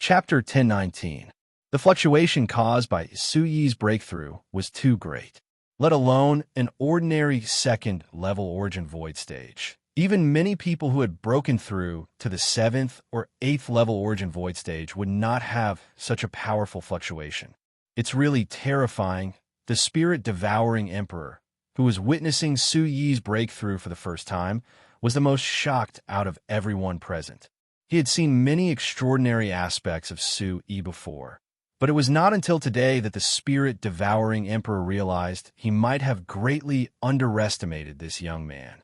Chapter 1019. The fluctuation caused by Su Yi's breakthrough was too great. Let alone an ordinary second-level origin void stage. Even many people who had broken through to the 7th or 8th level origin void stage would not have such a powerful fluctuation. It's really terrifying. The spirit-devouring emperor, who was witnessing Su Yi's breakthrough for the first time, was the most shocked out of everyone present. He had seen many extraordinary aspects of Su Yi before, but it was not until today that the spirit-devouring emperor realized he might have greatly underestimated this young man.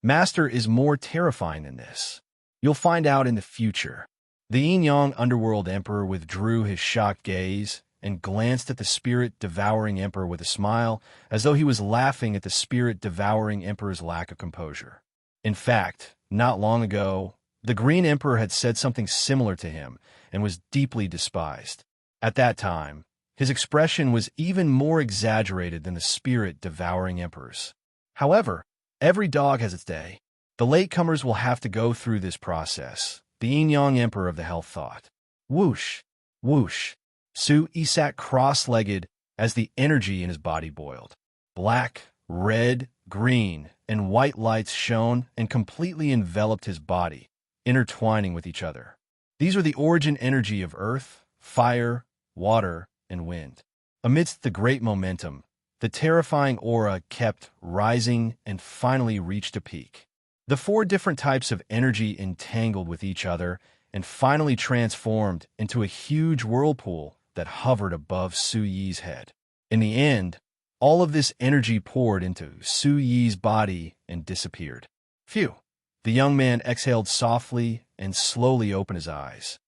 Master is more terrifying than this. You'll find out in the future. The yin-yang underworld emperor withdrew his shocked gaze and glanced at the spirit-devouring emperor with a smile, as though he was laughing at the spirit-devouring emperor's lack of composure. In fact, not long ago, the Green Emperor had said something similar to him and was deeply despised. At that time, his expression was even more exaggerated than the spirit-devouring emperor's. However, every dog has its day. The latecomers will have to go through this process, the yin-yang emperor of the health thought. Whoosh, whoosh. Su Yi sat cross-legged as the energy in his body boiled. Black, red, green, and white lights shone and completely enveloped his body, intertwining with each other. These were the origin energy of earth, fire, water, and wind. Amidst the great momentum, the terrifying aura kept rising and finally reached a peak. The 4 different types of energy entangled with each other and finally transformed into a huge whirlpool that hovered above Su Yi's head. In the end, all of this energy poured into Su Yi's body and disappeared. Phew! The young man exhaled softly and slowly opened his eyes.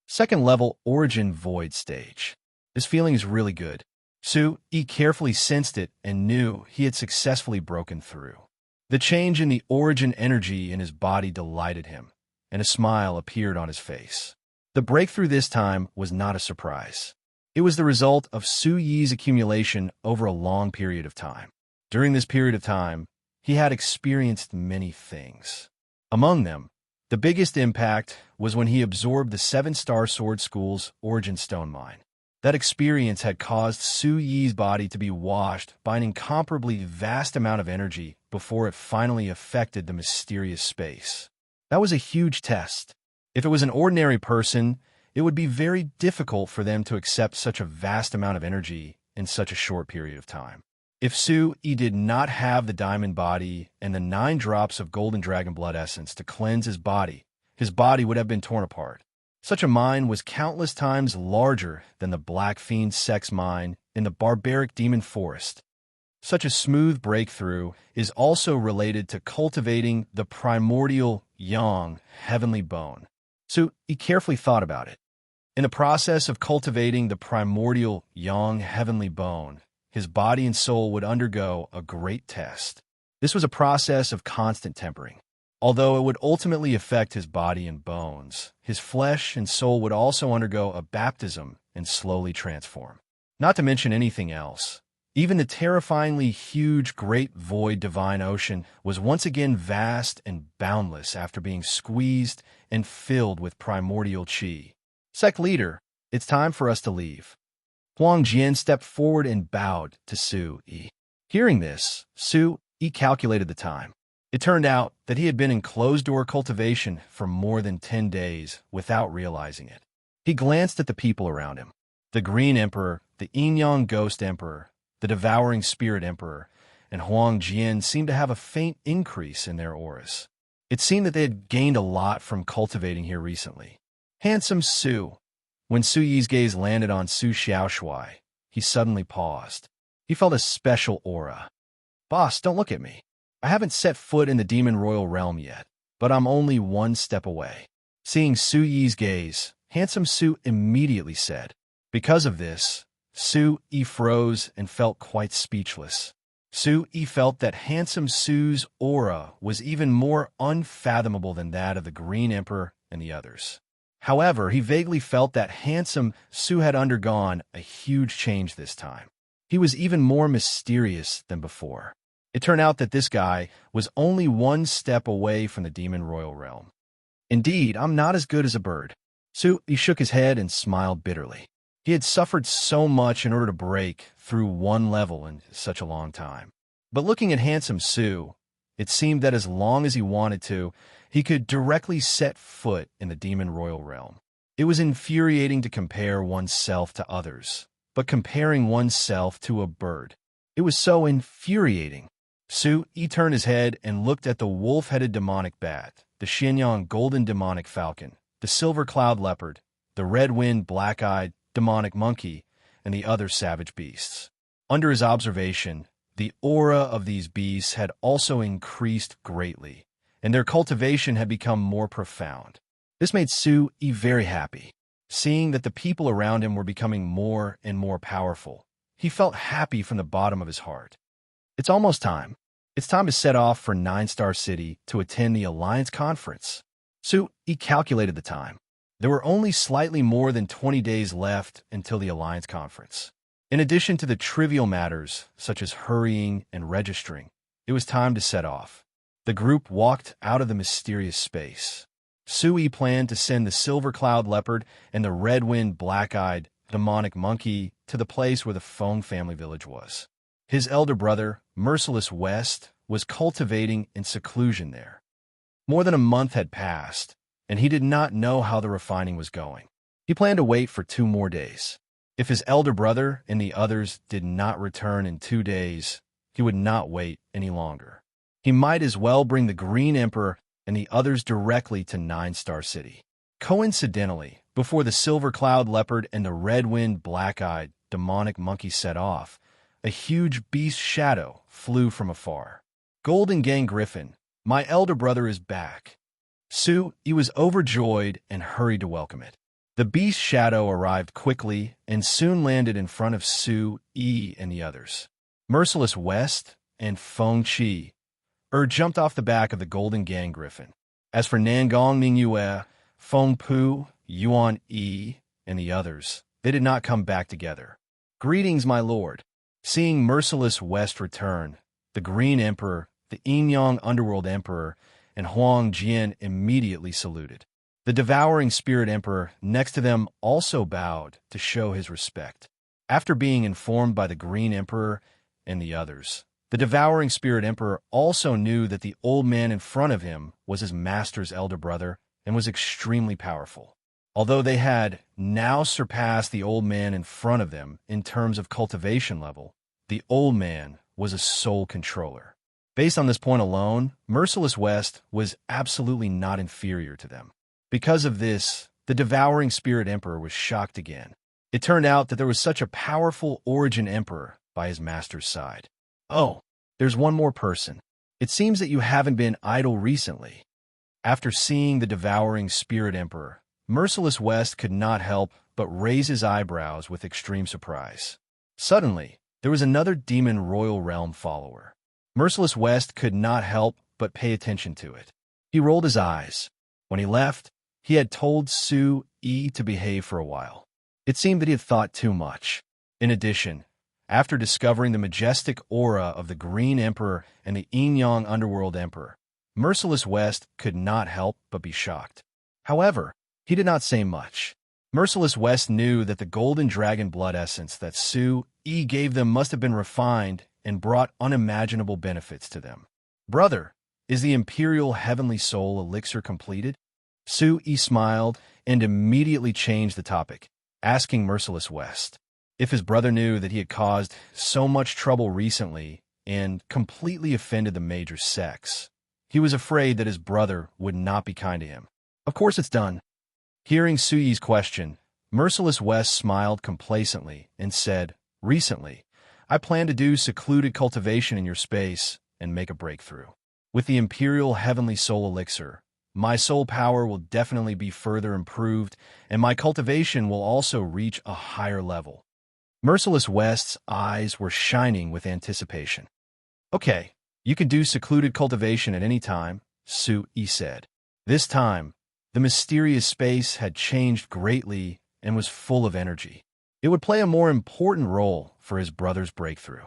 Second level origin void stage. This feeling is really good. Su Yi carefully sensed it and knew he had successfully broken through. The change in the origin energy in his body delighted him, and a smile appeared on his face. The breakthrough this time was not a surprise. It was the result of Su Yi's accumulation over a long period of time. During this period of time, he had experienced many things. Among them, the biggest impact was when he absorbed the 7-star sword school's origin stone mine. That experience had caused Su Yi's body to be washed by an incomparably vast amount of energy before it finally affected the mysterious space. That was a huge test. If it was an ordinary person, it would be very difficult for them to accept such a vast amount of energy in such a short period of time. If Su Yi did not have the diamond body and the 9 drops of golden dragon blood essence to cleanse his body would have been torn apart. Such a mine was countless times larger than the Black Fiend sex mine in the barbaric demon forest. Such a smooth breakthrough is also related to cultivating the primordial yang heavenly bone. Su Yi carefully thought about it. In the process of cultivating the primordial yang heavenly bone, his body and soul would undergo a great test. This was a process of constant tempering. Although it would ultimately affect his body and bones, his flesh and soul would also undergo a baptism and slowly transform. Not to mention anything else. Even the terrifyingly huge great void divine ocean was once again vast and boundless after being squeezed and filled with primordial qi. Sect leader, it's time for us to leave. Huang Jian stepped forward and bowed to Su Yi. Hearing this, Su Yi calculated the time. It turned out that he had been in closed-door cultivation for more than 10 days without realizing it. He glanced at the people around him. The Green Emperor, the Yin-Yang Ghost Emperor, the Devouring Spirit Emperor, and Huang Jian seemed to have a faint increase in their auras. It seemed that they had gained a lot from cultivating here recently. Handsome Su. When Su Yi's gaze landed on Su Xiaoshui, he suddenly paused. He felt a special aura. Boss, don't look at me. I haven't set foot in the Demon Royal Realm yet, but I'm only 1 step away. Seeing Su Yi's gaze, Handsome Su immediately said. Because of this, Su Yi froze and felt quite speechless. Su Yi felt that Handsome Su's aura was even more unfathomable than that of the Green Emperor and the others. However, he vaguely felt that Handsome Su had undergone a huge change this time. He was even more mysterious than before. It turned out that this guy was only 1 step away from the Demon Royal Realm. Indeed, I'm not as good as a bird. He shook his head and smiled bitterly. He had suffered so much in order to break through one level in such a long time. But looking at handsome Su, it seemed that as long as he wanted to, he could directly set foot in the demon royal realm. It was infuriating to compare oneself to others, but comparing oneself to a bird, it was so infuriating. He turned his head and looked at the wolf-headed demonic bat, the Xianyang golden demonic falcon, the silver cloud leopard, the red-wind black-eyed demonic monkey, and the other savage beasts. Under his observation, the aura of these beasts had also increased greatly, and their cultivation had become more profound. This made Su very happy. Seeing that the people around him were becoming more and more powerful, he felt happy from the bottom of his heart. It's almost time. It's time to set off for 9-Star City to attend the Alliance Conference. He calculated the time. There were only slightly more than 20 days left until the Alliance Conference. In addition to the trivial matters, such as hurrying and registering, it was time to set off. The group walked out of the mysterious space. Planned to send the silver cloud leopard and the red-wind black-eyed demonic monkey to the place where the Feng family village was. His elder brother, Merciless West, was cultivating in seclusion there. More than a month had passed, and he did not know how the refining was going. He planned to wait for 2 more days. If his elder brother and the others did not return in 2 days, he would not wait any longer. He might as well bring the Green Emperor and the others directly to 9-Star City. Coincidentally, before the silver cloud leopard and the red-wind black-eyed demonic monkey set off, a huge beast shadow flew from afar. Golden Gang Griffin, my elder brother is back. He was overjoyed and hurried to welcome it. The beast shadow arrived quickly and soon landed in front of and the others. Merciless West and Feng Qi jumped off the back of the Golden Gang Griffin. As for Nangong Mingyue, Feng Pu, Yuan Yi, and the others, they did not come back together. Greetings, my lord. Seeing Merciless West return, the Green Emperor, the Yinyang Underworld Emperor, and Huang Jian immediately saluted. The Devouring Spirit Emperor next to them also bowed to show his respect. After being informed by the Green Emperor and the others, the Devouring Spirit Emperor also knew that the old man in front of him was his master's elder brother and was extremely powerful. Although they had now surpassed the old man in front of them in terms of cultivation level, the old man was a soul controller. Based on this point alone, Merciless West was absolutely not inferior to them. Because of this, the Devouring Spirit Emperor was shocked again. It turned out that there was such a powerful Origin Emperor by his master's side. Oh, there's one more person. It seems that you haven't been idle recently. After seeing the Devouring Spirit Emperor, Merciless West could not help but raise his eyebrows with extreme surprise. Suddenly, there was another Demon Royal Realm follower. Merciless West could not help but pay attention to it. He rolled his eyes. When he left, he had told to behave for a while. It seemed that he had thought too much. In addition, after discovering the majestic aura of the Green Emperor and the Yinyang Underworld Emperor, Merciless West could not help but be shocked. However, he did not say much. Merciless West knew that the golden dragon blood essence that gave them must have been refined and brought unimaginable benefits to them. Brother, is the Imperial Heavenly Soul elixir completed? Smiled and immediately changed the topic, asking Merciless West if his brother knew that he had caused so much trouble recently and completely offended the major sects. He was afraid that his brother would not be kind to him. Of course it's done. Hearing Suyi's question, Merciless West smiled complacently and said, recently, I plan to do secluded cultivation in your space and make a breakthrough. With the Imperial Heavenly Soul Elixir, my soul power will definitely be further improved, and my cultivation will also reach a higher level. Merciless West's eyes were shining with anticipation. Okay, you can do secluded cultivation at any time, Yi said. This time, the mysterious space had changed greatly and was full of energy. It would play a more important role for his brother's breakthrough.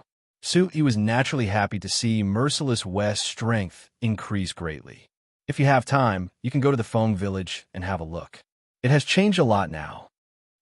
Yi was naturally happy to see Merciless West's strength increase greatly. If you have time, you can go to the Feng village and have a look. It has changed a lot now.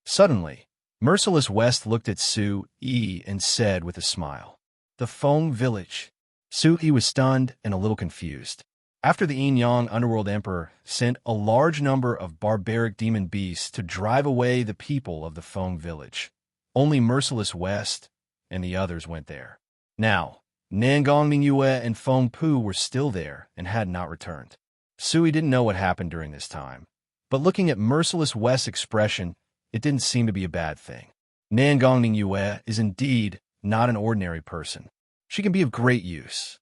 Suddenly, Merciless West looked at Su-yi and said with a smile, "The Feng village." Su-yi was stunned and a little confused. After the Yin-Yang Underworld Emperor sent a large number of barbaric demon beasts to drive away the people of the Feng village, only Merciless West and the others went there. Now, Nangong Mingyue and Feng Pu were still there and had not returned. Sui didn't know what happened during this time, but looking at Merciless West's expression, it didn't seem to be a bad thing. Nangong Mingyue is indeed not an ordinary person. She can be of great use.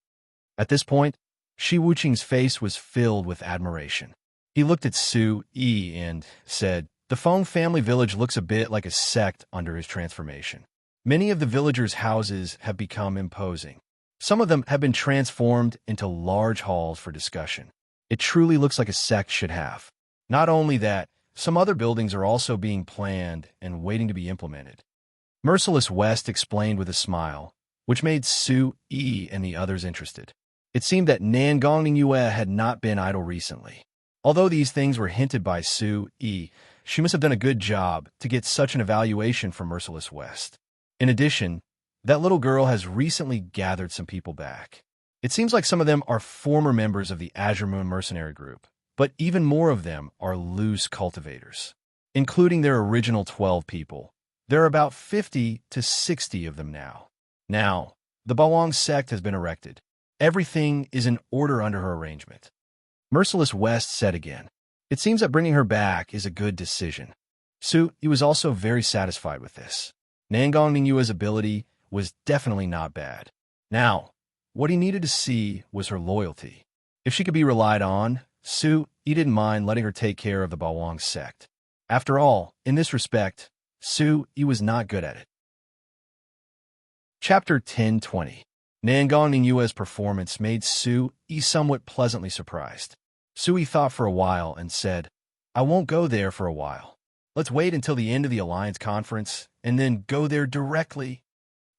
At this point, Shi Wuqing's face was filled with admiration. He looked at Su-yi and said, "The Feng family village looks a bit like a sect under his transformation. Many of the villagers' houses have become imposing. Some of them have been transformed into large halls for discussion. It truly looks like a sect should have. Not only that, some other buildings are also being planned and waiting to be implemented." Merciless West explained with a smile, which made Su-yi and the others interested. It seemed that Nangong Mingyue had not been idle recently. Although these things were hinted by Su-yi, she must have done a good job to get such an evaluation from Merciless West. In addition, that little girl has recently gathered some people back. It seems like some of them are former members of the Azure Moon mercenary group, but even more of them are loose cultivators. Including their original 12 people, there are about 50 to 60 of them now. Now, the Bawang sect has been erected. Everything is in order under her arrangement. Merciless West said again, "It seems that bringing her back is a good decision." Su-yi was also very satisfied with this. Nangong Mingyue's ability was definitely not bad. Now, what he needed to see was her loyalty. If she could be relied on, Su-yi didn't mind letting her take care of the Bawang sect. After all, in this respect, Su-yi was not good at it. Chapter 10:20. Nangong Mingyue's performance made Su-yi somewhat pleasantly surprised. Su-yi thought for a while and said, "I won't go there for a while. Let's wait until the end of the Alliance Conference and then go there directly."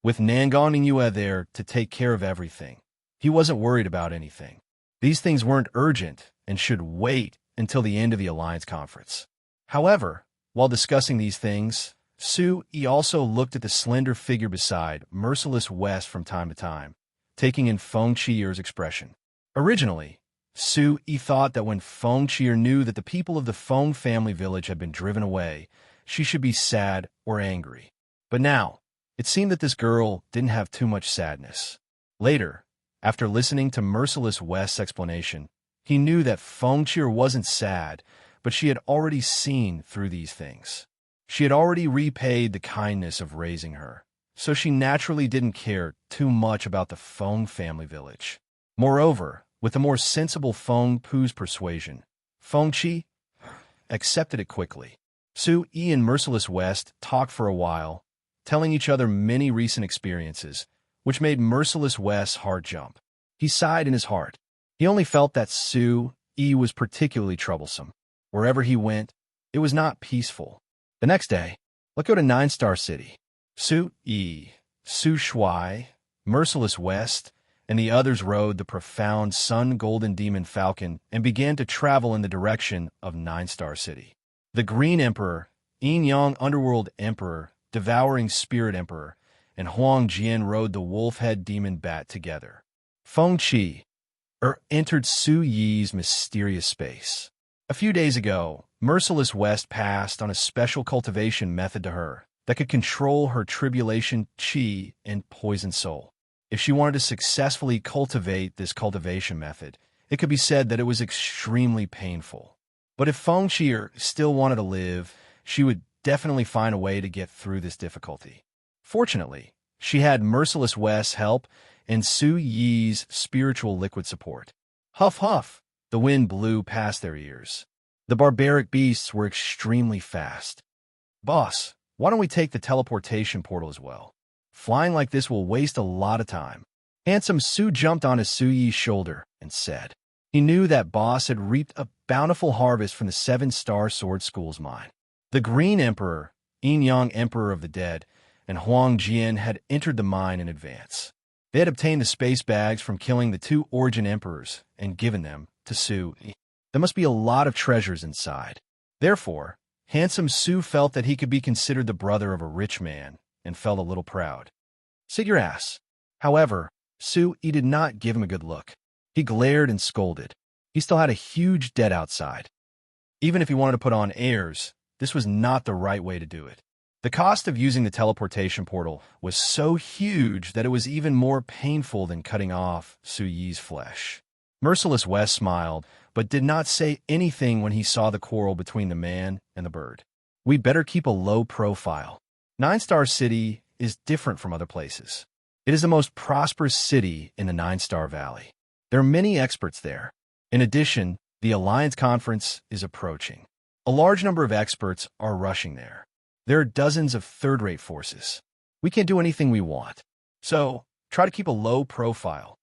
With Nangong Mingyue there to take care of everything, he wasn't worried about anything. These things weren't urgent and should wait until the end of the Alliance Conference. However, while discussing these things, Su-yi also looked at the slender figure beside Merciless West from time to time, taking in Feng Qiyer's expression. Originally, Su-yi thought that when Feng Qiyer knew that the people of the Feng family village had been driven away, she should be sad or angry. But now, it seemed that this girl didn't have too much sadness. Later, after listening to Merciless West's explanation, he knew that Feng Qiyer wasn't sad, but she had already seen through these things. She had already repaid the kindness of raising her, so she naturally didn't care too much about the Feng family village. Moreover, with the more sensible Feng Pu's persuasion, Feng Qi accepted it quickly. Su-yi and Merciless West talked for a while, telling each other many recent experiences, which made Merciless West's heart jump. He sighed in his heart. He only felt that Su-yi was particularly troublesome. Wherever he went, it was not peaceful. The next day, let's go to 9-Star City. Su-yi, Su Shuai, Merciless West, and the others rode the profound sun-golden demon falcon and began to travel in the direction of 9-Star City. The Green Emperor, Yin-Yang Underworld Emperor, Devouring Spirit Emperor, and Huang Jian rode the wolf-head demon bat together. Feng Qi entered Su-yi's mysterious space. A few days ago, Merciless West passed on a special cultivation method to her that could control her tribulation chi and poison soul. If she wanted to successfully cultivate this cultivation method, it could be said that it was extremely painful. But if Feng Qier still wanted to live, she would definitely find a way to get through this difficulty. Fortunately, she had Merciless West's help and Su-yi's spiritual liquid support. Huff huff, the wind blew past their ears. The barbaric beasts were extremely fast. "Boss, why don't we take the teleportation portal as well? Flying like this will waste a lot of time." Handsome Su jumped onto Su-yi's shoulder and said. He knew that Boss had reaped a bountiful harvest from the 7-Star Sword School's mine. The Green Emperor, Yin-Yang Emperor of the Dead, and Huang Jian had entered the mine in advance. They had obtained the space bags from killing the 2 Origin Emperors and given them to Su-yi. There must be a lot of treasures inside. Therefore, Handsome Sue felt that he could be considered the brother of a rich man and felt a little proud. "Sit your ass." However, Sue did not give him a good look. He glared and scolded. He still had a huge debt outside. Even if he wanted to put on airs, this was not the right way to do it. The cost of using the teleportation portal was so huge that it was even more painful than cutting off Su Yi's flesh. Merciless West smiled, but did not say anything when he saw the quarrel between the man and the bird. "We'd better keep a low profile. Nine-Star City is different from other places. It is the most prosperous city in the Nine-Star Valley. There are many experts there. In addition, the Alliance Conference is approaching. A large number of experts are rushing there. There are dozens of third-rate forces. We can't do anything we want. So, try to keep a low profile,"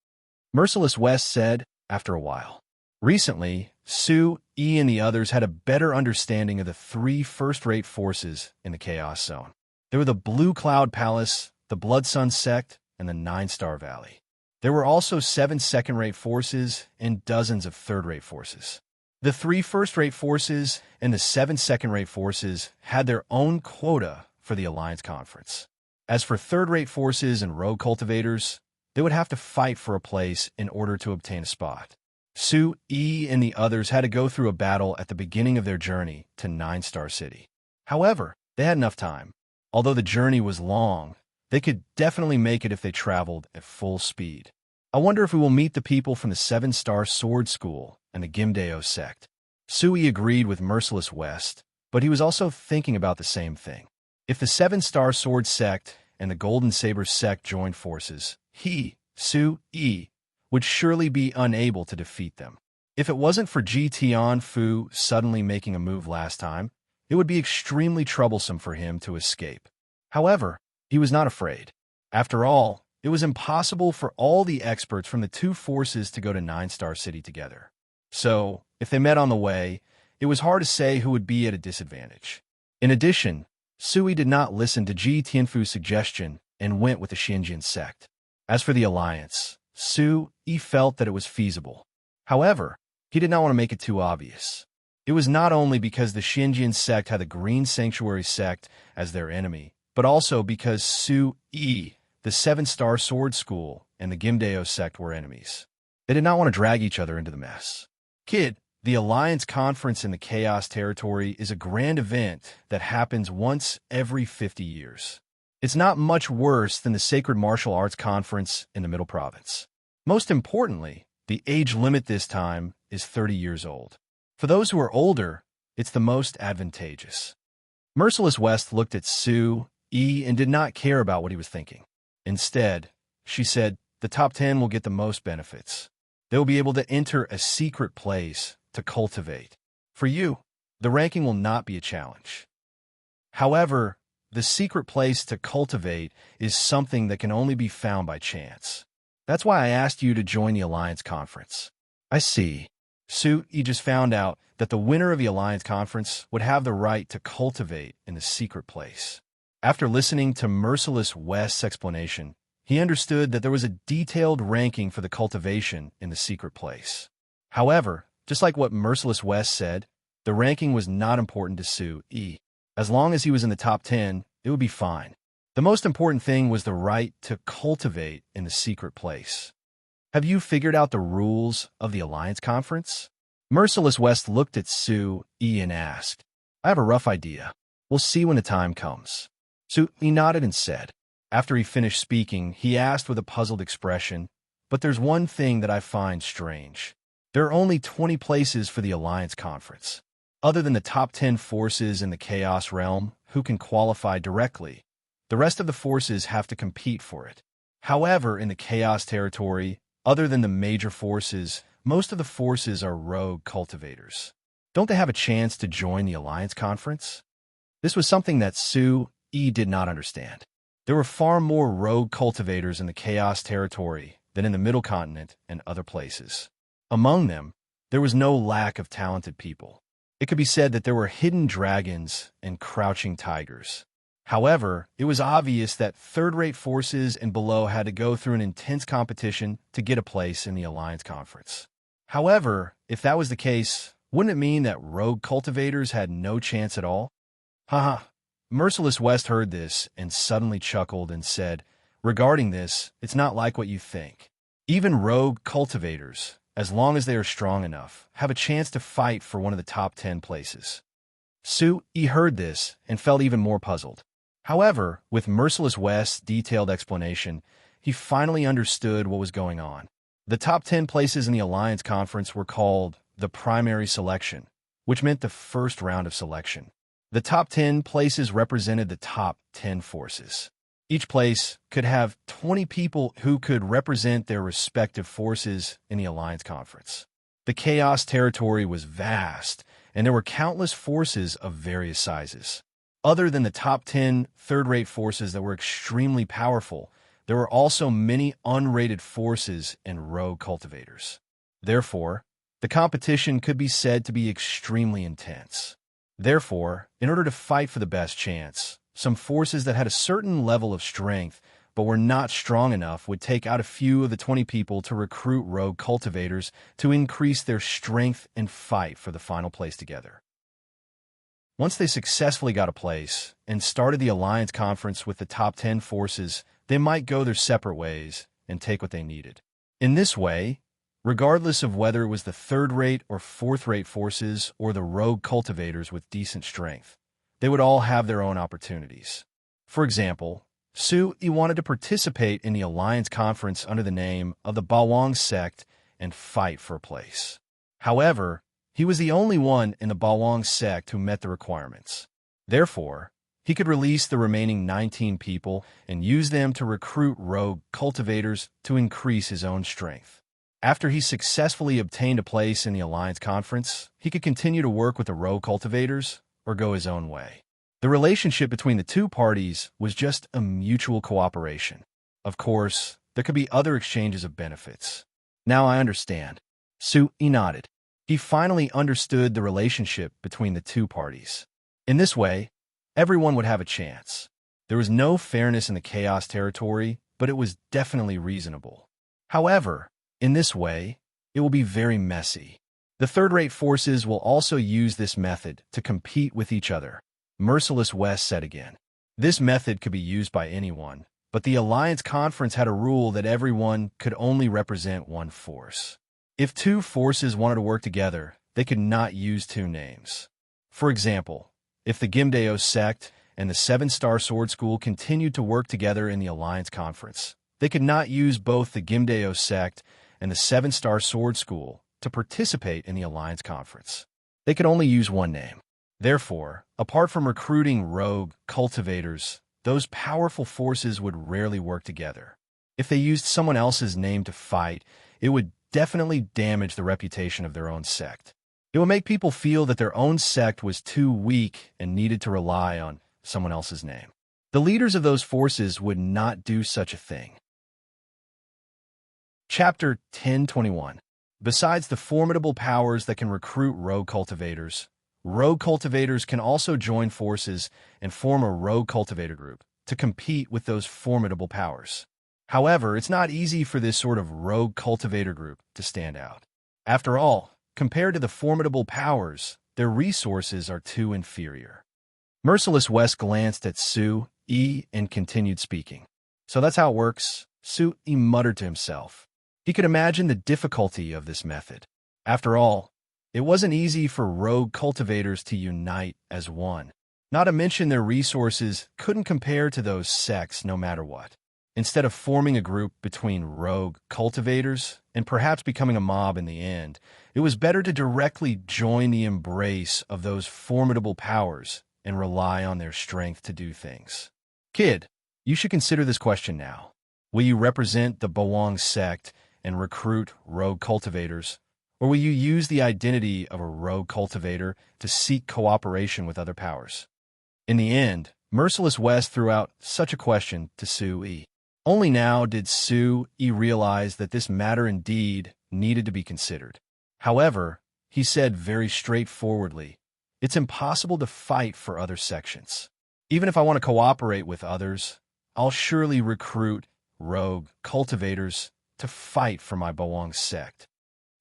Merciless West said after a while. Recently, Su Yi and the others had a better understanding of the three first-rate forces in the Chaos Zone. There were the Blue Cloud Palace, the Blood Sun Sect, and the Nine-Star Valley. There were also 7 second-rate forces and dozens of third-rate forces. The 3 first-rate forces and the 7 second-rate forces had their own quota for the Alliance Conference. As for third-rate forces and rogue cultivators, they would have to fight for a place in order to obtain a spot. Su Yi and the others had to go through a battle at the beginning of their journey to Nine-Star City. However, they had enough time. Although the journey was long, they could definitely make it if they traveled at full speed. "I wonder if we will meet the people from the 7-Star Sword School and the Gimdeo sect." Su Yi agreed with Merciless West, but he was also thinking about the same thing. If the 7-Star Sword sect and the Golden Saber sect joined forces, he, Su Yi, would surely be unable to defeat them. If it wasn't for Ji Tianfu suddenly making a move last time, it would be extremely troublesome for him to escape. However, he was not afraid. After all, it was impossible for all the experts from the 2 forces to go to Nine-Star City together. So, if they met on the way, it was hard to say who would be at a disadvantage. In addition, Sui did not listen to Ji Tianfu's suggestion and went with the Xinjian sect. As for the alliance, Su Yi felt that it was feasible. However, he did not want to make it too obvious. It was not only because the Xinjian sect had the Green Sanctuary sect as their enemy, but also because Su Yi, the 7-Star Sword School, and the Gimdeo sect were enemies. They did not want to drag each other into the mess. "Kid, the Alliance Conference in the Chaos Territory is a grand event that happens once every 50 years. It's not much worse than the Sacred Martial Arts Conference in the Middle Province. Most importantly, the age limit this time is 30 years old. For those who are older, it's the most advantageous." Merciless West looked at Su Yi and did not care about what he was thinking. Instead, she said, "The top 10 will get the most benefits. They will be able to enter a secret place to cultivate. For you, the ranking will not be a challenge. However, the secret place to cultivate is something that can only be found by chance. That's why I asked you to join the Alliance Conference." "I see." Su Yi just found out that the winner of the Alliance Conference would have the right to cultivate in the secret place. After listening to Merciless West's explanation, he understood that there was a detailed ranking for the cultivation in the secret place. However, just like what Merciless West said, the ranking was not important to Su Yi. As long as he was in the top 10, it would be fine. The most important thing was the right to cultivate in the secret place. "Have you figured out the rules of the Alliance Conference?" Merciless West looked at Su Yi and asked. "I have a rough idea. We'll see when the time comes." Su Yi nodded and said. After he finished speaking, he asked with a puzzled expression, "But there's one thing that I find strange. There are only 20 places for the Alliance Conference. Other than the top 10 forces in the Chaos Realm who can qualify directly, the rest of the forces have to compete for it. However, in the Chaos Territory, other than the major forces, most of the forces are rogue cultivators. Don't they have a chance to join the Alliance Conference?" This was something that Su Yi did not understand. There were far more rogue cultivators in the Chaos Territory than in the Middle Continent and other places. Among them, there was no lack of talented people. It could be said that there were hidden dragons and crouching tigers. However, it was obvious that third-rate forces and below had to go through an intense competition to get a place in the Alliance Conference. However, if that was the case, Wouldn't it mean that rogue cultivators had no chance at all? Haha. Merciless West heard this and suddenly chuckled and said, regarding this, it's not like what you think. Even rogue cultivators, as long as they are strong enough, have a chance to fight for one of the top 10 places. Su-yi heard this and felt even more puzzled. However, with Merciless West's detailed explanation, he finally understood what was going on. The top 10 places in the Alliance Conference were called the primary selection, which meant the first round of selection. The top 10 places represented the top 10 forces. Each place could have 20 people who could represent their respective forces in the Alliance Conference. The Chaos territory was vast, and there were countless forces of various sizes. Other than the top 10 third-rate forces that were extremely powerful, there were also many unrated forces and rogue cultivators. Therefore, the competition could be said to be extremely intense. Therefore, in order to fight for the best chance, some forces that had a certain level of strength but were not strong enough would take out a few of the 20 people to recruit rogue cultivators to increase their strength and fight for the final place together. Once they successfully got a place and started the Alliance Conference with the top 10 forces, they might go their separate ways and take what they needed. In this way, regardless of whether it was the third-rate or fourth-rate forces or the rogue cultivators with decent strength, they would all have their own opportunities. For example, Su-yi wanted to participate in the Alliance Conference under the name of the Bawang sect and fight for a place. However, he was the only one in the Bawang sect who met the requirements. Therefore, he could release the remaining 19 people and use them to recruit rogue cultivators to increase his own strength. After he successfully obtained a place in the Alliance Conference, he could continue to work with the rogue cultivators or go his own way. The relationship between the two parties was just a mutual cooperation. Of course, there could be other exchanges of benefits. Now I understand. Su-yi nodded. He finally understood the relationship between the two parties. In this way, everyone would have a chance. There was no fairness in the Chaos territory, but it was definitely reasonable. However, in this way, it will be very messy. The third-rate forces will also use this method to compete with each other. Merciless West said again. This method could be used by anyone, but the Alliance Conference had a rule that everyone could only represent one force. If two forces wanted to work together, they could not use two names. For example, if the Gimdeo sect and the 7-Star Sword School continued to work together in the Alliance Conference, they could not use both the Gimdeo sect and the 7-Star Sword School to participate in the Alliance Conference. They could only use one name. Therefore, apart from recruiting rogue cultivators, those powerful forces would rarely work together. If they used someone else's name to fight, it would definitely damage the reputation of their own sect. It would make people feel that their own sect was too weak and needed to rely on someone else's name. The leaders of those forces would not do such a thing. Chapter 1021. Besides the formidable powers that can recruit rogue cultivators can also join forces and form a rogue cultivator group to compete with those formidable powers. However, it's not easy for this sort of rogue cultivator group to stand out. After all, compared to the formidable powers, their resources are too inferior. Merciless West glanced at Su-yi and continued speaking. So that's how it works, Su-yi muttered to himself. He could imagine the difficulty of this method. After all, it wasn't easy for rogue cultivators to unite as one. Not to mention their resources couldn't compare to those sects no matter what. Instead of forming a group between rogue cultivators and perhaps becoming a mob in the end, it was better to directly join the embrace of those formidable powers and rely on their strength to do things. Kid, you should consider this question now. Will you represent the Bawang sect and recruit rogue cultivators, or will you use the identity of a rogue cultivator to seek cooperation with other powers? In the end, Merciless West threw out such a question to Su-yi. Only now did Su-yi realize that this matter indeed needed to be considered. However, he said very straightforwardly, it's impossible to fight for other sections. Even if I want to cooperate with others, I'll surely recruit rogue cultivators to fight for my Bawang sect.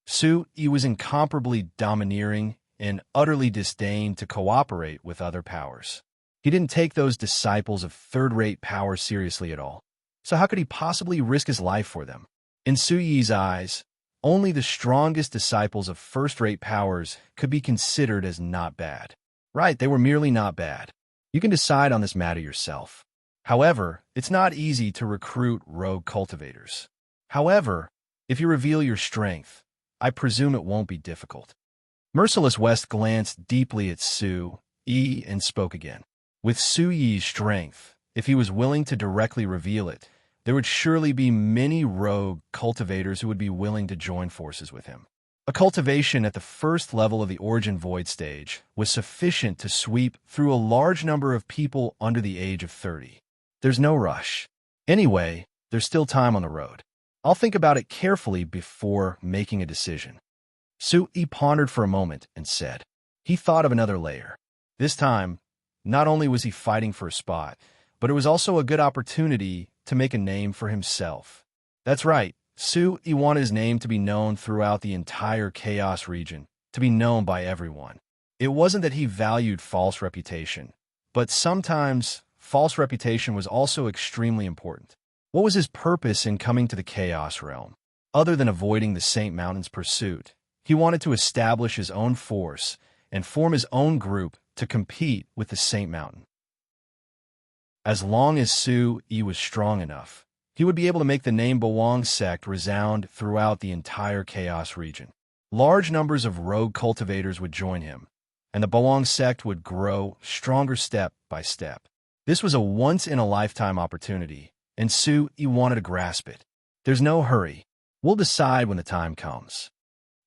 Su-yi was incomparably domineering and utterly disdained to cooperate with other powers. He didn't take those disciples of third-rate power seriously at all. So how could he possibly risk his life for them? In Su Yi's eyes, only the strongest disciples of first-rate powers could be considered as not bad. Right, they were merely not bad. You can decide on this matter yourself. However, it's not easy to recruit rogue cultivators. However, if you reveal your strength, I presume it won't be difficult. Merciless West glanced deeply at Su Yi and spoke again. With Su Yi's strength, if he was willing to directly reveal it, there would surely be many rogue cultivators who would be willing to join forces with him. A cultivation at the first level of the Origin Void stage was sufficient to sweep through a large number of people under the age of 30. There's no rush. Anyway, there's still time on the road. I'll think about it carefully before making a decision. Su Yi pondered for a moment and said. He thought of another layer. This time, not only was he fighting for a spot, but it was also a good opportunity to make a name for himself. That's right, Su Yi wanted his name to be known throughout the entire Chaos region, to be known by everyone. It wasn't that he valued false reputation, but sometimes false reputation was also extremely important. What was his purpose in coming to the Chaos realm? Other than avoiding the Saint Mountain's pursuit, he wanted to establish his own force and form his own group to compete with the Saint Mountain. As long as Su Yi was strong enough, he would be able to make the name Bawang sect resound throughout the entire Chaos region. Large numbers of rogue cultivators would join him, and the Bawang sect would grow stronger step by step. This was a once-in-a-lifetime opportunity, and Su Yi wanted to grasp it. There's no hurry. We'll decide when the time comes.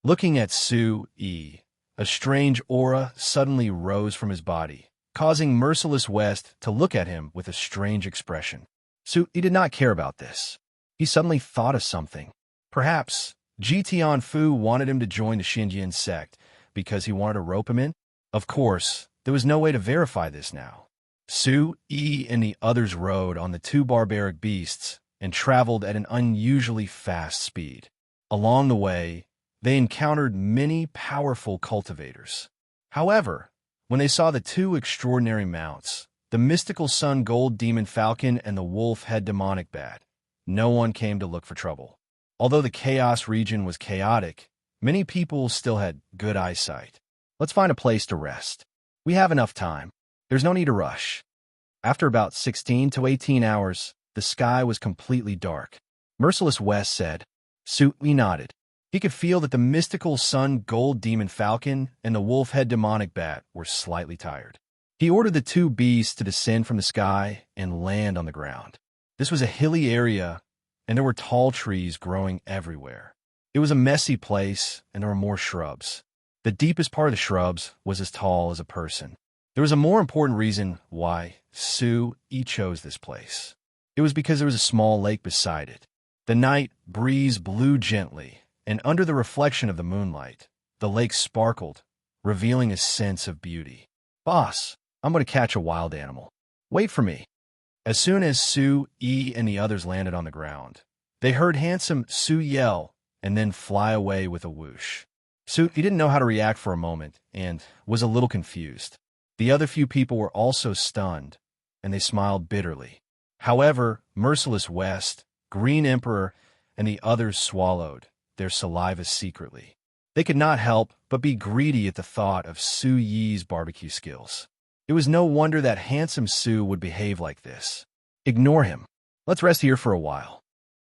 Looking at Su Yi, a strange aura suddenly rose from his body, causing Merciless West to look at him with a strange expression. Su Yi did not care about this. He suddenly thought of something. Perhaps Jitian Fu wanted him to join the Xinjian sect because he wanted to rope him in? Of course, there was no way to verify this now. Su Yi and the others rode on the two barbaric beasts and traveled at an unusually fast speed. Along the way, they encountered many powerful cultivators. However, when they saw the two extraordinary mounts, the mystical sun gold demon falcon and the wolf-head demonic bat, no one came to look for trouble. Although the chaos region was chaotic, many people still had good eyesight. Let's find a place to rest. We have enough time. There's no need to rush. After about 16 to 18 hours, the sky was completely dark. Merciless West said. Su Yi nodded. He could feel that the mystical sun gold demon falcon and the wolf-head demonic bat were slightly tired. He ordered the two beasts to descend from the sky and land on the ground. This was a hilly area, and there were tall trees growing everywhere. It was a messy place, and there were more shrubs. The deepest part of the shrubs was as tall as a person. There was a more important reason why Su Yi chose this place. It was because there was a small lake beside it. The night breeze blew gently, and under the reflection of the moonlight, the lake sparkled, revealing a sense of beauty. Boss, I'm going to catch a wild animal. Wait for me. As soon as Su Yi and the others landed on the ground, they heard handsome Su yell and then fly away with a whoosh. Su Yi didn't know how to react for a moment and was a little confused. The other few people were also stunned, and they smiled bitterly. However, Merciless West, Green Emperor, and the others swallowed their saliva secretly. They could not help but be greedy at the thought of Su Yi's barbecue skills. It was no wonder that handsome Su would behave like this. Ignore him. Let's rest here for a while.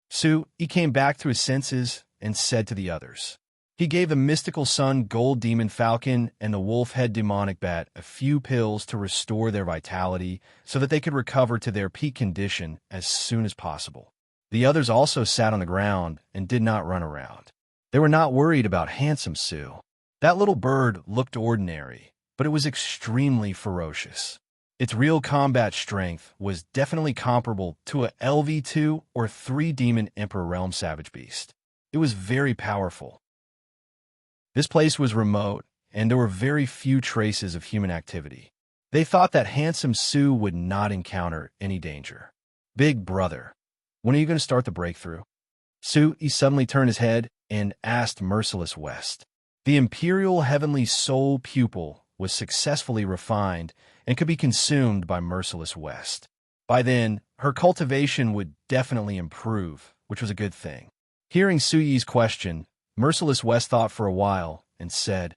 Su Yi came back to his senses and said to the others. He gave the mystical sun gold demon falcon and the wolf-head demonic bat a few pills to restore their vitality so that they could recover to their peak condition as soon as possible. The others also sat on the ground and did not run around. They were not worried about handsome Su. That little bird looked ordinary, but it was extremely ferocious. Its real combat strength was definitely comparable to a LV2 or 3 Demon Emperor Realm Savage Beast. It was very powerful. This place was remote, and there were very few traces of human activity. They thought that handsome Su would not encounter any danger. Big brother, when are you going to start the breakthrough? Su Yi suddenly turned his head and asked Merciless West. The Imperial Heavenly Soul pupil was successfully refined and could be consumed by Merciless West. By then, her cultivation would definitely improve, which was a good thing. Hearing Suyi's question, Merciless West thought for a while and said,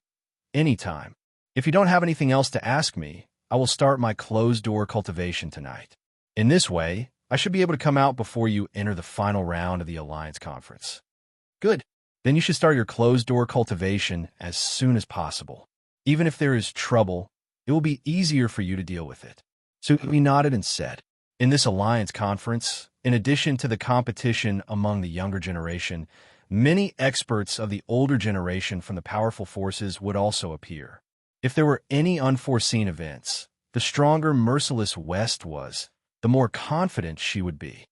"Anytime. If you don't have anything else to ask me, I will start my closed-door cultivation tonight. In this way, I should be able to come out before you enter the final round of the Alliance Conference." "Good. Then you should start your closed-door cultivation as soon as possible. Even if there is trouble, it will be easier for you to deal with it." Suyi nodded and said, "In this Alliance Conference, in addition to the competition among the younger generation, many experts of the older generation from the powerful forces would also appear. If there were any unforeseen events, the stronger Merciless West was, the more confident she would be.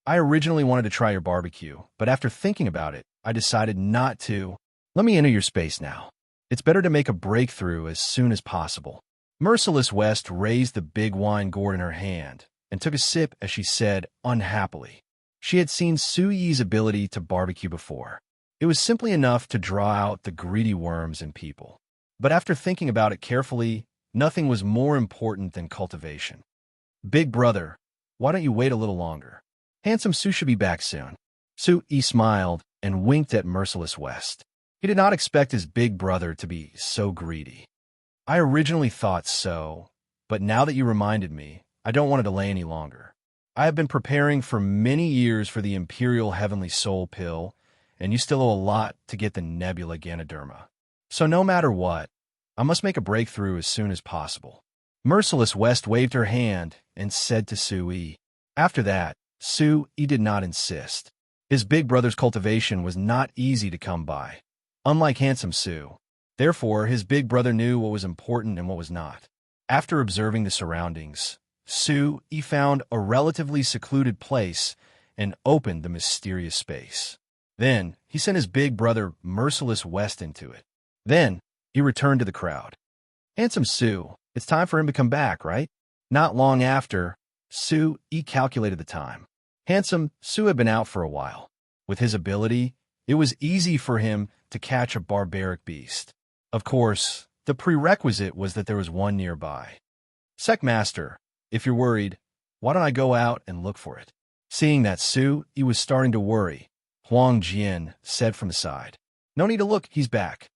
I originally wanted to try your barbecue, but after thinking about it, I decided not to. Let me enter your space now. It's better to make a breakthrough as soon as possible." Merciless West raised the big wine gourd in her hand and took a sip as she said, unhappily. She had seen Suyi's ability to barbecue before. It was simply enough to draw out the greedy worms in people. But after thinking about it carefully, nothing was more important than cultivation. "Big brother, why don't you wait a little longer? Handsome Su should be back soon." Suyi smiled and winked at Merciless West. He did not expect his big brother to be so greedy. "I originally thought so, but now that you reminded me, I don't want to delay any longer. I have been preparing for many years for the Imperial Heavenly Soul pill, and you still owe a lot to get the Nebula Ganoderma. So no matter what, I must make a breakthrough as soon as possible." Merciless West waved her hand and said to Suyi. After that, Suyi did not insist. His big brother's cultivation was not easy to come by, unlike Handsome Su. Therefore, his big brother knew what was important and what was not. After observing the surroundings, Suyi found a relatively secluded place and opened the mysterious space. Then, he sent his big brother Merciless West into it. Then, he returned to the crowd. "Handsome Su, it's time for him to come back, right?" Not long after, Suyi calculated the time. Handsome Su had been out for a while. With his ability, it was easy for him to catch a barbaric beast. Of course, the prerequisite was that there was one nearby. "Secmaster, if you're worried, why don't I go out and look for it?" Seeing that Suyi was starting to worry, Huang Jian said from the side, "No need to look, he's back."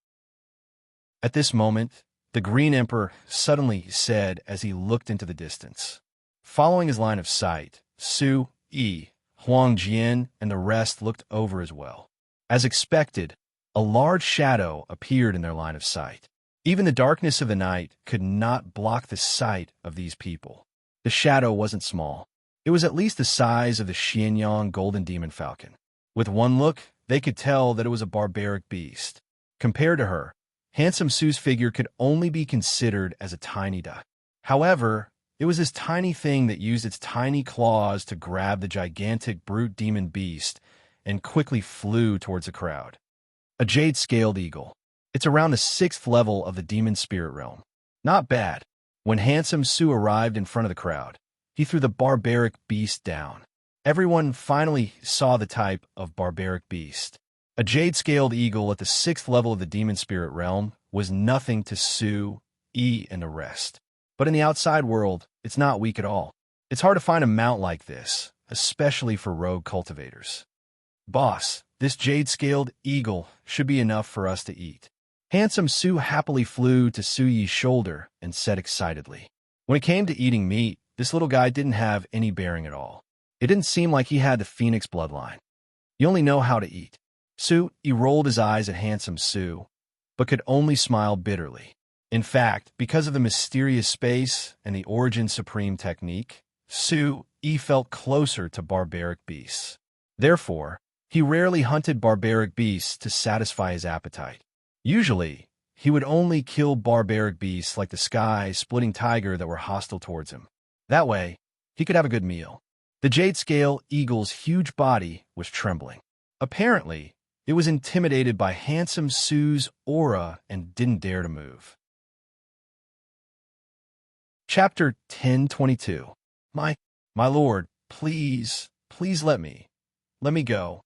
At this moment, the Green Emperor suddenly said as he looked into the distance. Following his line of sight, Suyi, Huang Jian, and the rest looked over as well. As expected, a large shadow appeared in their line of sight. Even the darkness of the night could not block the sight of these people. The shadow wasn't small. It was at least the size of the Xianyang Golden Demon Falcon. With one look, they could tell that it was a barbaric beast. Compared to her, Handsome Su's figure could only be considered as a tiny duck. However, it was this tiny thing that used its tiny claws to grab the gigantic brute demon beast and quickly flew towards the crowd. A jade-scaled eagle. It's around the 6th level of the demon spirit realm. Not bad. When Handsome Su arrived in front of the crowd, he threw the barbaric beast down. Everyone finally saw the type of barbaric beast. A jade-scaled eagle at the 6th level of the demon spirit realm was nothing to Suyi and the rest. But in the outside world, it's not weak at all. It's hard to find a mount like this, especially for rogue cultivators. "Boss, this jade-scaled eagle should be enough for us to eat." Handsome Su happily flew to Suyi's shoulder and said excitedly. When it came to eating meat, this little guy didn't have any bearing at all. It didn't seem like he had the Phoenix bloodline. You only know how to eat. Suyi rolled his eyes at Handsome Su, but could only smile bitterly. In fact, because of the mysterious space and the Origin Supreme technique, Suyi felt closer to barbaric beasts. Therefore, he rarely hunted barbaric beasts to satisfy his appetite. Usually, he would only kill barbaric beasts like the sky-splitting tiger that were hostile towards him. That way, he could have a good meal. The jade-scale eagle's huge body was trembling. Apparently, it was intimidated by Handsome Su's aura and didn't dare to move. Chapter 1022. My lord, please let me go."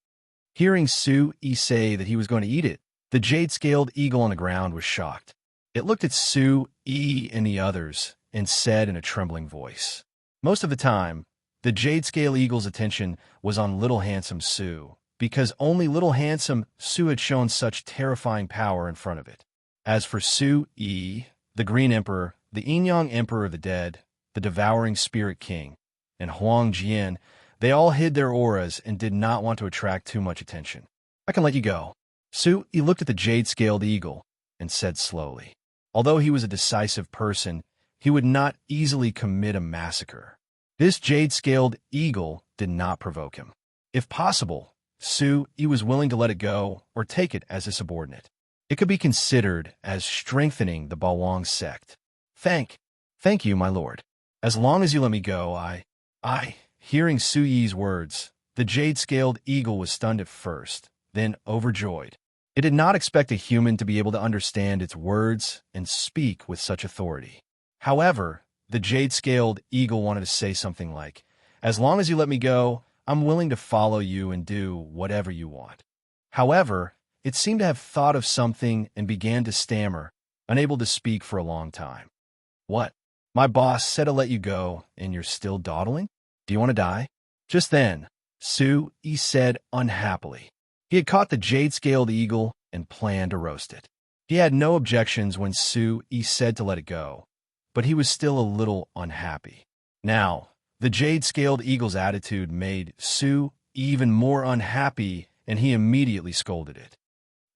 Hearing Suyi say that he was going to eat it, The jade-scaled eagle on the ground was shocked. It looked at Su, Yi, and the others and said in a trembling voice. Most of the time, the jade-scale eagle's attention was on little handsome Su, because only little handsome Su had shown such terrifying power in front of it. As for Su, Yi, the Green Emperor, the Yin-Yang Emperor of the Dead, the Devouring Spirit King, and Huang Jian, they all hid their auras and did not want to attract too much attention. I can let you go. Su, he looked at the jade-scaled eagle and said slowly. Although he was a decisive person, he would not easily commit a massacre. This jade-scaled eagle did not provoke him. If possible, Su, he was willing to let it go or take it as a subordinate. It could be considered as strengthening the Bawang sect. Thank you, my lord. As long as you let me go, Hearing Su Yi's words, the jade-scaled eagle was stunned at first, then overjoyed. It did not expect a human to be able to understand its words and speak with such authority. However, the jade-scaled eagle wanted to say something like, "As long as you let me go, I'm willing to follow you and do whatever you want." However, it seemed to have thought of something and began to stammer, unable to speak for a long time. "What? My boss said to let you go, and you're still dawdling? Do you want to die?" Just then, Su Yi said unhappily. He had caught the jade-scaled eagle and planned to roast it. He had no objections when Su Yi said to let it go, but he was still a little unhappy. Now, the jade-scaled eagle's attitude made Su even more unhappy, and he immediately scolded it.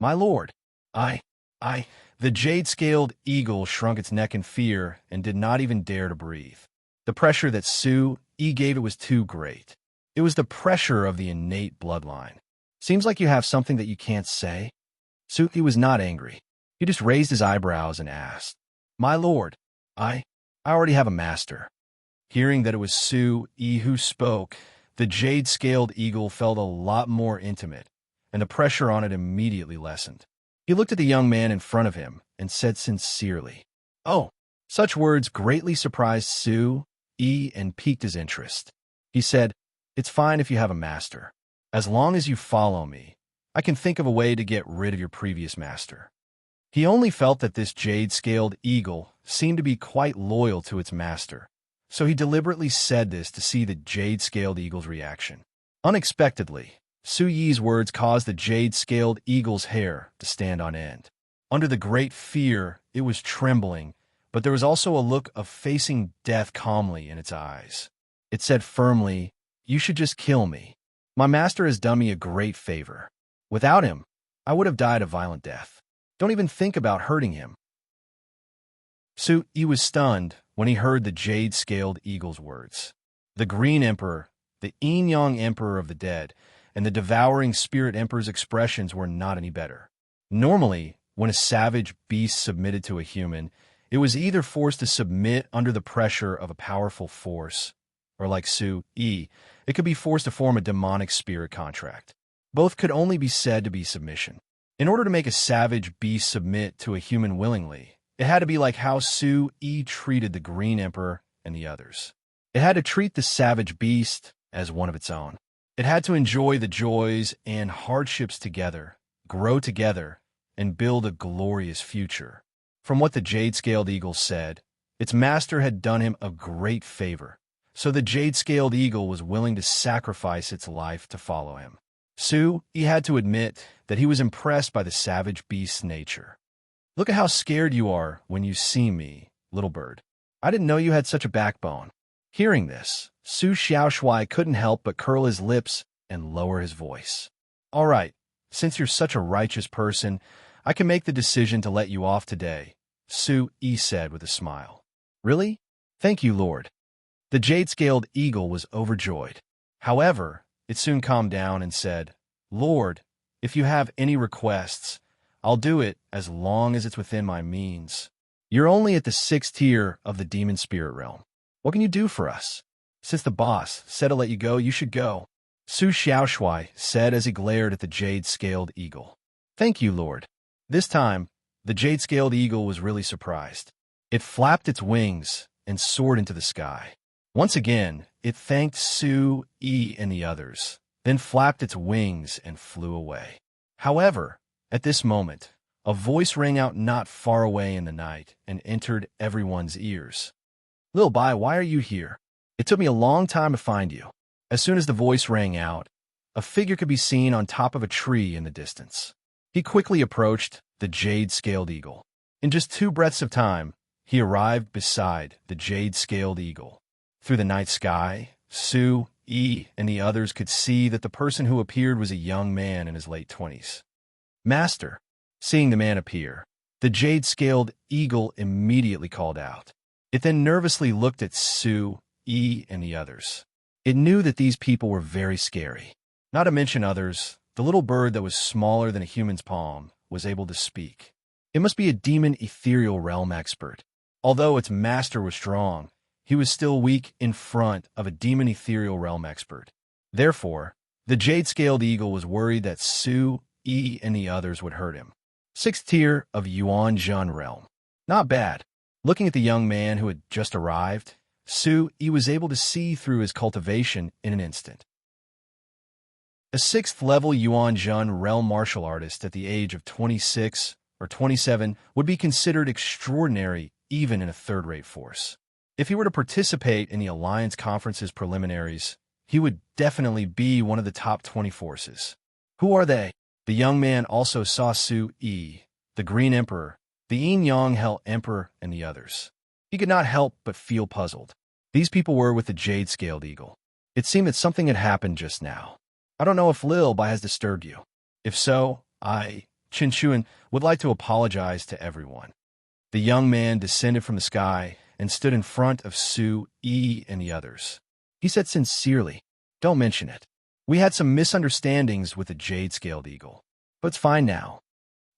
"My lord, The jade-scaled eagle shrunk its neck in fear and did not even dare to breathe. The pressure that Su Yi gave it was too great. It was the pressure of the innate bloodline. "Seems like you have something that you can't say." Su Yi was not angry. He just raised his eyebrows and asked, "My lord, I already have a master." Hearing that it was Su Yi who spoke, the jade-scaled eagle felt a lot more intimate, and the pressure on it immediately lessened. He looked at the young man in front of him and said sincerely, "Oh." Such words greatly surprised Su Yi and piqued his interest. He said, "It's fine if you have a master. As long as you follow me, I can think of a way to get rid of your previous master." He only felt that this jade-scaled eagle seemed to be quite loyal to its master, so he deliberately said this to see the jade-scaled eagle's reaction. Unexpectedly, Su Yi's words caused the jade-scaled eagle's hair to stand on end. Under the great fear, it was trembling, but there was also a look of facing death calmly in its eyes. It said firmly, "You should just kill me. My master has done me a great favor. Without him, I would have died a violent death. Don't even think about hurting him." Su Yi was stunned when he heard the jade-scaled eagle's words. The Green Emperor, the Yin-Yang Emperor of the Dead, and the Devouring Spirit Emperor's expressions were not any better. Normally, when a savage beast submitted to a human, it was either forced to submit under the pressure of a powerful force, or like Su Yi, it could be forced to form a demonic spirit contract. Both could only be said to be submission. In order to make a savage beast submit to a human willingly, it had to be like how Su Yi treated the Green Emperor and the others. It had to treat the savage beast as one of its own. It had to enjoy the joys and hardships together, grow together, and build a glorious future. From what the jade-scaled eagle said, its master had done him a great favor, so the jade-scaled eagle was willing to sacrifice its life to follow him. Su Yi had to admit that he was impressed by the savage beast's nature. "Look at how scared you are when you see me, little bird. I didn't know you had such a backbone." Hearing this, Su Xiaoshui couldn't help but curl his lips and lower his voice. "All right, since you're such a righteous person, I can make the decision to let you off today," Su Yi said with a smile. "Really? Thank you, Lord." The jade-scaled eagle was overjoyed. However, it soon calmed down and said, "Lord, if you have any requests, I'll do it as long as it's within my means. You're only at the 6th tier of the demon spirit realm. What can you do for us? Since the boss said to let you go, you should go," Su Xiaoshui said as he glared at the jade-scaled eagle. "Thank you, Lord." This time, the jade-scaled eagle was really surprised. It flapped its wings and soared into the sky. Once again, it thanked Su Yi and the others, then flapped its wings and flew away. However, At this moment, a voice rang out not far away in the night and entered everyone's ears. "Lil Bai, why are you here? It took me a long time to find you." As soon as the voice rang out, a figure could be seen on top of a tree in the distance. He quickly approached the jade-scaled eagle. In just 2 breaths of time, he arrived beside the jade-scaled eagle. Through the night sky, Su, Yi, and the others could see that the person who appeared was a young man in his late 20s. "Master." Seeing the man appear, the jade-scaled eagle immediately called out. It then nervously looked at Su, Yi, and the others. It knew that these people were very scary. Not to mention others, the little bird that was smaller than a human's palm was able to speak. It must be a demon ethereal realm expert. Although its master was strong, he was still weak in front of a demon ethereal realm expert. Therefore, the jade-scaled eagle was worried that Su, Yi, and the others would hurt him. 6th tier of Yuan Jun realm. Not bad. Looking at the young man who had just arrived, Su Yi was able to see through his cultivation in an instant. A 6th level Yuan Jun realm martial artist at the age of 26 or 27 would be considered extraordinary even in a third-rate force. If he were to participate in the Alliance Conference's preliminaries, he would definitely be one of the top 20 forces. Who are they? The young man also saw Su Yi, the Green Emperor, the Yin Yang Hell Emperor, and the others. He could not help but feel puzzled. These people were with the jade-scaled eagle. It seemed that something had happened just now. "I don't know if Lil Bai has disturbed you. If so, I, Qin Shuan, would like to apologize to everyone." The young man descended from the sky and stood in front of Su Yi and the others. He said sincerely, "Don't mention it. We had some misunderstandings with the jade-scaled eagle, but it's fine now."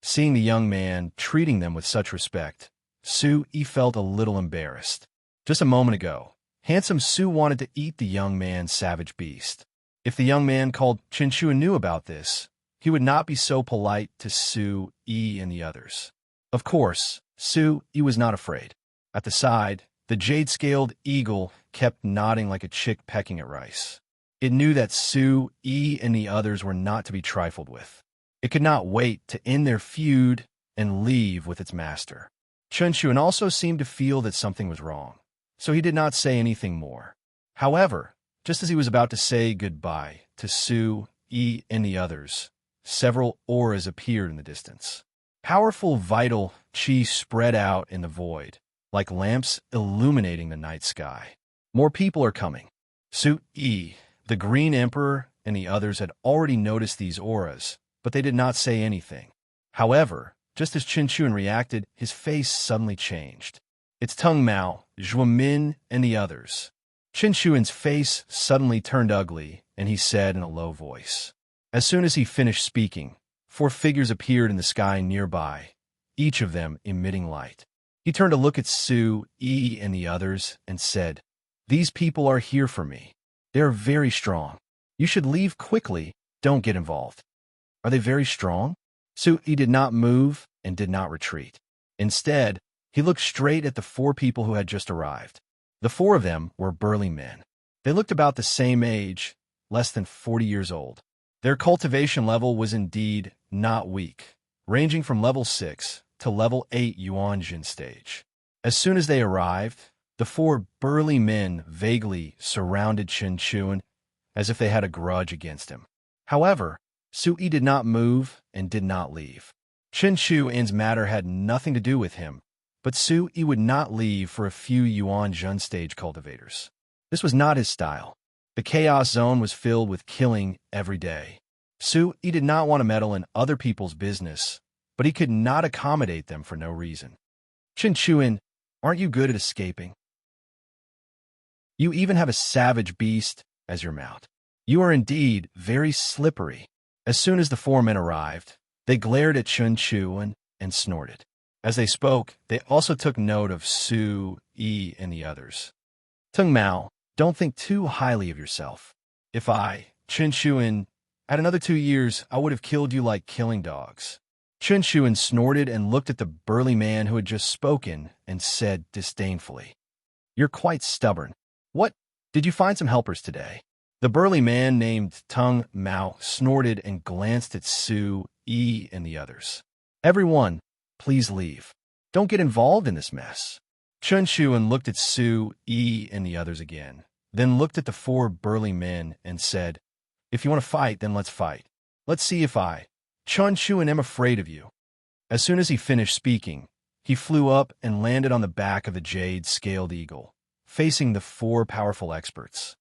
Seeing the young man treating them with such respect, Su Yi felt a little embarrassed. Just a moment ago, handsome Su wanted to eat the young man's savage beast. If the young man called Qin Shuan knew about this, he would not be so polite to Su Yi and the others. Of course, Su Yi was not afraid. At the side, the jade-scaled eagle kept nodding like a chick pecking at rice. It knew that Su Yi and the others were not to be trifled with. It could not wait to end their feud and leave with its master. Qin Shuan also seemed to feel that something was wrong, so he did not say anything more. However, just as he was about to say goodbye to Su Yi and the others, several auras appeared in the distance. Powerful vital qi spread out in the void, like lamps illuminating the night sky. More people are coming. Su Yi, the Green Emperor, and the others had already noticed these auras, but they did not say anything. However, just as Qin Shuan reacted, his face suddenly changed. It's Tung Mao, Zhuamin, and the others. Qin Shuan's face suddenly turned ugly, and he said in a low voice. As soon as he finished speaking, 4 figures appeared in the sky nearby, each of them emitting light. He turned to look at Su Yi and the others and said, "These people are here for me. They are very strong. You should leave quickly. Don't get involved." "Are they very strong?" Su Yi did not move and did not retreat. Instead, he looked straight at the 4 people who had just arrived. The 4 of them were burly men. They looked about the same age, less than 40 years old. Their cultivation level was indeed not weak, ranging from level 6 to level 8 Yuanjin stage. As soon as they arrived, the 4 burly men vaguely surrounded Qin Shuan as if they had a grudge against him. However, Su Yi did not move and did not leave. Qin Shuan's matter had nothing to do with him, but Su Yi would not leave for a few Yuanjun stage cultivators. This was not his style. The Chaos Zone was filled with killing every day. Su Yi did not want to meddle in other people's business, but he could not accommodate them for no reason. "Qin Shuan, aren't you good at escaping? You even have a savage beast as your mount. You are indeed very slippery." As soon as the 4 men arrived, they glared at Qin Shuan and snorted. As they spoke, they also took note of Su Yi and the others. "Tung Mao, don't think too highly of yourself. If I, Qin Shuan, had another 2 years, I would have killed you like killing dogs." Qin Shuan snorted and looked at the burly man who had just spoken and said disdainfully, "You're quite stubborn. What? Did you find some helpers today?" The burly man named Tung Mao snorted and glanced at Su E, and the others. Everyone, please leave. Don't get involved in this mess. Chun Shuan looked at Su, E, and the others again, then looked at the four burly men and said, "If you want to fight, then let's fight. Let's see if I, Chun Shuan, am afraid of you." As soon as he finished speaking, he flew up and landed on the back of the jade-scaled eagle, facing the four powerful experts.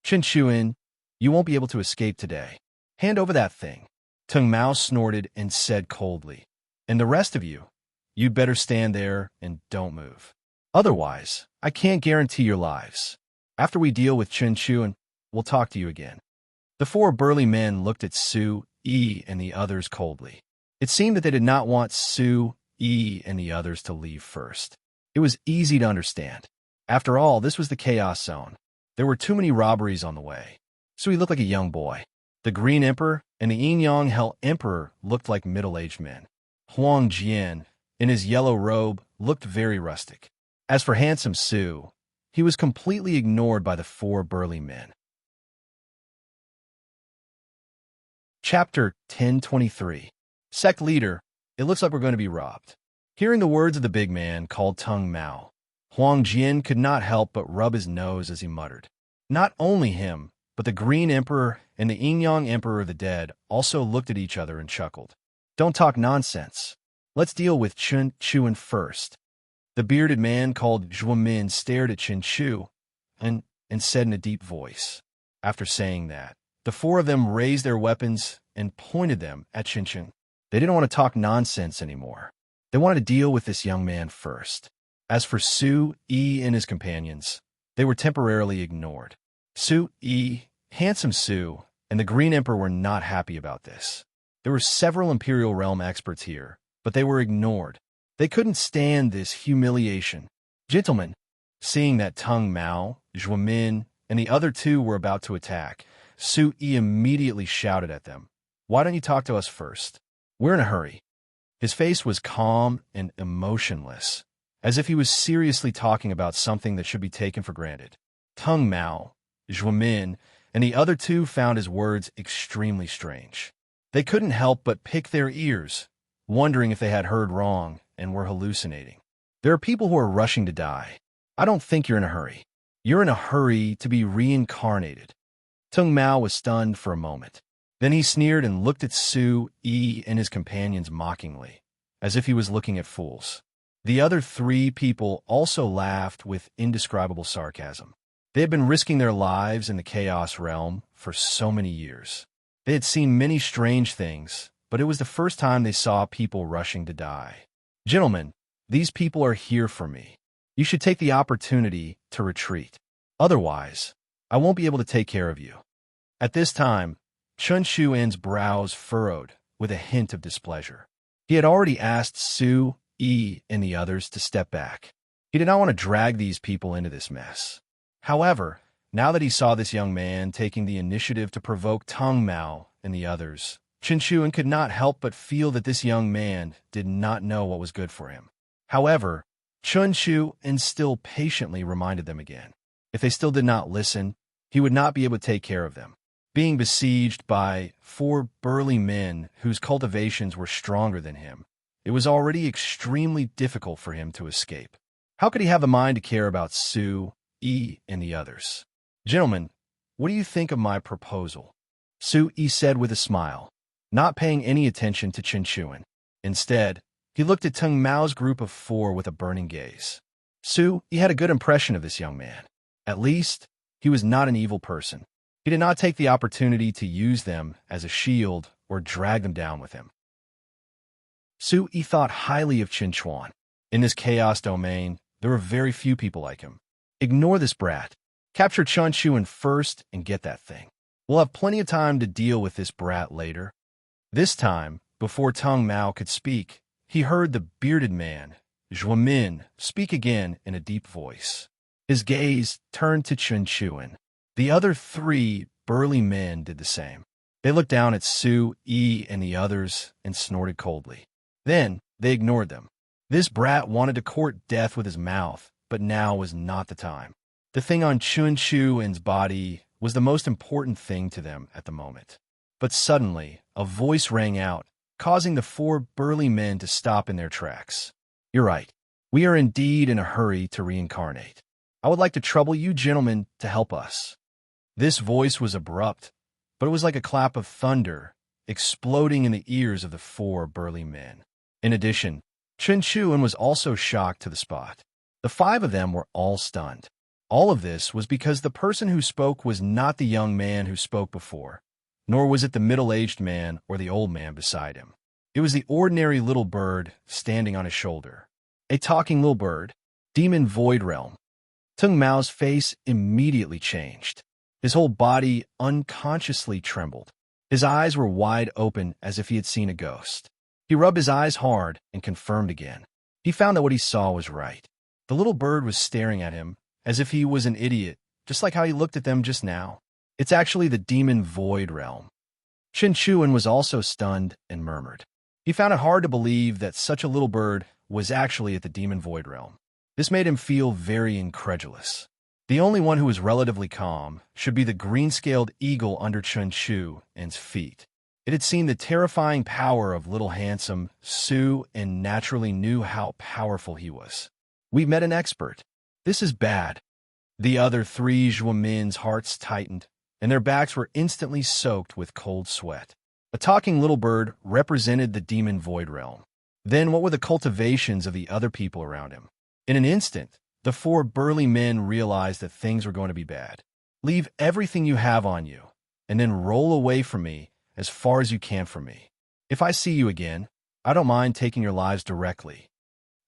"Chun Shuan, you won't be able to escape today. Hand over that thing." Tung Mao snorted and said coldly, "And the rest of you, you'd better stand there and don't move. Otherwise, I can't guarantee your lives. After we deal with Chun Shuan, we'll talk to you again." The four burly men looked at Su, E, and the others coldly. It seemed that they did not want Su, E, and the others to leave first. It was easy to understand. After all, this was the Chaos Zone. There were too many robberies on the way. So he looked like a young boy. The Green Emperor and the Yin Yang Hell Emperor looked like middle-aged men. Huang Jian, in his yellow robe, looked very rustic. As for handsome Su, he was completely ignored by the four burly men. Chapter 1023. Sect Leader, it looks like we're going to be robbed. Hearing the words of the big man called Tung Mao, Huang Jian could not help but rub his nose as he muttered. Not only him, but the Green Emperor and the Yin Yang Emperor of the Dead also looked at each other and chuckled. "Don't talk nonsense. Let's deal with Chun Shuan first." The bearded man called Zhuo Min stared at Chun Shu and said in a deep voice. After saying that, the four of them raised their weapons and pointed them at Chun Shu. They didn't want to talk nonsense anymore. They wanted to deal with this young man first. As for Su, E, and his companions, they were temporarily ignored. Su, E, handsome Su, and the Green Emperor were not happy about this. There were several Imperial Realm experts here, but they were ignored. They couldn't stand this humiliation. "Gentlemen," seeing that Tung Mao, Zhuo Min, and the other two were about to attack, Su Yi immediately shouted at them, "Why don't you talk to us first? We're in a hurry." His face was calm and emotionless, as if he was seriously talking about something that should be taken for granted. Tung Mao, Zhuo Min, and the other two found his words extremely strange. They couldn't help but pick their ears, wondering if they had heard wrong and were hallucinating. "There are people who are rushing to die. I don't think you're in a hurry. You're in a hurry to be reincarnated." Tung Mao was stunned for a moment. Then he sneered and looked at Su, E, and his companions mockingly, as if he was looking at fools. The other three people also laughed with indescribable sarcasm. They had been risking their lives in the Chaos Realm for so many years. They had seen many strange things, but it was the first time they saw people rushing to die. "Gentlemen, these people are here for me. You should take the opportunity to retreat. Otherwise, I won't be able to take care of you." At this time, Chun Shuan's brows furrowed with a hint of displeasure. He had already asked Su, E, and the others to step back. He did not want to drag these people into this mess. However, now that he saw this young man taking the initiative to provoke Tung Mao and the others, Chun Shuan could not help but feel that this young man did not know what was good for him. However, Chun Shuan still patiently reminded them again. If they still did not listen, he would not be able to take care of them. Being besieged by four burly men whose cultivations were stronger than him, it was already extremely difficult for him to escape. How could he have the mind to care about Su, E, and the others? "Gentlemen, what do you think of my proposal?" Su E said with a smile, not paying any attention to Chun Shuan. Instead, he looked at Tung Mao's group of four with a burning gaze. Su E had a good impression of this young man. At least, he was not an evil person. He did not take the opportunity to use them as a shield or drag them down with him. Su Yi thought highly of Chun Shuan. In this chaos domain, there were very few people like him. Ignore this brat. Capture Chun Shuan first and get that thing. We'll have plenty of time to deal with this brat later. This time, before Tung Mao could speak, he heard the bearded man, Zhuo Min, speak again in a deep voice. His gaze turned to Chun Shuan. The other three burly men did the same. They looked down at Su, E, and the others and snorted coldly. Then they ignored them. This brat wanted to court death with his mouth, but now was not the time. The thing on Chun Shuan's body was the most important thing to them at the moment. But suddenly, a voice rang out, causing the four burly men to stop in their tracks. "You're right. We are indeed in a hurry to reincarnate. I would like to trouble you gentlemen to help us." This voice was abrupt, but it was like a clap of thunder exploding in the ears of the four burly men. In addition, Chen Chuan was also shocked to the spot. The five of them were all stunned. All of this was because the person who spoke was not the young man who spoke before, nor was it the middle-aged man or the old man beside him. It was the ordinary little bird standing on his shoulder. A talking little bird, demon void realm. Tung Mao's face immediately changed. His whole body unconsciously trembled. His eyes were wide open as if he had seen a ghost. He rubbed his eyes hard and confirmed again. He found that what he saw was right. The little bird was staring at him as if he was an idiot, just like how he looked at them just now. "It's actually the demon void realm." Chen Chuan was also stunned and murmured. He found it hard to believe that such a little bird was actually at the demon void realm. This made him feel very incredulous. The only one who was relatively calm should be the green-scaled eagle under Chen Chuan's feet. It had seen the terrifying power of little handsome Su and naturally knew how powerful he was. "We've met an expert. This is bad." The other three Zhuomen's hearts tightened, and their backs were instantly soaked with cold sweat. A talking little bird represented the demon void realm. Then what were the cultivations of the other people around him? In an instant, the four burly men realized that things were going to be bad. "Leave everything you have on you, and then roll away from me as far as you can from me. If I see you again, I don't mind taking your lives directly."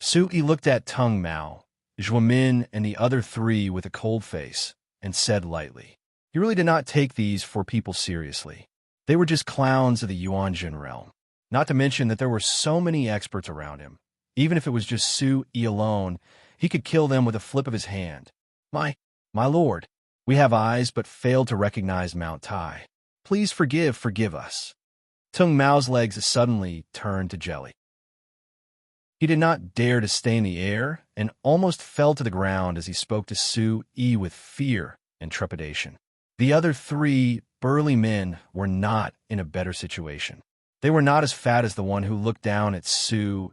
Sui looked at Tung Mao, Zhuomin, and the other three with a cold face, and said lightly, "He really did not take these four people seriously. They were just clowns of the Yuanjun realm. Not to mention that there were so many experts around him. Even if it was just Sui alone, he could kill them with a flip of his hand. My lord, we have eyes but failed to recognize Mount Tai. Please forgive us." Tung Mao's legs suddenly turned to jelly. He did not dare to stay in the air and almost fell to the ground as he spoke to Sui with fear and trepidation. The other three burly men were not in a better situation. They were not as fat as the one who looked down at Sui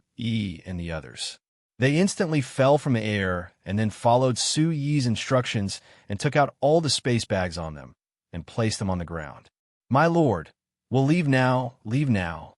and the others. They instantly fell from the air and then followed Sui's instructions and took out all the space bags on them and placed them on the ground. "My lord, we'll leave now, leave now."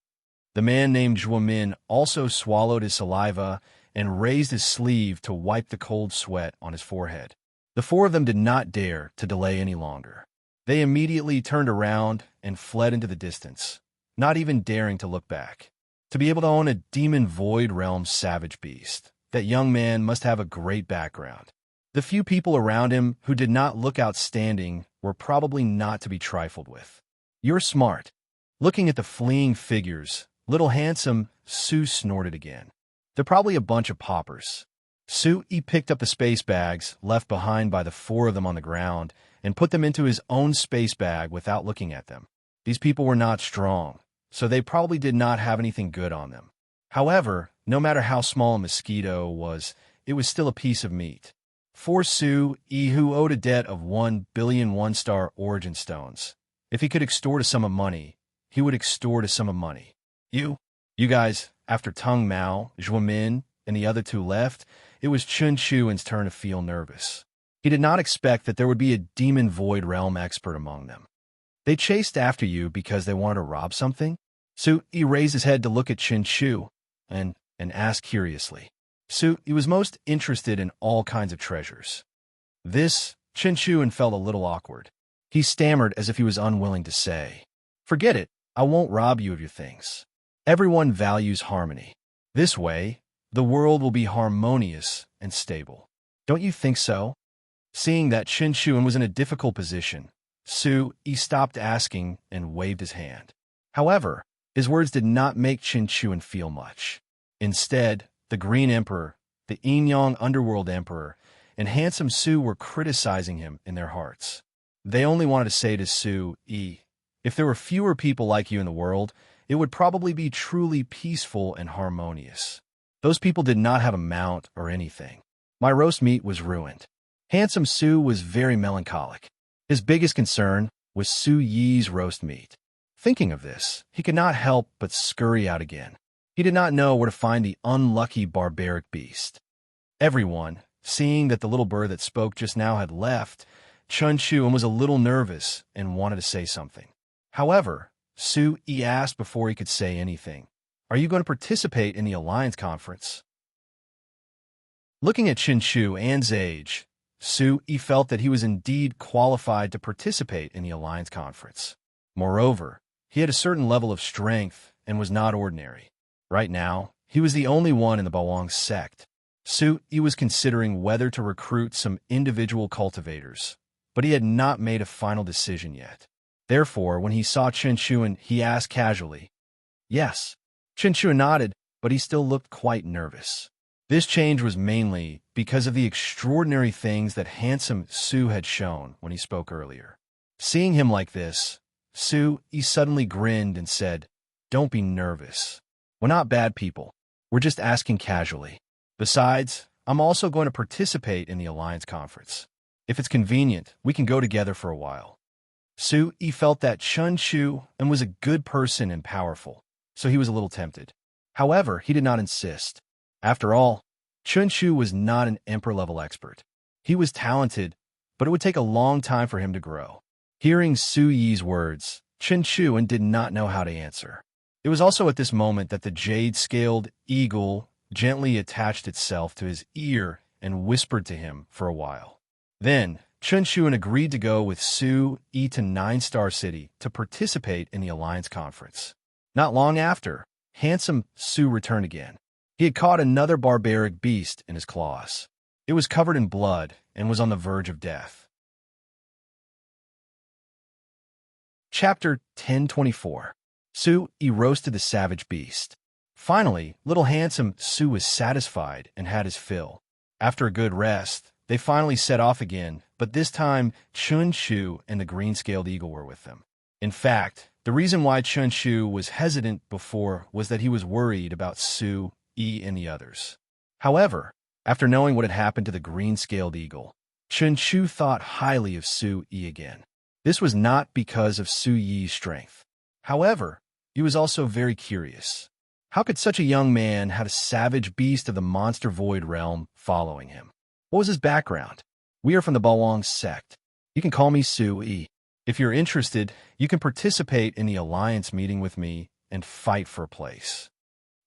The man named Zhuomin also swallowed his saliva and raised his sleeve to wipe the cold sweat on his forehead. The four of them did not dare to delay any longer. They immediately turned around and fled into the distance, not even daring to look back. To be able to own a demon void realm savage beast, that young man must have a great background. The few people around him who did not look outstanding were probably not to be trifled with. "You're smart." Looking at the fleeing figures, little handsome Su snorted again. "They're probably a bunch of paupers." Sui picked up the space bags left behind by the four of them on the ground and put them into his own space bag without looking at them. These people were not strong, so they probably did not have anything good on them. However, no matter how small a mosquito was, it was still a piece of meat. For Sui, who owed a debt of 1 billion one-star origin stones, if he could extort a sum of money, he would extort a sum of money. You guys, after Tung Mao, Zhuomin, and the other two left, it was Chen Chuan's turn to feel nervous. He did not expect that there would be a demon void realm expert among them. "They chased after you because they wanted to rob something?" Sui raised his head to look at Chen Chu and asked curiously. Sui was most interested in all kinds of treasures. This, Chen Chuan felt a little awkward. He stammered as if he was unwilling to say. "Forget it, I won't rob you of your things. Everyone values harmony. This way, the world will be harmonious and stable. Don't you think so?" Seeing that Chen Chuan was in a difficult position, Sui stopped asking and waved his hand. However, his words did not make Chen Chuan feel much. Instead, the Green Emperor, the Yin-Yang Underworld Emperor, and handsome Sui were criticizing him in their hearts. They only wanted to say to Sui, "If there were fewer people like you in the world, it would probably be truly peaceful and harmonious. Those people did not have a mount or anything. My roast meat was ruined." Handsome Sui was very melancholic. His biggest concern was Sui's roast meat. Thinking of this, he could not help but scurry out again. He did not know where to find the unlucky barbaric beast. Everyone, seeing that the little bird that spoke just now had left, Chun-Shu and was a little nervous and wanted to say something. However, Su-Yi asked before he could say anything, "Are you going to participate in the Alliance Conference?" Looking at Chun-Shu and's age, Su-Yi felt that he was indeed qualified to participate in the Alliance Conference. Moreover, he had a certain level of strength and was not ordinary. Right now, he was the only one in the Bawang sect. Su-Yi was considering whether to recruit some individual cultivators, but he had not made a final decision yet. Therefore, when he saw Chun-Shu, he asked casually, "Yes." Chun-Shu nodded, but he still looked quite nervous. This change was mainly because of the extraordinary things that handsome Su had shown when he spoke earlier. Seeing him like this, Su-Yi suddenly grinned and said, "Don't be nervous. We're not bad people. We're just asking casually. Besides, I'm also going to participate in the Alliance Conference. If it's convenient, we can go together for a while." Su-Yi felt that Chun-Shu was a good person and powerful, so he was a little tempted. However, he did not insist. After all, Chun-Shu was not an emperor-level expert. He was talented, but it would take a long time for him to grow. Hearing Su-Yi's words, Chun-Shu did not know how to answer. It was also at this moment that the jade-scaled eagle gently attached itself to his ear and whispered to him for a while. Then, Chun-Shu agreed to go with Su-Yi to 9-Star City to participate in the Alliance Conference. Not long after, handsome Su returned again. He had caught another barbaric beast in his claws. It was covered in blood and was on the verge of death. Chapter 1024. Su-Yi roasted the savage beast. Finally, little handsome Su was satisfied and had his fill. After a good rest, they finally set off again, but this time Chun-Shu and the green-scaled eagle were with them. In fact, the reason why Chun-Shu was hesitant before was that he was worried about Su-Yi and the others. However, after knowing what had happened to the green-scaled eagle, Chun-Shu thought highly of Su-Yi again. This was not because of Su-Yi's strength. However, he was also very curious. How could such a young man have a savage beast of the monster void realm following him? What was his background? We are from the Bawang sect. You can call me Su-Yi. If you're interested, you can participate in the alliance meeting with me and fight for a place.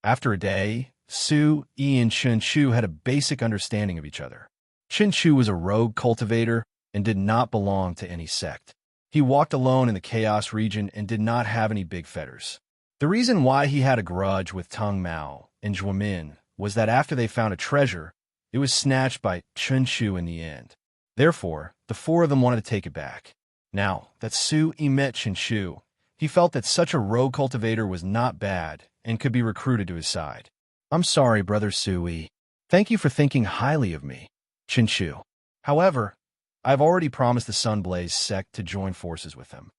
After a day, Su-Yi and Chun-Shu had a basic understanding of each other. Chun-Shu was a rogue cultivator and did not belong to any sect. He walked alone in the Chaos region and did not have any big fetters. The reason why he had a grudge with Teng Mao and Zhuomin was that after they found a treasure, it was snatched by Chun-Shu in the end. Therefore, the four of them wanted to take it back. Now that Su-Yi met Chun-Shu, he felt that such a rogue cultivator was not bad and could be recruited to his side. "I'm sorry, brother Su-Yi. Thank you for thinking highly of me, Chun-Shu. However, I've already promised the Sunblaze sect to join forces with them."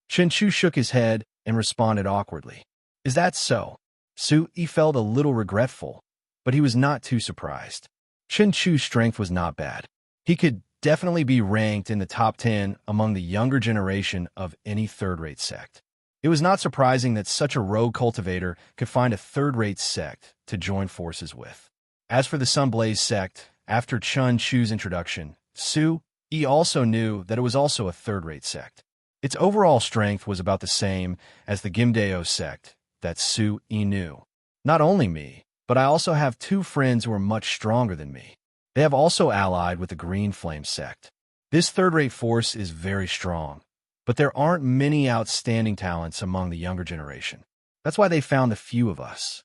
Chun-Shu shook his head and responded awkwardly. "Is that so?" Su-Yi felt a little regretful, but he was not too surprised. Chun-Shu's strength was not bad. He could definitely be ranked in the top 10 among the younger generation of any third-rate sect. It was not surprising that such a rogue cultivator could find a third-rate sect to join forces with. As for the Sunblaze sect, after Chun-Shu's introduction, Su-Yi also knew that it was also a third-rate sect. Its overall strength was about the same as the Gimdeo sect that Su-Yi knew. Not only me, but I also have two friends who are much stronger than me. They have also allied with the Green Flame sect. This third-rate force is very strong, but there aren't many outstanding talents among the younger generation. That's why they found the few of us.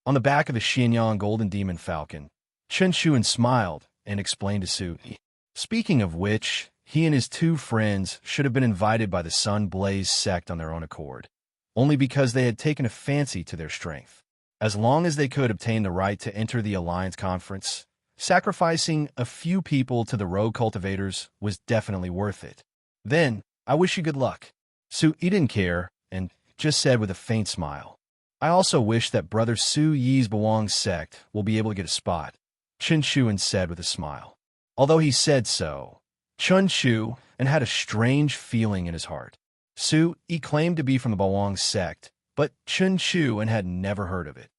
On the back of the Xianyang Golden Demon Falcon, Chun-Shu smiled and explained to Su-Yi. Speaking of which, he and his two friends should have been invited by the Sunblaze sect on their own accord, only because they had taken a fancy to their strength. As long as they could obtain the right to enter the Alliance Conference, sacrificing a few people to the rogue cultivators was definitely worth it. "Then, I wish you good luck." Su-Yi didn't care and just said with a faint smile, "I also wish that brother Su-Yi's Bawang sect will be able to get a spot," Chun-Shu said with a smile. Although he said so, Chun-Shu had a strange feeling in his heart. Su-yi claimed to be from the Bawang sect, but Chun Chu and had never heard of it.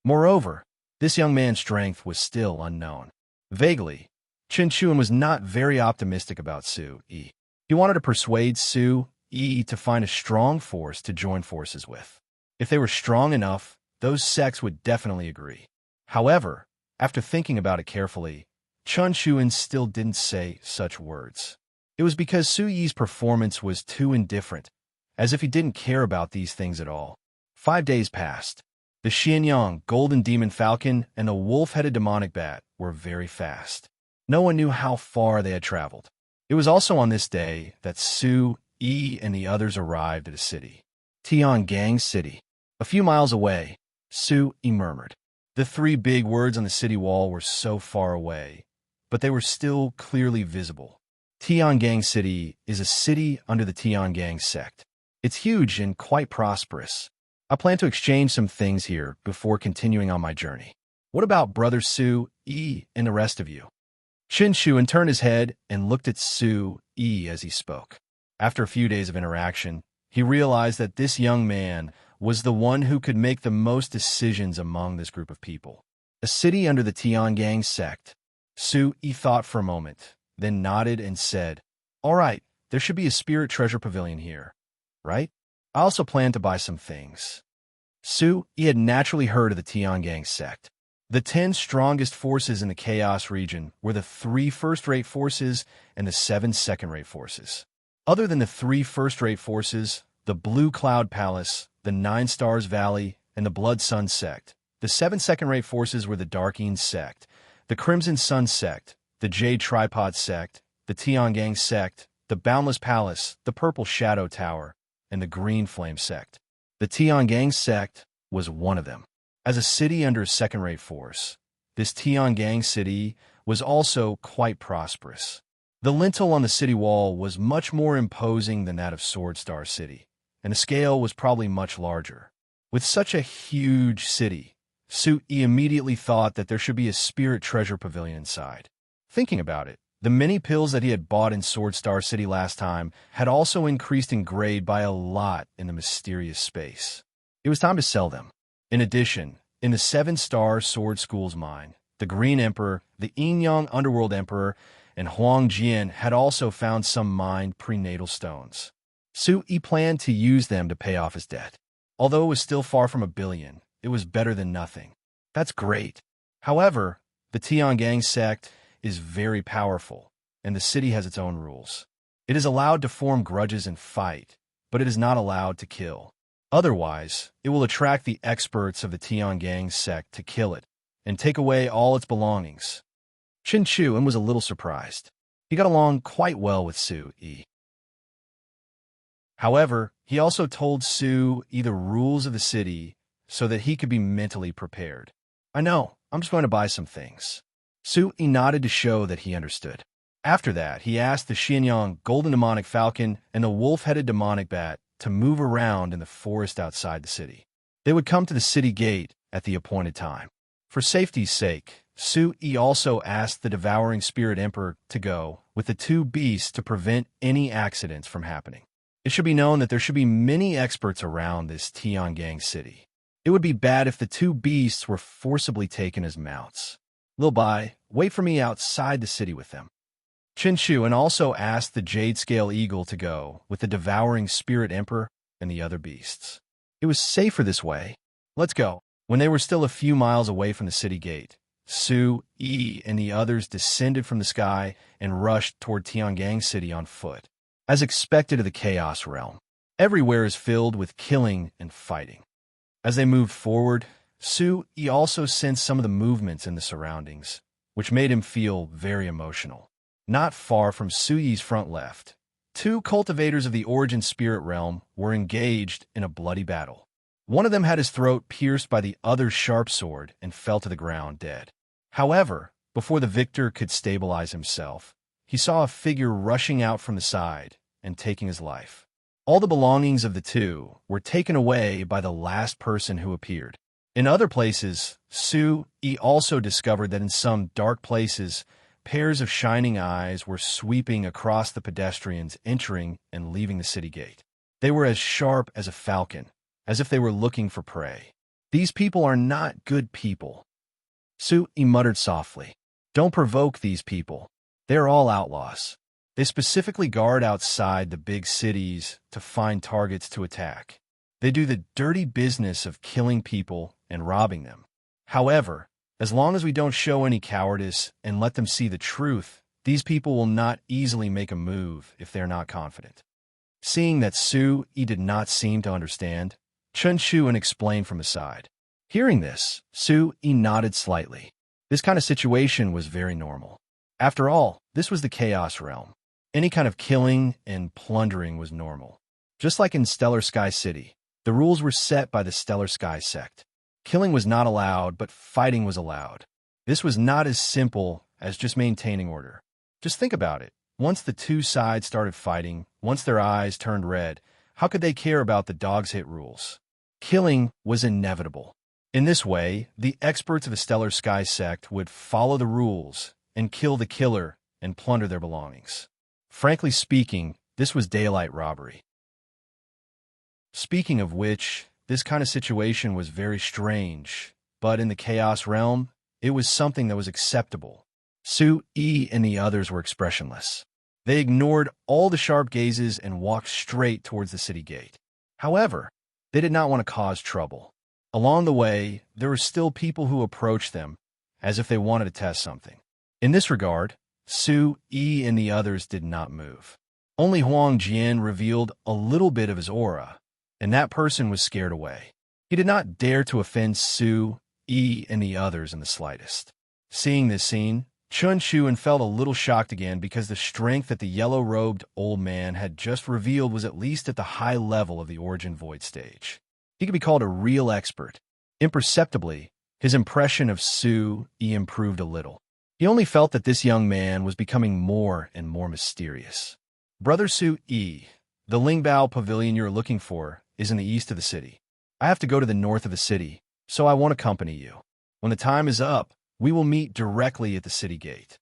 Moreover, this young man's strength was still unknown. Vaguely, Chun Chuan was not very optimistic about Su-yi. He wanted to persuade Su-yi to find a strong force to join forces with. If they were strong enough, those sects would definitely agree. However, after thinking about it carefully, Chun Chuan still didn't say such words. It was because Su-yi's performance was too indifferent, as if he didn't care about these things at all. 5 days passed. The Xianyang golden demon falcon and the wolf-headed demonic bat were very fast. No one knew how far they had traveled. It was also on this day that Su-yi and the others arrived at a city. Tiangang City. A few miles away, Su-yi murmured. The 3 big words on the city wall were so far away, but they were still clearly visible. Tiangang City is a city under the Tiangang sect. It's huge and quite prosperous. I plan to exchange some things here before continuing on my journey. What about Brother Su-yi and the rest of you? Qin Shuan turned his head and looked at Su-yi as he spoke. After a few days of interaction, he realized that this young man was the one who could make the most decisions among this group of people. A city under the Tiangang sect. Su-yi thought for a moment, then nodded and said, "All right, there should be a spirit treasure pavilion here, right? I also plan to buy some things." Su-yi had naturally heard of the Tiangang sect. The 10 strongest forces in the Chaos region were the 3 first-rate forces and the 7 second-rate forces. Other than the 3 first-rate forces, the Blue Cloud Palace, the 9 Stars Valley, and the Blood Sun sect, the 7 second-rate forces were the Darkeen sect, the Crimson Sun sect, the Jade Tripod sect, the Tiangang sect, the Boundless Palace, the Purple Shadow Tower, and the Green Flame sect. The Tiangang sect was one of them. As a city under a second-rate force, this Tiangang city was also quite prosperous. The lintel on the city wall was much more imposing than that of Sword Star City, and the scale was probably much larger. With such a huge city, Su-yi immediately thought that there should be a spirit treasure pavilion inside. Thinking about it, the many pills that he had bought in Sword Star City last time had also increased in grade by a lot in the mysterious space. It was time to sell them. In addition, in the 7-star Sword School's mine, the Green Emperor, the Yinyang Underworld Emperor, and Huang Jian had also found some mined prenatal stones. Su-yi planned to use them to pay off his debt. Although it was still far from $1 billion, it was better than nothing. That's great. However, the Tiangang sect is very powerful, and the city has its own rules. It is allowed to form grudges and fight, but it is not allowed to kill. Otherwise, it will attract the experts of the Tiangang sect to kill it and take away all its belongings. Qin Chuan was a little surprised. He got along quite well with Su-yi. However, he also told Su-yi the rules of the city so that he could be mentally prepared. "I know, I'm just going to buy some things." Su-yi nodded to show that he understood. After that, he asked the Xianyang golden demonic falcon and the wolf-headed demonic bat to move around in the forest outside the city. They would come to the city gate at the appointed time. For safety's sake, Su-yi also asked the devouring spirit emperor to go with the 2 beasts to prevent any accidents from happening. It should be known that there should be many experts around this Tiangang city. It would be bad if the 2 beasts were forcibly taken as mounts. Lil Bai, wait for me outside the city with them. Qin Chuan also asked the Jade Scale Eagle to go with the devouring spirit emperor and the other beasts. It was safer this way. Let's go. When they were still a few miles away from the city gate, Su-yi and the others descended from the sky and rushed toward Tiangang City on foot. As expected of the Chaos Realm, everywhere is filled with killing and fighting. As they moved forward, Su-yi also sensed some of the movements in the surroundings, which made him feel very emotional. Not far from Su-yi's front left, 2 cultivators of the Origin Spirit Realm were engaged in a bloody battle. One of them had his throat pierced by the other's sharp sword and fell to the ground dead. However, before the victor could stabilize himself, he saw a figure rushing out from the side and taking his life. All the belongings of the 2 were taken away by the last person who appeared. In other places, Su-yi also discovered that in some dark places, pairs of shining eyes were sweeping across the pedestrians entering and leaving the city gate. They were as sharp as a falcon, as if they were looking for prey. These people are not good people. Su-yi muttered softly. Don't provoke these people. They are all outlaws. They specifically guard outside the big cities to find targets to attack. They do the dirty business of killing people and robbing them. However, as long as we don't show any cowardice and let them see the truth, these people will not easily make a move if they're not confident. Seeing that Su-yi did not seem to understand, Chun-Shu explained from the side. Hearing this, Su-yi nodded slightly. This kind of situation was very normal. After all, this was the Chaos Realm. Any kind of killing and plundering was normal. Just like in Stellar Sky City, the rules were set by the Stellar Sky sect. Killing was not allowed, but fighting was allowed. This was not as simple as just maintaining order. Just think about it. Once the two sides started fighting, once their eyes turned red, how could they care about the dog's hit rules? Killing was inevitable. In this way, the experts of the Stellar Sky sect would follow the rules and kill the killer and plunder their belongings. Frankly speaking, this was daylight robbery. Speaking of which, this kind of situation was very strange, but in the Chaos Realm, it was something that was acceptable. Su-yi and the others were expressionless. They ignored all the sharp gazes and walked straight towards the city gate. However, they did not want to cause trouble. Along the way, there were still people who approached them as if they wanted to test something. In this regard, Su-yi and the others did not move. Only Huang Jian revealed a little bit of his aura, and that person was scared away. He did not dare to offend Su-yi and the others in the slightest. Seeing this scene, Chun-Shu felt a little shocked again because the strength that the yellow-robed old man had just revealed was at least at the high level of the Origin Void stage. He could be called a real expert. Imperceptibly, his impression of Su-yi improved a little. He only felt that this young man was becoming more and more mysterious. Brother Su-yi, the Lingbao Pavilion you're looking for is in the east of the city. I have to go to the north of the city, so I won't accompany you. When the time is up, we will meet directly at the city gate.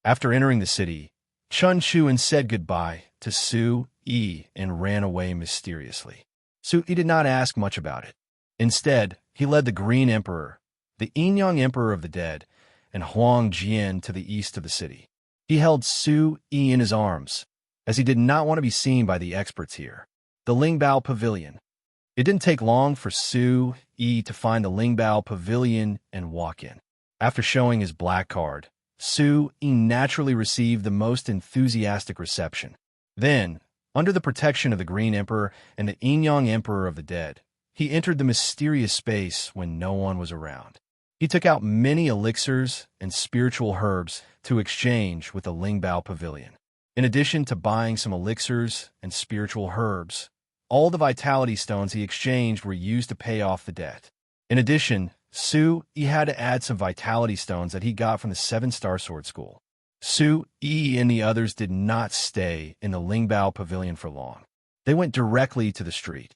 After entering the city, Chun-Shu said goodbye to Su-yi and ran away mysteriously. Su-yi did not ask much about it. Instead, he led the Green Emperor, the Yin-Yang Emperor of the Dead, and Huang Jian to the east of the city. He held Su-yi in his arms, as he did not want to be seen by the experts here. The Lingbao Pavilion. It didn't take long for Su-yi to find the Lingbao Pavilion and walk in. After showing his black card, Su-yi naturally received the most enthusiastic reception. Then, under the protection of the Green Emperor and the Yin-Yang Emperor of the Dead, he entered the mysterious space when no one was around. He took out many elixirs and spiritual herbs to exchange with the Lingbao Pavilion. In addition to buying some elixirs and spiritual herbs, all the vitality stones he exchanged were used to pay off the debt. In addition, Su-yi had to add some vitality stones that he got from the 7-star sword school. Su-yi and the others did not stay in the Lingbao Pavilion for long. They went directly to the street.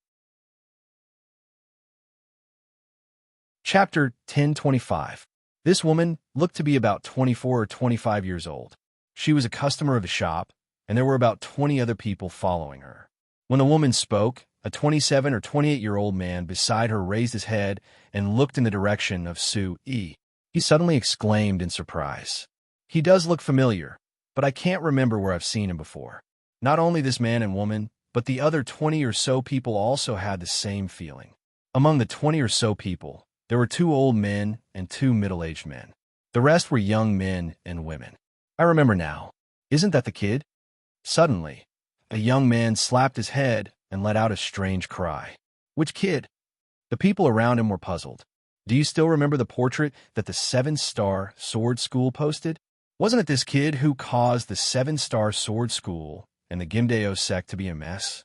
Chapter 1025. This woman looked to be about 24 or 25 years old. She was a customer of the shop, and there were about 20 other people following her. When the woman spoke, a 27 or 28-year-old man beside her raised his head and looked in the direction of Su-yi. He suddenly exclaimed in surprise. He does look familiar, but I can't remember where I've seen him before. Not only this man and woman, but the other 20 or so people also had the same feeling. Among the 20 or so people, there were 2 old men and 2 middle-aged men. The rest were young men and women. I remember now. Isn't that the kid? Suddenly, a young man slapped his head and let out a strange cry. Which kid? The people around him were puzzled. Do you still remember the portrait that the 7-star sword school posted? Wasn't it this kid who caused the 7-star sword school and the Gimdeo sect to be a mess?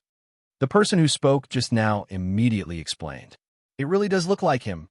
The person who spoke just now immediately explained. It really does look like him.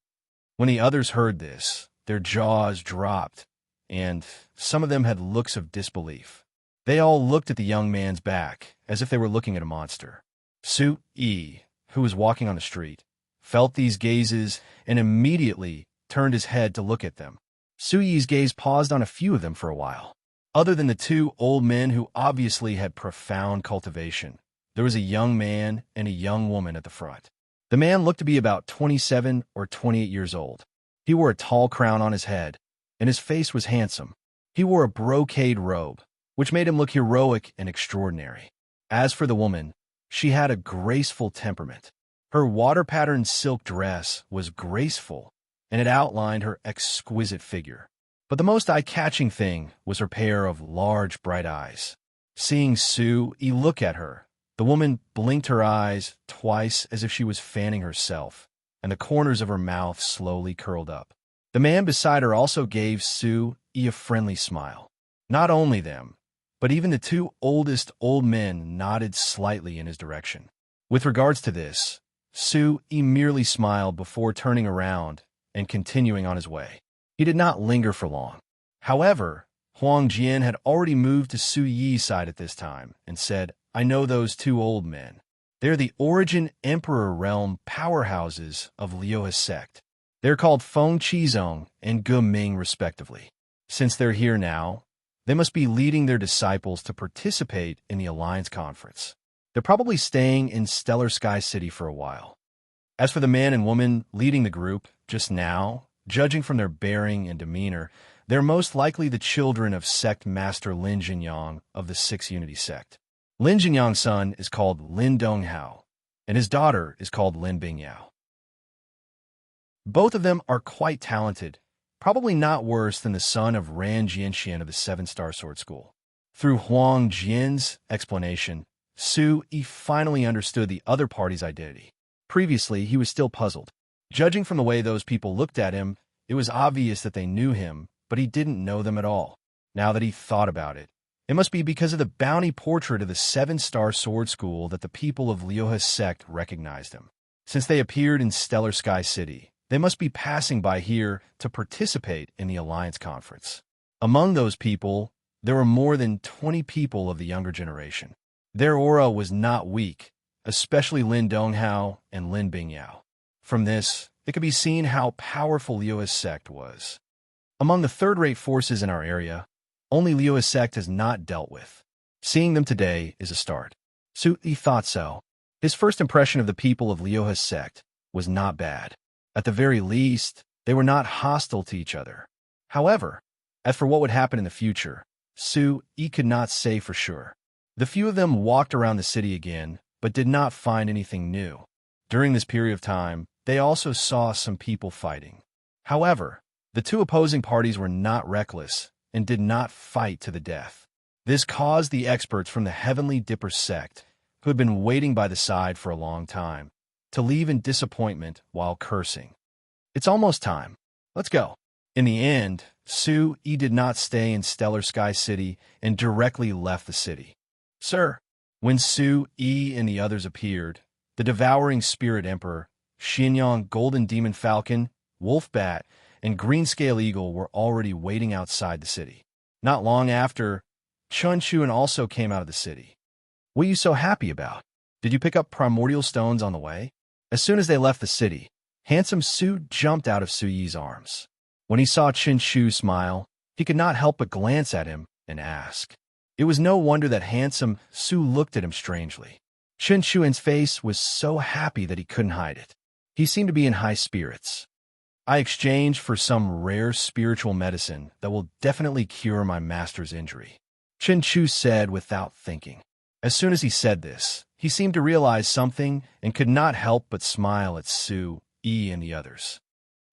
When the others heard this, their jaws dropped, and some of them had looks of disbelief. They all looked at the young man's back, as if they were looking at a monster. Su-yi, who was walking on the street, felt these gazes and immediately turned his head to look at them. Su-yi's gaze paused on a few of them for a while. Other than the two old men who obviously had profound cultivation, there was a young man and a young woman at the front. The man looked to be about 27 or 28 years old. He wore a tall crown on his head, and his face was handsome. He wore a brocade robe, which made him look heroic and extraordinary. As for the woman, she had a graceful temperament. Her water-patterned silk dress was graceful, and it outlined her exquisite figure. But the most eye-catching thing was her pair of large, bright eyes. Seeing Sue-yi look at her, the woman blinked her eyes twice as if she was fanning herself, and the corners of her mouth slowly curled up. The man beside her also gave Sue-yi a friendly smile. Not only them, but even the two oldest old men nodded slightly in his direction. With regards to this, Sue-yi merely smiled before turning around and continuing on his way. He did not linger for long. However, Huang Jian had already moved to Sue-yi's side at this time and said, "I know those two old men. They're the Origin Emperor realm powerhouses of Liu's sect. They're called Feng Qizong and Ge Ming respectively. Since they're here now, they must be leading their disciples to participate in the Alliance Conference. They're probably staying in Stellar Sky City for a while." As for the man and woman leading the group, just now, judging from their bearing and demeanor, they're most likely the children of Sect Master Lin Jinyang of the Six Unity Sect. Lin Jinyang's son is called Lin Donghao, and his daughter is called Lin Bingyao. Both of them are quite talented, probably not worse than the son of Ran Jianxian of the Seven-Star Sword School. Through Huang Jian's explanation, Sue-yi finally understood the other party's identity. Previously, he was still puzzled. Judging from the way those people looked at him, it was obvious that they knew him, but he didn't know them at all. Now that he thought about it, it must be because of the bounty portrait of the Seven-Star Sword School that the people of Liu's sect recognized him. Since they appeared in Stellar Sky City, they must be passing by here to participate in the Alliance Conference. Among those people, there were more than 20 people of the younger generation. Their aura was not weak, especially Lin Donghao and Lin Bingyao. From this, it could be seen how powerful Liu's sect was. Among the third-rate forces in our area, only Liu's sect has not dealt with. Seeing them today is a start. Sue-yi thought so. His first impression of the people of Liu's sect was not bad. At the very least, they were not hostile to each other. However, as for what would happen in the future, Sue-yi could not say for sure. The few of them walked around the city again, but did not find anything new. During this period of time, they also saw some people fighting. However, the two opposing parties were not reckless and did not fight to the death. This caused the experts from the Heavenly Dipper sect, who had been waiting by the side for a long time, to leave in disappointment while cursing. "It's almost time. Let's go." In the end, Sue-yi did not stay in Stellar Sky City and directly left the city. "Sir." When Sue-yi and the others appeared, the Devouring Spirit Emperor, Xinyang Golden Demon Falcon, Wolf Bat, and Green Scale Eagle were already waiting outside the city. Not long after, Chun Chuan also came out of the city. "What are you so happy about? Did you pick up primordial stones on the way?" As soon as they left the city, handsome Su jumped out of Su-yi's arms. When he saw Chin Shu smile, he could not help but glance at him and ask. It was no wonder that handsome Su looked at him strangely. Chin Chuan's face was so happy that he couldn't hide it. He seemed to be in high spirits. "I exchanged for some rare spiritual medicine that will definitely cure my master's injury," Chin Chu said without thinking. As soon as he said this, he seemed to realize something and could not help but smile at Sue-yi and the others.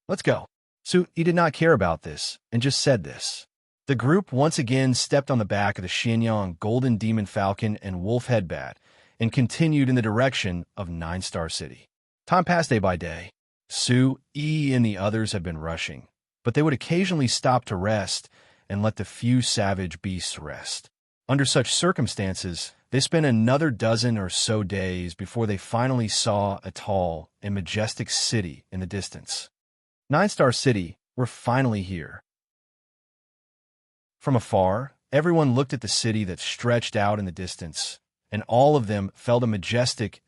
"Let's go." Sue-yi did not care about this and just said this. The group once again stepped on the back of the Xinyang Golden Demon Falcon and Wolf Headbat and continued in the direction of Nine-Star City. Time passed day by day. Sue-yi and the others had been rushing, but they would occasionally stop to rest and let the few savage beasts rest. Under such circumstances, they spent another dozen or so days before they finally saw a tall and majestic city in the distance. Nine-Star City were finally here. From afar, everyone looked at the city that stretched out in the distance, and all of them felt a majestic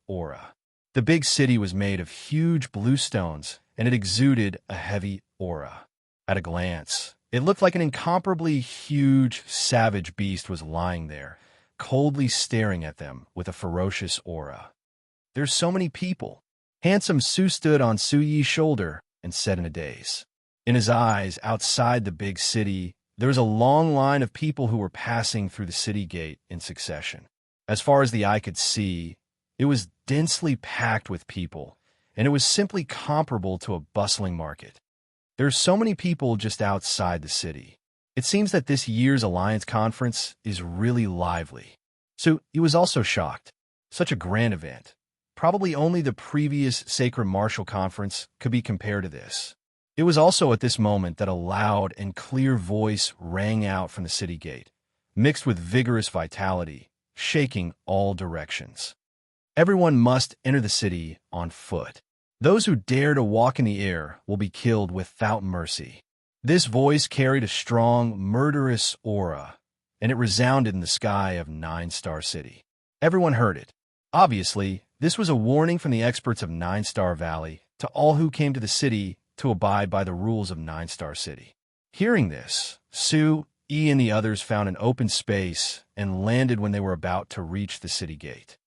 aura. The big city was made of huge blue stones, and it exuded a heavy aura. At a glance, It looked like an incomparably huge, savage beast was lying there, coldly staring at them with a ferocious aura. "There's so many people." Handsome Su stood on Su Yi's shoulder and said in a daze. In his eyes, outside the big city, there was a long line of people who were passing through the city gate in succession. As far as the eye could see, it was densely packed with people, and it was simply comparable to a bustling market. There are so many people just outside the city. It seems that this year's Alliance Conference is really lively. So he was also shocked. Such a grand event. Probably only the previous Sacred Martial Conference could be compared to this. It was also at this moment that a loud and clear voice rang out from the city gate, mixed with vigorous vitality, shaking all directions. Everyone must enter the city on foot. Those who dare to walk in the air will be killed without mercy. This voice carried a strong, murderous aura, and it resounded in the sky of Nine-Star City. Everyone heard it. Obviously, this was a warning from the experts of Nine-Star Valley to all who came to the city to abide by the rules of Nine-Star City. Hearing this, Su, E, and the others found an open space and landed when they were about to reach the city gate.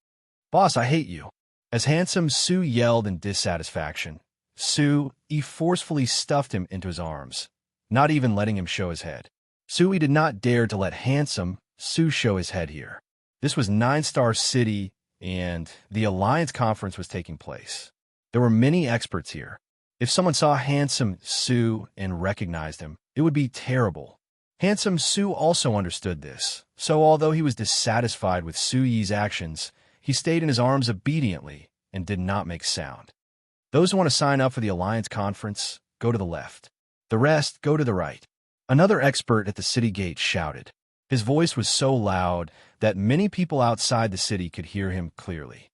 "Boss, I hate you." As handsome Su yelled in dissatisfaction, Su, E forcefully stuffed him into his arms, not even letting him show his head. Su, E did not dare to let handsome Su show his head here. This was Nine-Star City, and the Alliance Conference was taking place. There were many experts here. If someone saw handsome Su and recognized him, it would be terrible. Handsome Su also understood this, so although he was dissatisfied with Su Yi's actions, he stayed in his arms obediently and did not make sound. Those who want to sign up for the Alliance Conference, go to the left. The rest, go to the right. Another expert at the city gate shouted. His voice was so loud that many people outside the city could hear him clearly.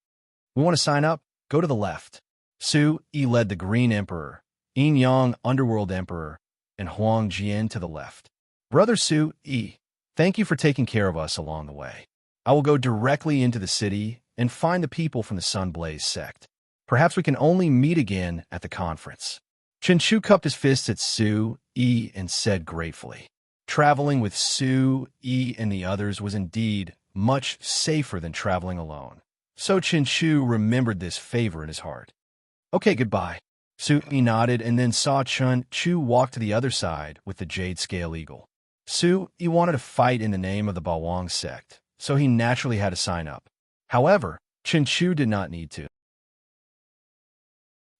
"We want to sign up? Go to the left." Su Yi led the Green Emperor, Yin Yang Underworld Emperor, and Huang Jian to the left. "Brother Su Yi, thank you for taking care of us along the way. I will go directly into the city and find the people from the Sunblaze sect. Perhaps we can only meet again at the conference." Chen Chu cupped his fists at Su Yi and said gratefully. Traveling with Su Yi and the others was indeed much safer than traveling alone. So Chen Chu remembered this favor in his heart. "Okay, goodbye." Su Yi nodded and then saw Chen Chu walk to the other side with the Jade Scale Eagle. Su Yi wanted to fight in the name of the Bawang sect, so he naturally had to sign up. However, Chen Chu did not need to.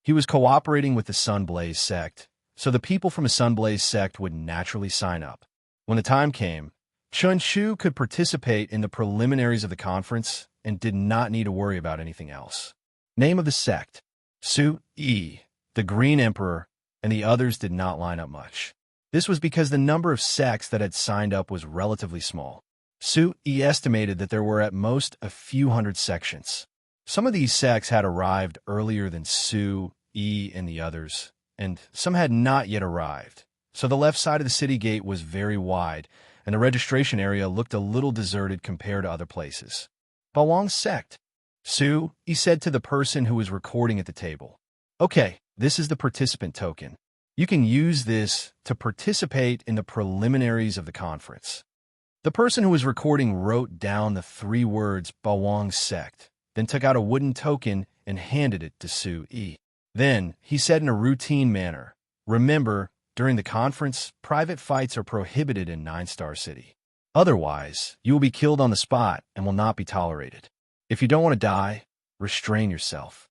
He was cooperating with the Sunblaze sect, so the people from the Sunblaze sect would naturally sign up. When the time came, Chen Chu could participate in the preliminaries of the conference and did not need to worry about anything else. Name of the sect: Su Yi, the Green Emperor, and the others did not line up much. This was because the number of sects that had signed up was relatively small. Su Yi estimated that there were at most a few hundred sections. Some of these sects had arrived earlier than Su Yi and the others, and some had not yet arrived. So the left side of the city gate was very wide, and the registration area looked a little deserted compared to other places. Bawang sect. Su Yi said to the person who was recording at the table. "Okay, this is the participant token. You can use this to participate in the preliminaries of the conference." The person who was recording wrote down the 3 words Bawang sect, then took out a wooden token and handed it to Su Yi. Then he said in a routine manner, "Remember, during the conference, private fights are prohibited in Nine-Star City. Otherwise, you will be killed on the spot and will not be tolerated. If you don't want to die, restrain yourself."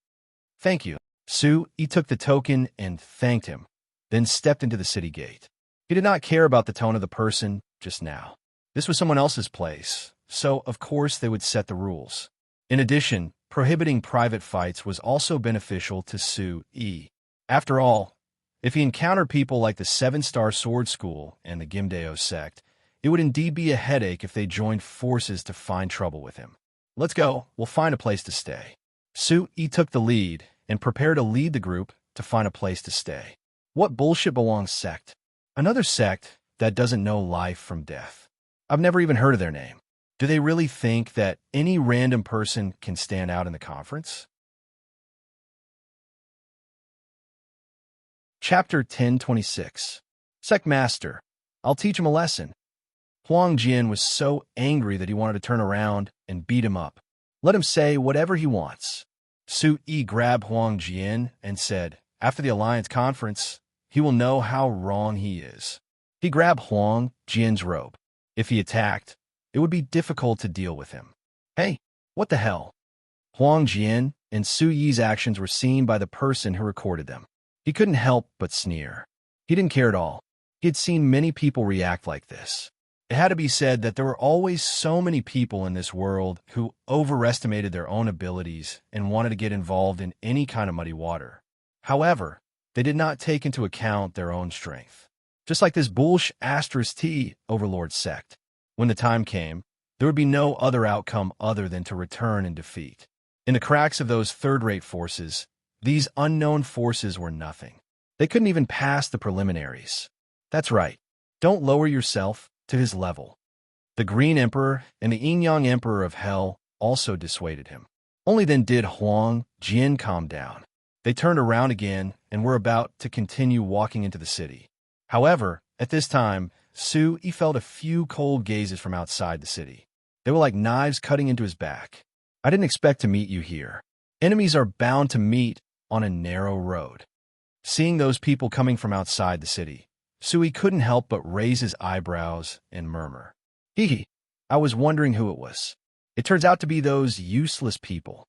"Thank you." Su Yi took the token and thanked him, then stepped into the city gate. He did not care about the tone of the person just now. This was someone else's place, so of course they would set the rules. In addition, prohibiting private fights was also beneficial to Su Yi. After all, if he encountered people like the 7-Star Sword School and the Gimdeo sect, it would indeed be a headache if they joined forces to find trouble with him. "Let's go, we'll find a place to stay." Su Yi took the lead and prepared to lead the group to find a place to stay. What bullshit Bawang sect? Another sect that doesn't know life from death. I've never even heard of their name. Do they really think that any random person can stand out in the conference? Chapter 1026. Sect Master. I'll teach him a lesson. Huang Jian was so angry that he wanted to turn around and beat him up. Let him say whatever he wants. Su Yi grabbed Huang Jian and said, after the Alliance conference, he will know how wrong he is. He grabbed Huang Jian's robe. If he attacked, it would be difficult to deal with him. Hey, what the hell? Huang Jian and Su Yi's actions were seen by the person who recorded them. He couldn't help but sneer. He didn't care at all. He had seen many people react like this. It had to be said that there were always so many people in this world who overestimated their own abilities and wanted to get involved in any kind of muddy water. However, they did not take into account their own strength. Just like this bullshit *T overlord sect. When the time came, there would be no other outcome other than to return and defeat. In the cracks of those third-rate forces, these unknown forces were nothing. They couldn't even pass the preliminaries. That's right. Don't lower yourself to his level. The Green Emperor and the Yin-Yang Emperor of Hell also dissuaded him. Only then did Huang Jian calm down. They turned around again and were about to continue walking into the city. However, at this time, Su Yi felt a few cold gazes from outside the city. They were like knives cutting into his back. I didn't expect to meet you here. Enemies are bound to meet on a narrow road. Seeing those people coming from outside the city, Su Yi couldn't help but raise his eyebrows and murmur. Hee, I was wondering who it was. It turns out to be those useless people.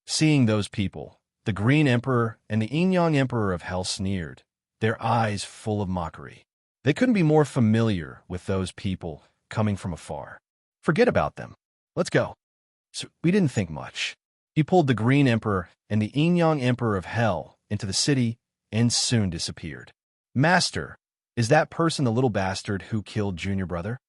Seeing those people, the Green Emperor and the Yin-Yang Emperor of Hell sneered, their eyes full of mockery. They couldn't be more familiar with those people coming from afar. Forget about them. Let's go. So we didn't think much. He pulled the Green Emperor and the Yin-Yang Emperor of Hell into the city and soon disappeared. Master, is that person the little bastard who killed Junior Brother?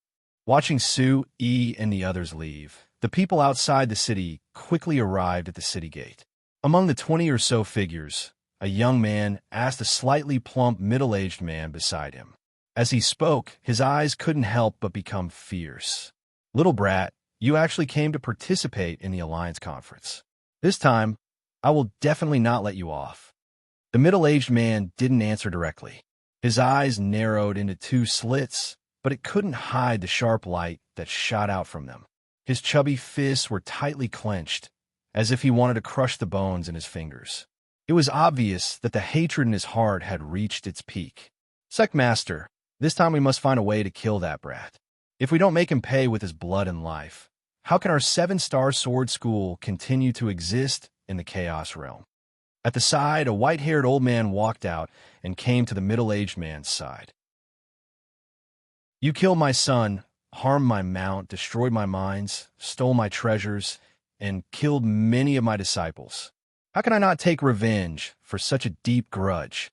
Watching Su Yi and the others leave, the people outside the city quickly arrived at the city gate. Among the 20 or so figures, a young man asked a slightly plump middle-aged man beside him. As he spoke, his eyes couldn't help but become fierce. Little brat, you actually came to participate in the Alliance conference. This time, I will definitely not let you off. The middle-aged man didn't answer directly. His eyes narrowed into two slits, but it couldn't hide the sharp light that shot out from them. His chubby fists were tightly clenched, as if he wanted to crush the bones in his fingers. It was obvious that the hatred in his heart had reached its peak. Master, this time we must find a way to kill that brat. If we don't make him pay with his blood and life, how can our 7-star sword school continue to exist in the Chaos Realm? At the side, a white-haired old man walked out and came to the middle-aged man's side. You killed my son, harmed my mount, destroyed my mines, stole my treasures, and killed many of my disciples. How can I not take revenge for such a deep grudge?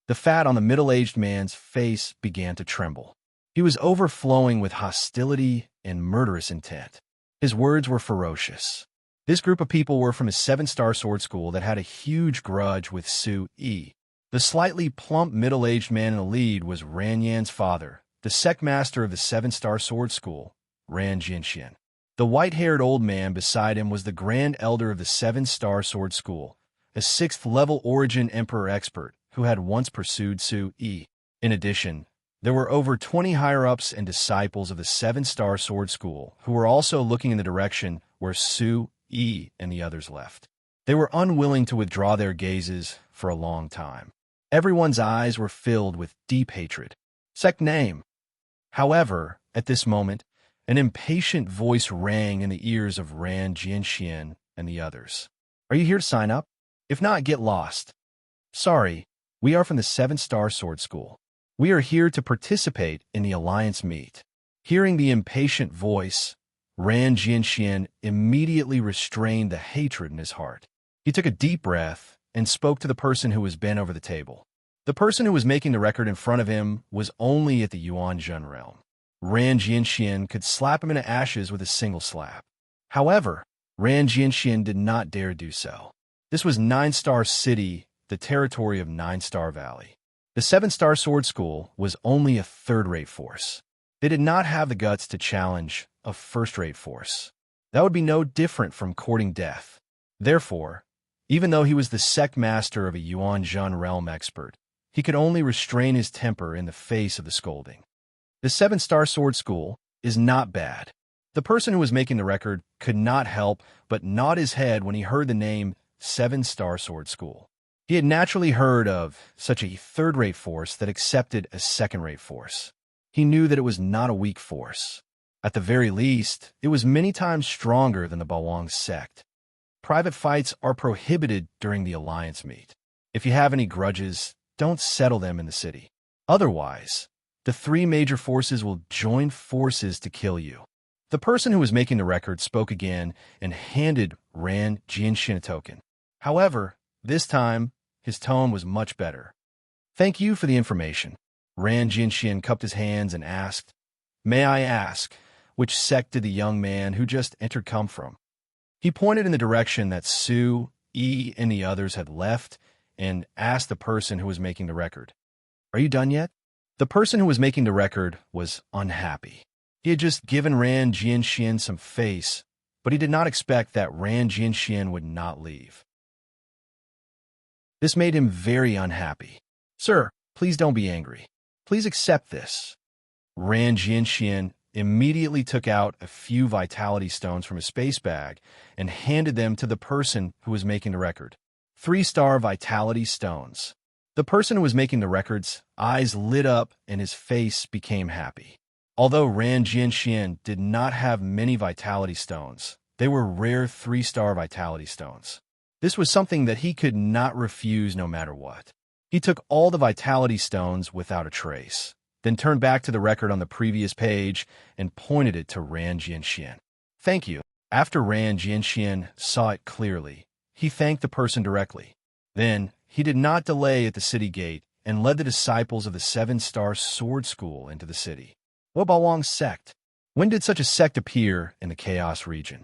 The fat on the middle-aged man's face began to tremble. He was overflowing with hostility and murderous intent. His words were ferocious. This group of people were from his 7-star sword school that had a huge grudge with Su Yi. The slightly plump middle-aged man in the lead was Ran Yan's father, the sect master of the 7-star sword school, Ran Jianxian. The white-haired old man beside him was the grand elder of the 7-star sword school, a 6th-level origin emperor expert who had once pursued Su Yi. In addition, there were over 20 higher-ups and disciples of the 7-star sword school who were also looking in the direction where Su Yi and the others left. They were unwilling to withdraw their gazes for a long time. Everyone's eyes were filled with deep hatred. Sect name. However, at this moment, an impatient voice rang in the ears of Ran Jianxian and the others. Are you here to sign up? If not, get lost. Sorry, we are from the 7-star sword school. We are here to participate in the Alliance meet. Hearing the impatient voice, Ran Jianxian immediately restrained the hatred in his heart. He took a deep breath and spoke to the person who was bent over the table. The person who was making the record in front of him was only at the Yuanzhen realm. Ran Jianxian could slap him into ashes with a single slap. However, Ran Jianxian did not dare do so. This was 9-star City, the territory of 9-star Valley. The 7-star sword school was only a third-rate force. They did not have the guts to challenge a first-rate force. That would be no different from courting death. Therefore, even though he was the sect master of a Yuanzhen realm expert, he could only restrain his temper in the face of the scolding. The 7-star sword school is not bad. The person who was making the record could not help but nod his head when he heard the name 7-star sword school. He had naturally heard of such a third-rate force that accepted a second-rate force. He knew that it was not a weak force. At the very least, it was many times stronger than the Bawang sect. Private fights are prohibited during the alliance meet. If you have any grudges, don't settle them in the city. Otherwise, the 3 major forces will join forces to kill you. The person who was making the record spoke again and handed Ran Jianxian a token. However, this time, his tone was much better. "Thank you for the information." Ran Jianxian cupped his hands and asked, "May I ask, which sect did the young man who just entered come from?" He pointed in the direction that Su, Yi, and the others had left and asked the person who was making the record, "Are you done yet?" The person who was making the record was unhappy. He had just given Ran Jianxian some face, but he did not expect that Ran Jianxian would not leave. This made him very unhappy. "Sir, please don't be angry. Please accept this." Ran Jianxian immediately took out a few vitality stones from his space bag and handed them to the person who was making the record. 3-star vitality stones. The person who was making the record's eyes lit up and his face became happy. Although Ran Jianxian did not have many vitality stones, they were rare 3-star vitality stones. This was something that he could not refuse no matter what. He took all the vitality stones without a trace, then turned back to the record on the previous page and pointed it to Ran Jianxian. "Thank you." After Ran Jianxian saw it clearly, he thanked the person directly. Then, he did not delay at the city gate and led the disciples of the 7-star sword school into the city. What Bawang sect? When did such a sect appear in the Chaos region?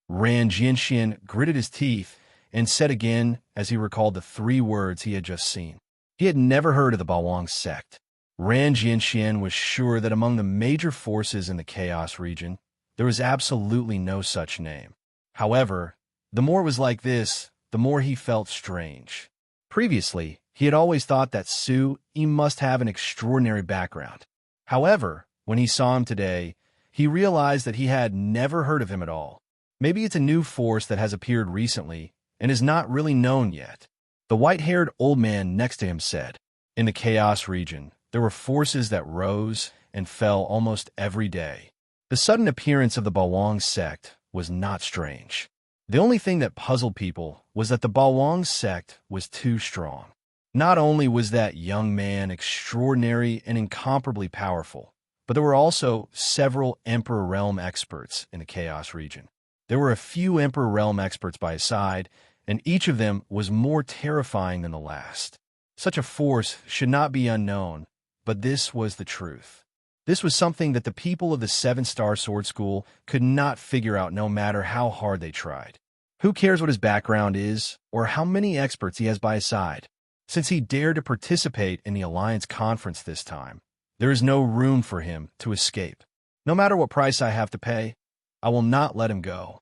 Ran Jianxian gritted his teeth and said again as he recalled the 3 words he had just seen. He had never heard of the Bawang sect. Ran Jianxian was sure that among the major forces in the Chaos region, there was absolutely no such name. However, the more it was like this, the more he felt strange. Previously, he had always thought that Su Yi must have an extraordinary background. However, when he saw him today, he realized that he had never heard of him at all. Maybe it's a new force that has appeared recently and is not really known yet. The white-haired old man next to him said, "In the Chaos region, there were forces that rose and fell almost every day. The sudden appearance of the Bawang sect was not strange. The only thing that puzzled people was that the Bawang sect was too strong. Not only was that young man extraordinary and incomparably powerful, but there were also several Emperor Realm experts in the Chaos region. There were a few Emperor Realm experts by his side, and each of them was more terrifying than the last. Such a force should not be unknown, but this was the truth. This was something that the people of the 7-star sword school could not figure out no matter how hard they tried. Who cares what his background is, or how many experts he has by his side? Since he dared to participate in the Alliance conference this time, there is no room for him to escape. No matter what price I have to pay, I will not let him go."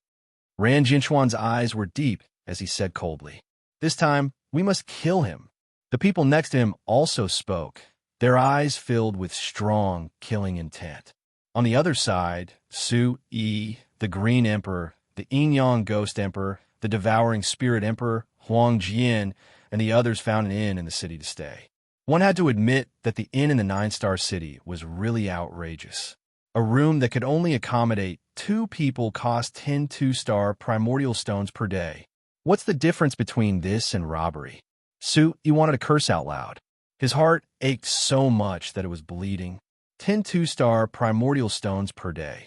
Ran Jianxuan's eyes were deep as he said coldly, "This time, we must kill him." The people next to him also spoke, their eyes filled with strong, killing intent. On the other side, Su Yi, the Green Emperor, the Yin-Yang Ghost Emperor, the Devouring Spirit Emperor, Huang Jian, and the others found an inn in the city to stay. One had to admit that the inn in the 9-star city was really outrageous. A room that could only accommodate 2 people cost 10 2-star primordial stones per day. What's the difference between this and robbery? Su Yi wanted to curse out loud. His heart ached so much that it was bleeding. 10 2-star primordial stones per day.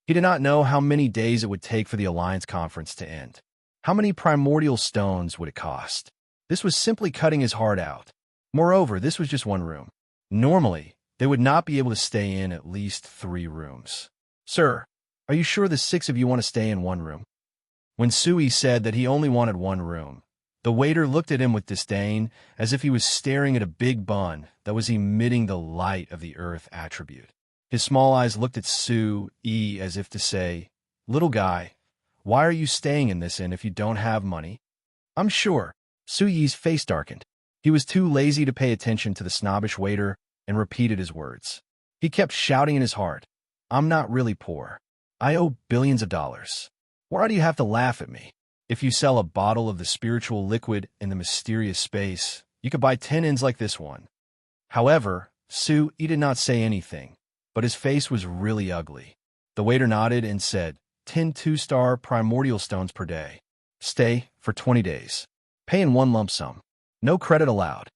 He did not know how many days it would take for the Alliance conference to end. How many primordial stones would it cost? This was simply cutting his heart out. Moreover, this was just one room. Normally, they would not be able to stay in at least 3 rooms. "Sir, are you sure the 6 of you want to stay in one room?" When Sui said that he only wanted one room, the waiter looked at him with disdain as if he was staring at a big bun that was emitting the light of the earth attribute. His small eyes looked at Su Yi as if to say, "Little guy, why are you staying in this inn if you don't have money?" "I'm sure." Su Yi's face darkened. He was too lazy to pay attention to the snobbish waiter, and repeated his words. He kept shouting in his heart, "I'm not really poor. I owe billions of dollars. Why do you have to laugh at me? If you sell a bottle of the spiritual liquid in the mysterious space, you could buy 10 ends like this one." However, he did not say anything, but his face was really ugly. The waiter nodded and said, 10 two-star primordial stones per day. Stay for 20 days. Pay in one lump sum. No credit allowed.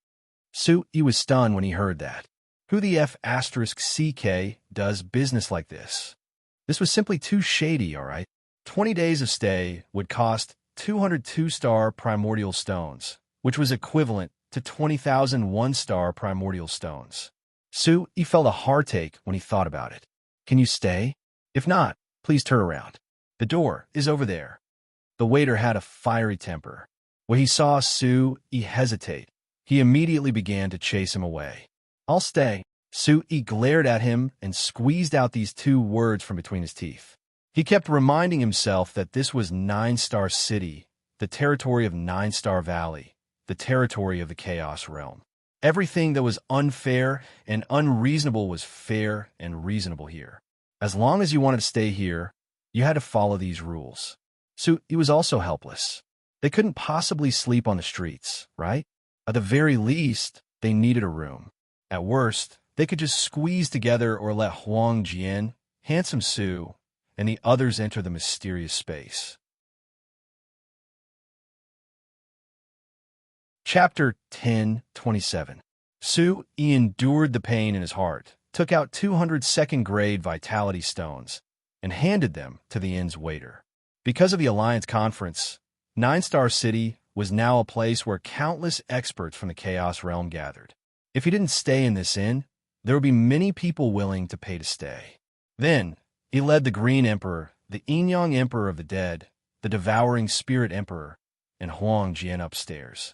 He was stunned when he heard that. Who the F***CK does business like this? This was simply too shady, all right? 20 days of stay would cost 200 two-star primordial stones, which was equivalent to 20,000 one-star primordial stones. He felt a heartache when he thought about it. Can you stay? If not, please turn around. The door is over there. The waiter had a fiery temper. When he saw he hesitate. He immediately began to chase him away. I'll stay. He glared at him and squeezed out these 2 words from between his teeth. He kept reminding himself that this was 9-Star City, the territory of 9-Star Valley, the territory of the Chaos Realm. Everything that was unfair and unreasonable was fair and reasonable here. As long as you wanted to stay here, you had to follow these rules. He was also helpless. They couldn't possibly sleep on the streets, right? At the very least, they needed a room. At worst, they could just squeeze together or let Huang Jian, handsome Su, and the others enter the mysterious space. Chapter 10:27. He endured the pain in his heart, took out 200 second-grade vitality stones, and handed them to the inn's waiter. Because of the Alliance Conference, 9-Star City was now a place where countless experts from the Chaos Realm gathered. If he didn't stay in this inn, there would be many people willing to pay to stay. Then, he led the Green Emperor, the Yin-Yang Emperor of the Dead, the Devouring Spirit Emperor, and Huang Jian upstairs.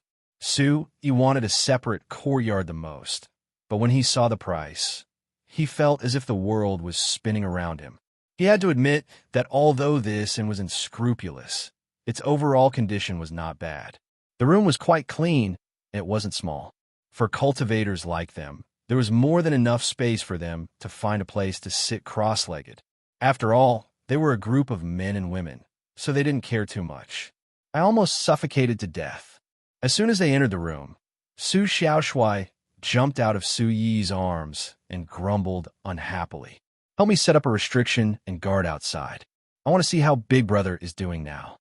He wanted a separate courtyard the most, but when he saw the price, he felt as if the world was spinning around him. He had to admit that although this inn was unscrupulous, its overall condition was not bad. The room was quite clean, and it wasn't small. For cultivators like them, there was more than enough space for them to find a place to sit cross-legged. After all, they were a group of men and women, so they didn't care too much. I almost suffocated to death. As soon as they entered the room, Su Xiaoshui jumped out of Su Yi's arms and grumbled unhappily. Help me set up a restriction and guard outside. I want to see how Big Brother is doing now.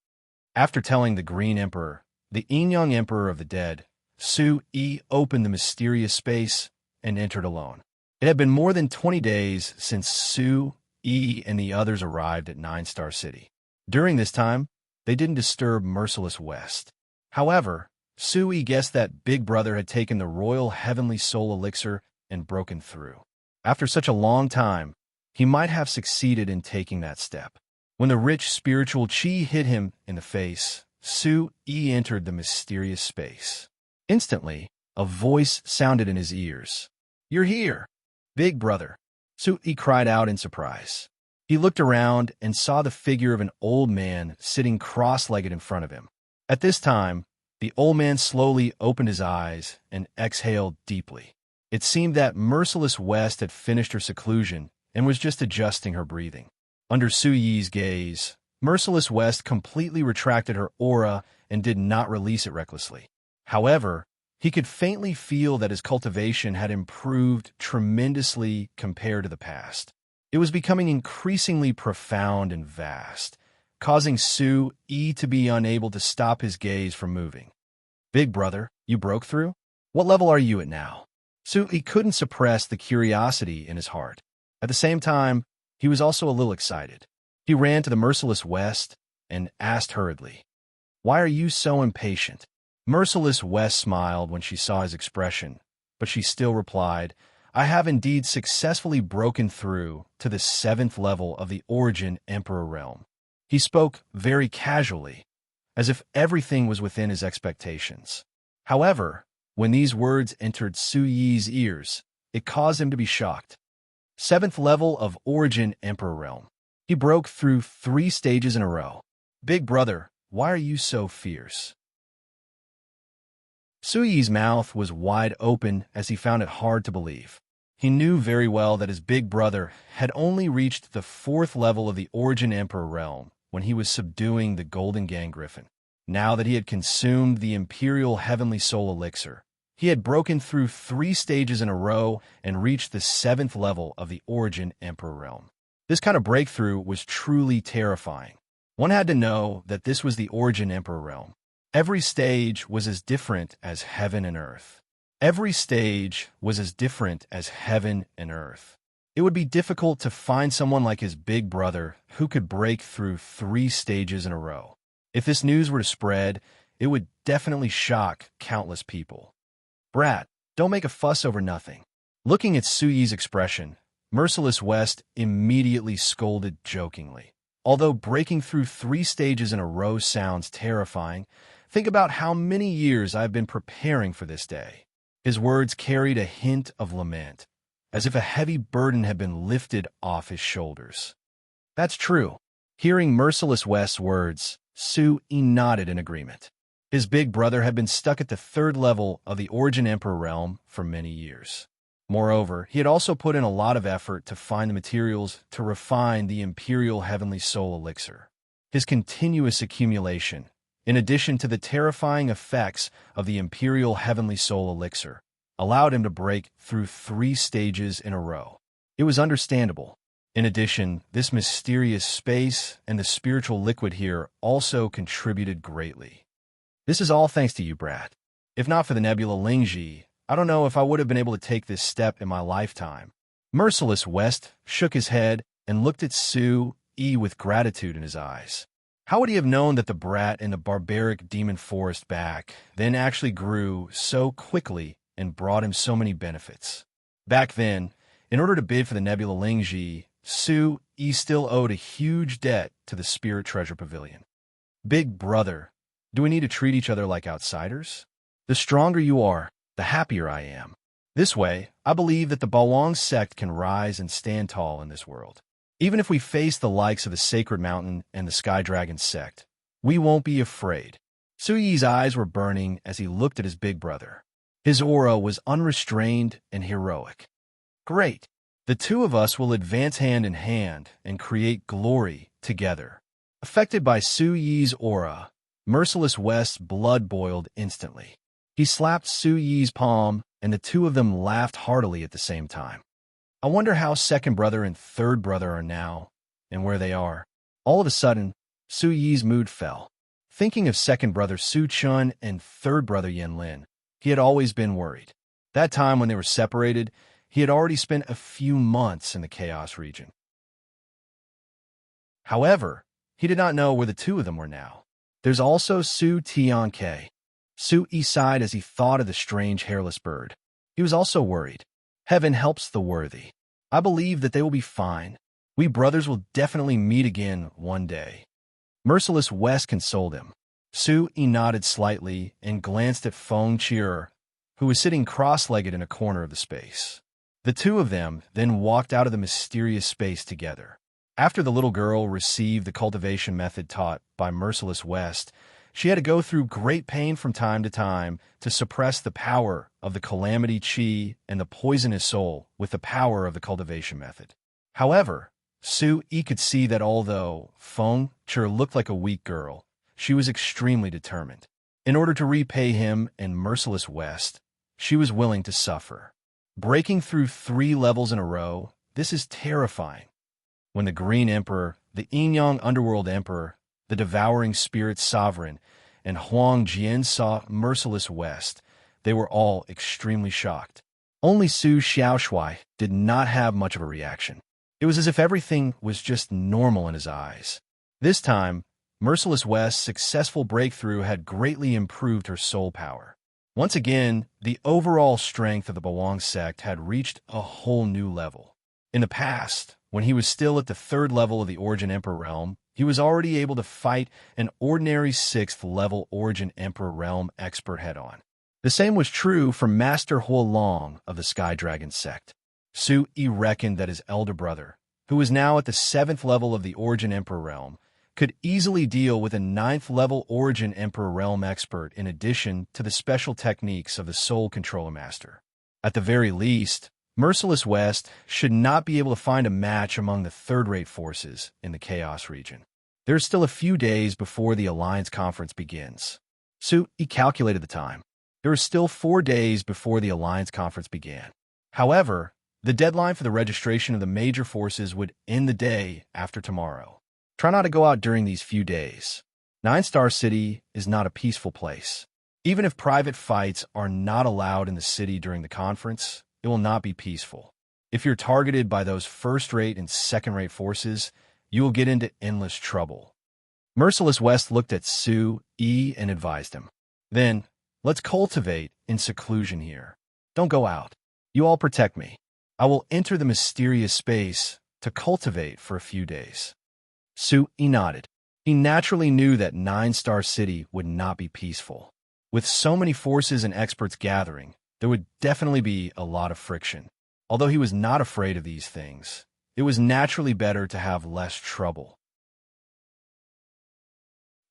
After telling the Green Emperor, the Yin-Yang Emperor of the Dead, Su Yi opened the mysterious space and entered alone. It had been more than 20 days since Su Yi and the others arrived at 9-Star City. During this time, they didn't disturb Merciless West. However, Su Yi guessed that Big Brother had taken the Royal Heavenly Soul Elixir and broken through. After such a long time, he might have succeeded in taking that step. When the rich spiritual chi hit him in the face, Su Yi entered the mysterious space. Instantly, a voice sounded in his ears. You're here, Big Brother. Su Yi cried out in surprise. He looked around and saw the figure of an old man sitting cross-legged in front of him. At this time, the old man slowly opened his eyes and exhaled deeply. It seemed that Merciless West had finished her seclusion and was just adjusting her breathing. Under Su Yi's gaze, Merciless West completely retracted her aura and did not release it recklessly. However, he could faintly feel that his cultivation had improved tremendously compared to the past. It was becoming increasingly profound and vast, causing Su Yi to be unable to stop his gaze from moving. Big Brother, you broke through? What level are you at now? Su Yi couldn't suppress the curiosity in his heart. At the same time, he was also a little excited. He ran to the Merciless West and asked hurriedly, Why are you so impatient? Merciless West smiled when she saw his expression, but she still replied, I have indeed successfully broken through to the 7th level of the Origin Emperor realm. He spoke very casually, as if everything was within his expectations. However, when these words entered Su Yi's ears, it caused him to be shocked. 7th level of Origin Emperor realm. He broke through 3 stages in a row. Big Brother, why are you so fierce? Su Yi's mouth was wide open as he found it hard to believe. He knew very well that his big brother had only reached the 4th level of the Origin Emperor realm when he was subduing the Golden Gang Griffin. Now that he had consumed the Imperial Heavenly Soul Elixir, he had broken through 3 stages in a row and reached the 7th level of the Origin Emperor realm. This kind of breakthrough was truly terrifying. One had to know that this was the Origin Emperor realm. Every stage was as different as heaven and earth. Every stage was as different as heaven and earth. It would be difficult to find someone like his big brother who could break through 3 stages in a row. If this news were to spread, it would definitely shock countless people. "Brat, don't make a fuss over nothing." Looking at Suyi's expression, Merciless West immediately scolded jokingly. Although breaking through 3 stages in a row sounds terrifying, think about how many years I've been preparing for this day. His words carried a hint of lament, as if a heavy burden had been lifted off his shoulders. That's true. Hearing Merciless West's words, Su-yi nodded in agreement. His big brother had been stuck at the 3rd level of the Origin Emperor realm for many years. Moreover, he had also put in a lot of effort to find the materials to refine the Imperial Heavenly Soul Elixir. His continuous accumulation, in addition to the terrifying effects of the Imperial Heavenly Soul Elixir, allowed him to break through 3 stages in a row. It was understandable. In addition, this mysterious space and the spiritual liquid here also contributed greatly. This is all thanks to you, Brat. If not for the Nebula Lingji, I don't know if I would have been able to take this step in my lifetime. Merciless West shook his head and looked at Su-yi with gratitude in his eyes. How would he have known that the brat in the barbaric demon forest back then actually grew so quickly and brought him so many benefits? Back then, in order to bid for the Nebula Lingji, Su-yi still owed a huge debt to the Spirit Treasure Pavilion. Big brother, do we need to treat each other like outsiders? The stronger you are, the happier I am. This way, I believe that the Bawang sect can rise and stand tall in this world. Even if we face the likes of the Sacred Mountain and the Sky Dragon sect, we won't be afraid. Su-yi's eyes were burning as he looked at his big brother. His aura was unrestrained and heroic. Great. The two of us will advance hand in hand and create glory together. Affected by Su-yi's aura, Merciless West's blood boiled instantly. He slapped Su-yi's palm, and the two of them laughed heartily at the same time. I wonder how second brother and third brother are now, and where they are. All of a sudden, Su-yi's mood fell. Thinking of second brother Su-chun and third brother Yen-lin, he had always been worried. That time when they were separated, he had already spent a few months in the Chaos region. However, he did not know where the two of them were now. There's also Su-tian-ke. Su-yi sighed as he thought of the strange hairless bird. He was also worried. Heaven helps the worthy. I believe that they will be fine. We brothers will definitely meet again one day. Merciless West consoled him. Su-yi nodded slightly and glanced at Feng Chier, who was sitting cross-legged in a corner of the space. The two of them then walked out of the mysterious space together. After the little girl received the cultivation method taught by Merciless West, she had to go through great pain from time to time to suppress the power of the calamity chi and the poisonous soul with the power of the cultivation method. However, Su-yi could see that although Feng Chier looked like a weak girl, she was extremely determined. In order to repay him and Merciless West, she was willing to suffer. Breaking through 3 levels in a row, this is terrifying. When the Green Emperor, the Yin-Yang Underworld Emperor, the Devouring Spirit Sovereign, and Huang Jian saw Merciless West, they were all extremely shocked. Only Su Xiaoshui did not have much of a reaction. It was as if everything was just normal in his eyes. This time, Merciless West's successful breakthrough had greatly improved her soul power. Once again, the overall strength of the Bawang sect had reached a whole new level. In the past, when he was still at the 3rd level of the Origin Emperor realm, he was already able to fight an ordinary 6th level Origin Emperor realm expert head-on. The same was true for Master Huolong of the Sky Dragon sect. Su-yi reckoned that his elder brother, who was now at the 7th level of the Origin Emperor realm, could easily deal with a 9th level Origin Emperor realm expert in addition to the special techniques of the Soul Controller Master. At the very least, Merciless West should not be able to find a match among the third-rate forces in the Chaos region. There are still a few days before the Alliance Conference begins. He calculated the time. There are still 4 days before the Alliance Conference began. However, the deadline for the registration of the major forces would end the day after tomorrow. Try not to go out during these few days. 9-Star City is not a peaceful place. Even if private fights are not allowed in the city during the conference, it will not be peaceful. If you're targeted by those first-rate and second-rate forces, you will get into endless trouble. Merciless West looked at Su-Yi and advised him. Then, let's cultivate in seclusion here. Don't go out. You all protect me. I will enter the mysterious space to cultivate for a few days. Su-Yi nodded. He naturally knew that 9-Star City would not be peaceful. With so many forces and experts gathering, there would definitely be a lot of friction. Although he was not afraid of these things, it was naturally better to have less trouble.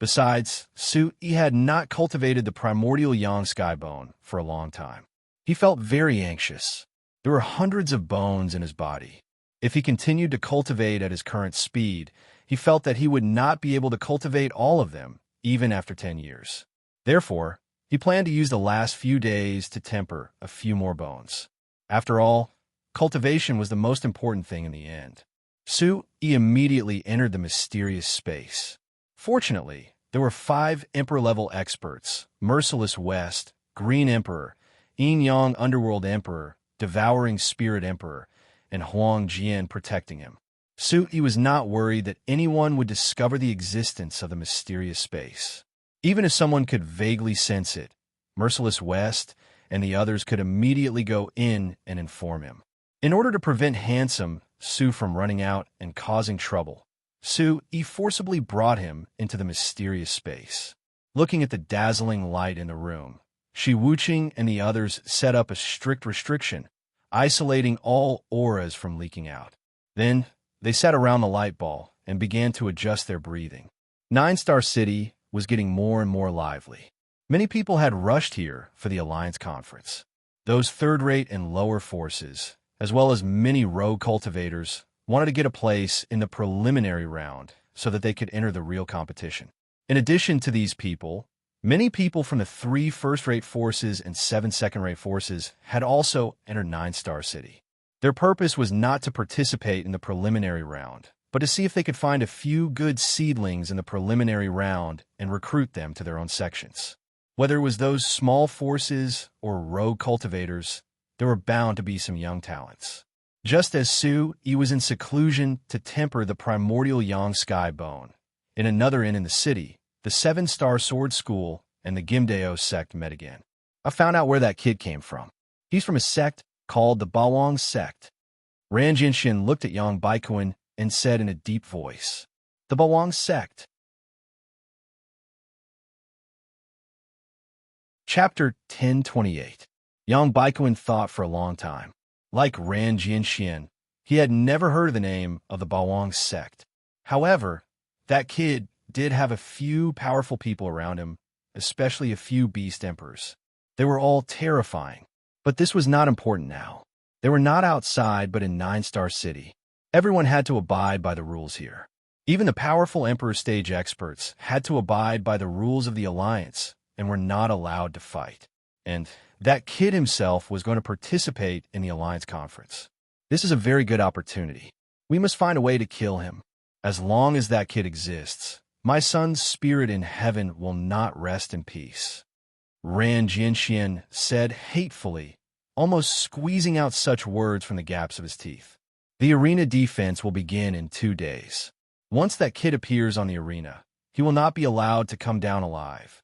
Besides, Su-Yi had not cultivated the primordial yang sky bone for a long time. He felt very anxious. There were hundreds of bones in his body. If he continued to cultivate at his current speed, he felt that he would not be able to cultivate all of them, even after 10 years. Therefore, he planned to use the last few days to temper a few more bones. After all, cultivation was the most important thing in the end. Su-Yi immediately entered the mysterious space. Fortunately, there were 5 Emperor-level experts: Merciless West, Green Emperor, Yin-Yang Underworld Emperor, Devouring Spirit Emperor, and Huang Jian protecting him. Su-Yi was not worried that anyone would discover the existence of the mysterious space. Even if someone could vaguely sense it, Merciless West and the others could immediately go in and inform him. In order to prevent Handsome Su from running out and causing trouble, Su-Yi forcibly brought him into the mysterious space. Looking at the dazzling light in the room, Shi Wuqing and the others set up a strict restriction, isolating all auras from leaking out. Then, they sat around the light ball and began to adjust their breathing. 9-Star City was getting more and more lively. Many people had rushed here for the Alliance Conference. Those third-rate and lower forces, as well as many rogue cultivators, wanted to get a place in the preliminary round so that they could enter the real competition. In addition to these people, many people from the 3 first-rate forces and 7 second-rate forces had also entered 9-Star City. Their purpose was not to participate in the preliminary round, but to see if they could find a few good seedlings in the preliminary round and recruit them to their own sections. Whether it was those small forces or rogue cultivators, there were bound to be some young talents. Just as Su-Yi was in seclusion to temper the primordial yang sky bone, in another inn in the city, the 7-Star Sword School and the Gimdeo sect met again. I found out where that kid came from. He's from a sect called the Bawang sect. Ran Jinshin looked at Yang Baikuin and said in a deep voice, "The Bawang sect." Chapter 1028. Yang Baikuin thought for a long time. Like Ran Jinshin, he had never heard of the name of the Bawang sect. However, that kid did have a few powerful people around him, especially a few beast emperors. They were all terrifying. But this was not important now. They were not outside but in 9-Star City. Everyone had to abide by the rules here. Even the powerful Emperor stage experts had to abide by the rules of the Alliance and were not allowed to fight. And that kid himself was going to participate in the Alliance Conference. This is a very good opportunity. We must find a way to kill him. As long as that kid exists, my son's spirit in heaven will not rest in peace. Ran Jinshin said hatefully, almost squeezing out such words from the gaps of his teeth. The arena defense will begin in 2 days. Once that kid appears on the arena, he will not be allowed to come down alive.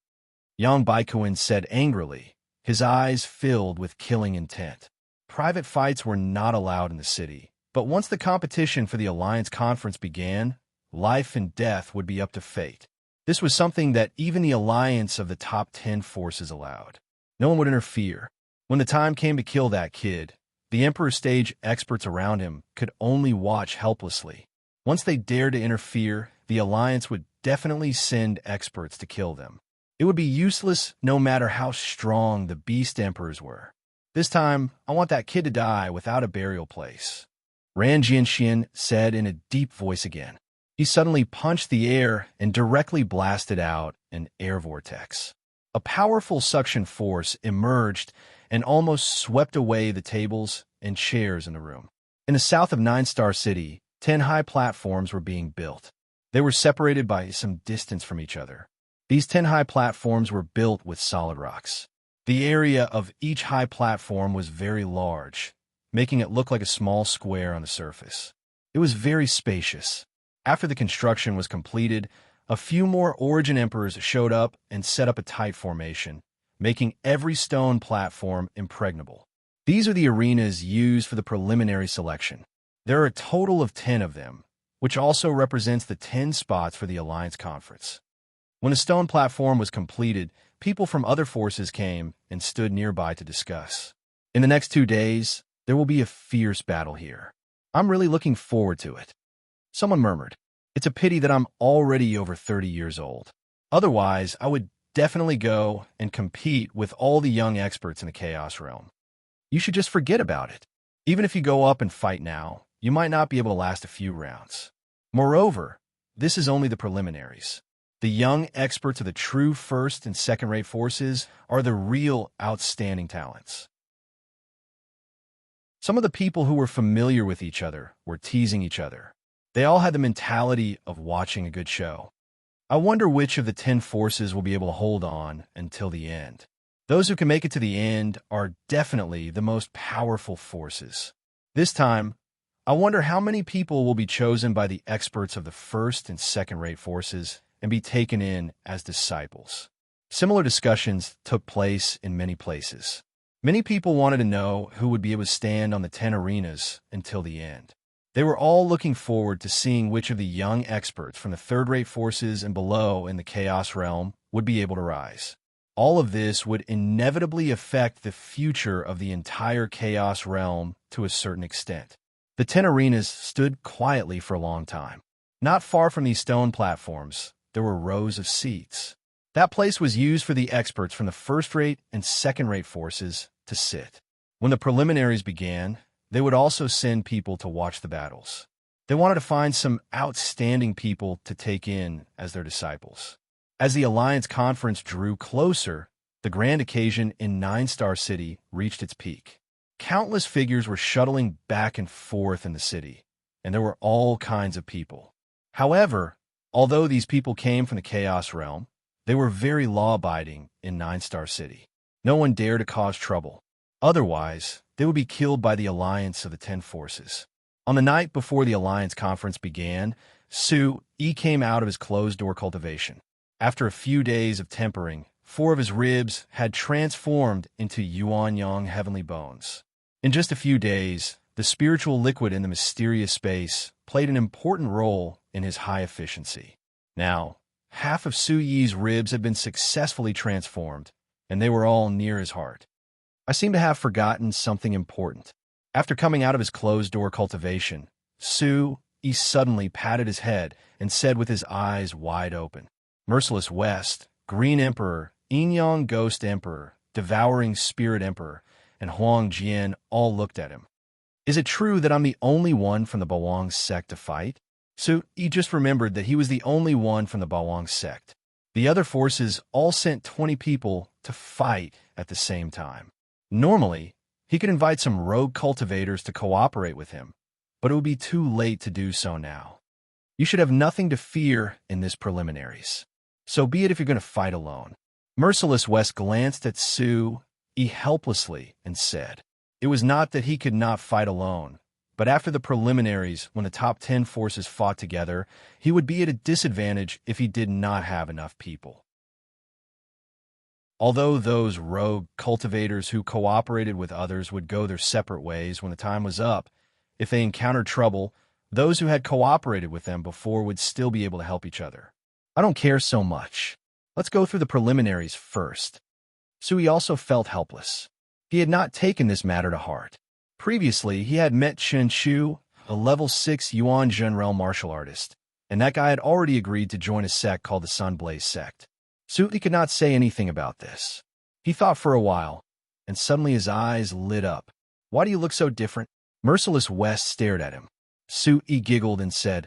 Yang Baikuin said angrily, his eyes filled with killing intent. Private fights were not allowed in the city, but once the competition for the Alliance Conference began, life and death would be up to fate. This was something that even the alliance of the top 10 forces allowed. No one would interfere. When the time came to kill that kid, the Emperor stage experts around him could only watch helplessly. Once they dared to interfere, the alliance would definitely send experts to kill them. It would be useless no matter how strong the beast emperors were. This time, I want that kid to die without a burial place. Ran Jianxian said in a deep voice again. He suddenly punched the air and directly blasted out an air vortex. A powerful suction force emerged and almost swept away the tables and chairs in the room. In the south of Nine-Star City, 10 high platforms were being built. They were separated by some distance from each other. These 10 high platforms were built with solid rocks. The area of each high platform was very large, making it look like a small square on the surface. It was very spacious. After the construction was completed, a few more Origin Emperors showed up and set up a tight formation, making every stone platform impregnable. These are the arenas used for the preliminary selection. There are a total of 10 of them, which also represents the 10 spots for the Alliance Conference. When the stone platform was completed, people from other forces came and stood nearby to discuss. In the next 2 days, there will be a fierce battle here. I'm really looking forward to it. Someone murmured, "It's a pity that I'm already over 30 years old. Otherwise, I would definitely go and compete with all the young experts in the Chaos Realm. You should just forget about it. Even if you go up and fight now, you might not be able to last a few rounds. Moreover, this is only the preliminaries. The young experts of the true first and second-rate forces are the real outstanding talents." Some of the people who were familiar with each other were teasing each other. They all had the mentality of watching a good show. I wonder which of the 10 forces will be able to hold on until the end. Those who can make it to the end are definitely the most powerful forces. This time, I wonder how many people will be chosen by the experts of the first and second-rate forces and be taken in as disciples. Similar discussions took place in many places. Many people wanted to know who would be able to stand on the 10 arenas until the end. They were all looking forward to seeing which of the young experts from the third-rate forces and below in the Chaos Realm would be able to rise. All of this would inevitably affect the future of the entire Chaos Realm to a certain extent. The 10 arenas stood quietly for a long time. Not far from these stone platforms, there were rows of seats. That place was used for the experts from the first-rate and second-rate forces to sit. When the preliminaries began, they would also send people to watch the battles. They wanted to find some outstanding people to take in as their disciples. As the Alliance Conference drew closer, the grand occasion in Nine-Star City reached its peak. Countless figures were shuttling back and forth in the city, and there were all kinds of people. However, although these people came from the Chaos Realm, they were very law-abiding in Nine-Star City. No one dared to cause trouble. Otherwise, they would be killed by the alliance of the 10 forces. On the night before the Alliance Conference began, Su-Yi came out of his closed-door cultivation. After a few days of tempering, 4 of his ribs had transformed into Yuanyang heavenly bones. In just a few days, the spiritual liquid in the mysterious space played an important role in his high efficiency. Now, half of Su-Yi's ribs had been successfully transformed, and they were all near his heart. I seem to have forgotten something important. After coming out of his closed-door cultivation, Su-Yi suddenly patted his head and said with his eyes wide open, "Merciless West, Green Emperor, Yin-Yang Ghost Emperor, Devouring Spirit Emperor, and Huang Jian all looked at him. Is it true that I'm the only one from the Bawang sect to fight?" Su-Yi just remembered that he was the only one from the Bawang sect. The other forces all sent 20 people to fight at the same time. Normally, he could invite some rogue cultivators to cooperate with him, but it would be too late to do so now. You should have nothing to fear in this preliminaries. So be it if you're going to fight alone. Merciless West glanced at Su-Yi helplessly and said, it was not that he could not fight alone, but after the preliminaries, when the top 10 forces fought together, he would be at a disadvantage if he did not have enough people. Although those rogue cultivators who cooperated with others would go their separate ways when the time was up, if they encountered trouble, those who had cooperated with them before would still be able to help each other. I don't care so much. Let's go through the preliminaries first. Su-Yi also felt helpless. He had not taken this matter to heart. Previously, he had met Chen Shu, a level 6 Yuan Zhenrel martial artist, and that guy had already agreed to join a sect called the Sunblaze Sect. Su-Yi could not say anything about this. He thought for a while, and suddenly his eyes lit up. "Why do you look so different?" Merciless West stared at him. Su-yi giggled and said,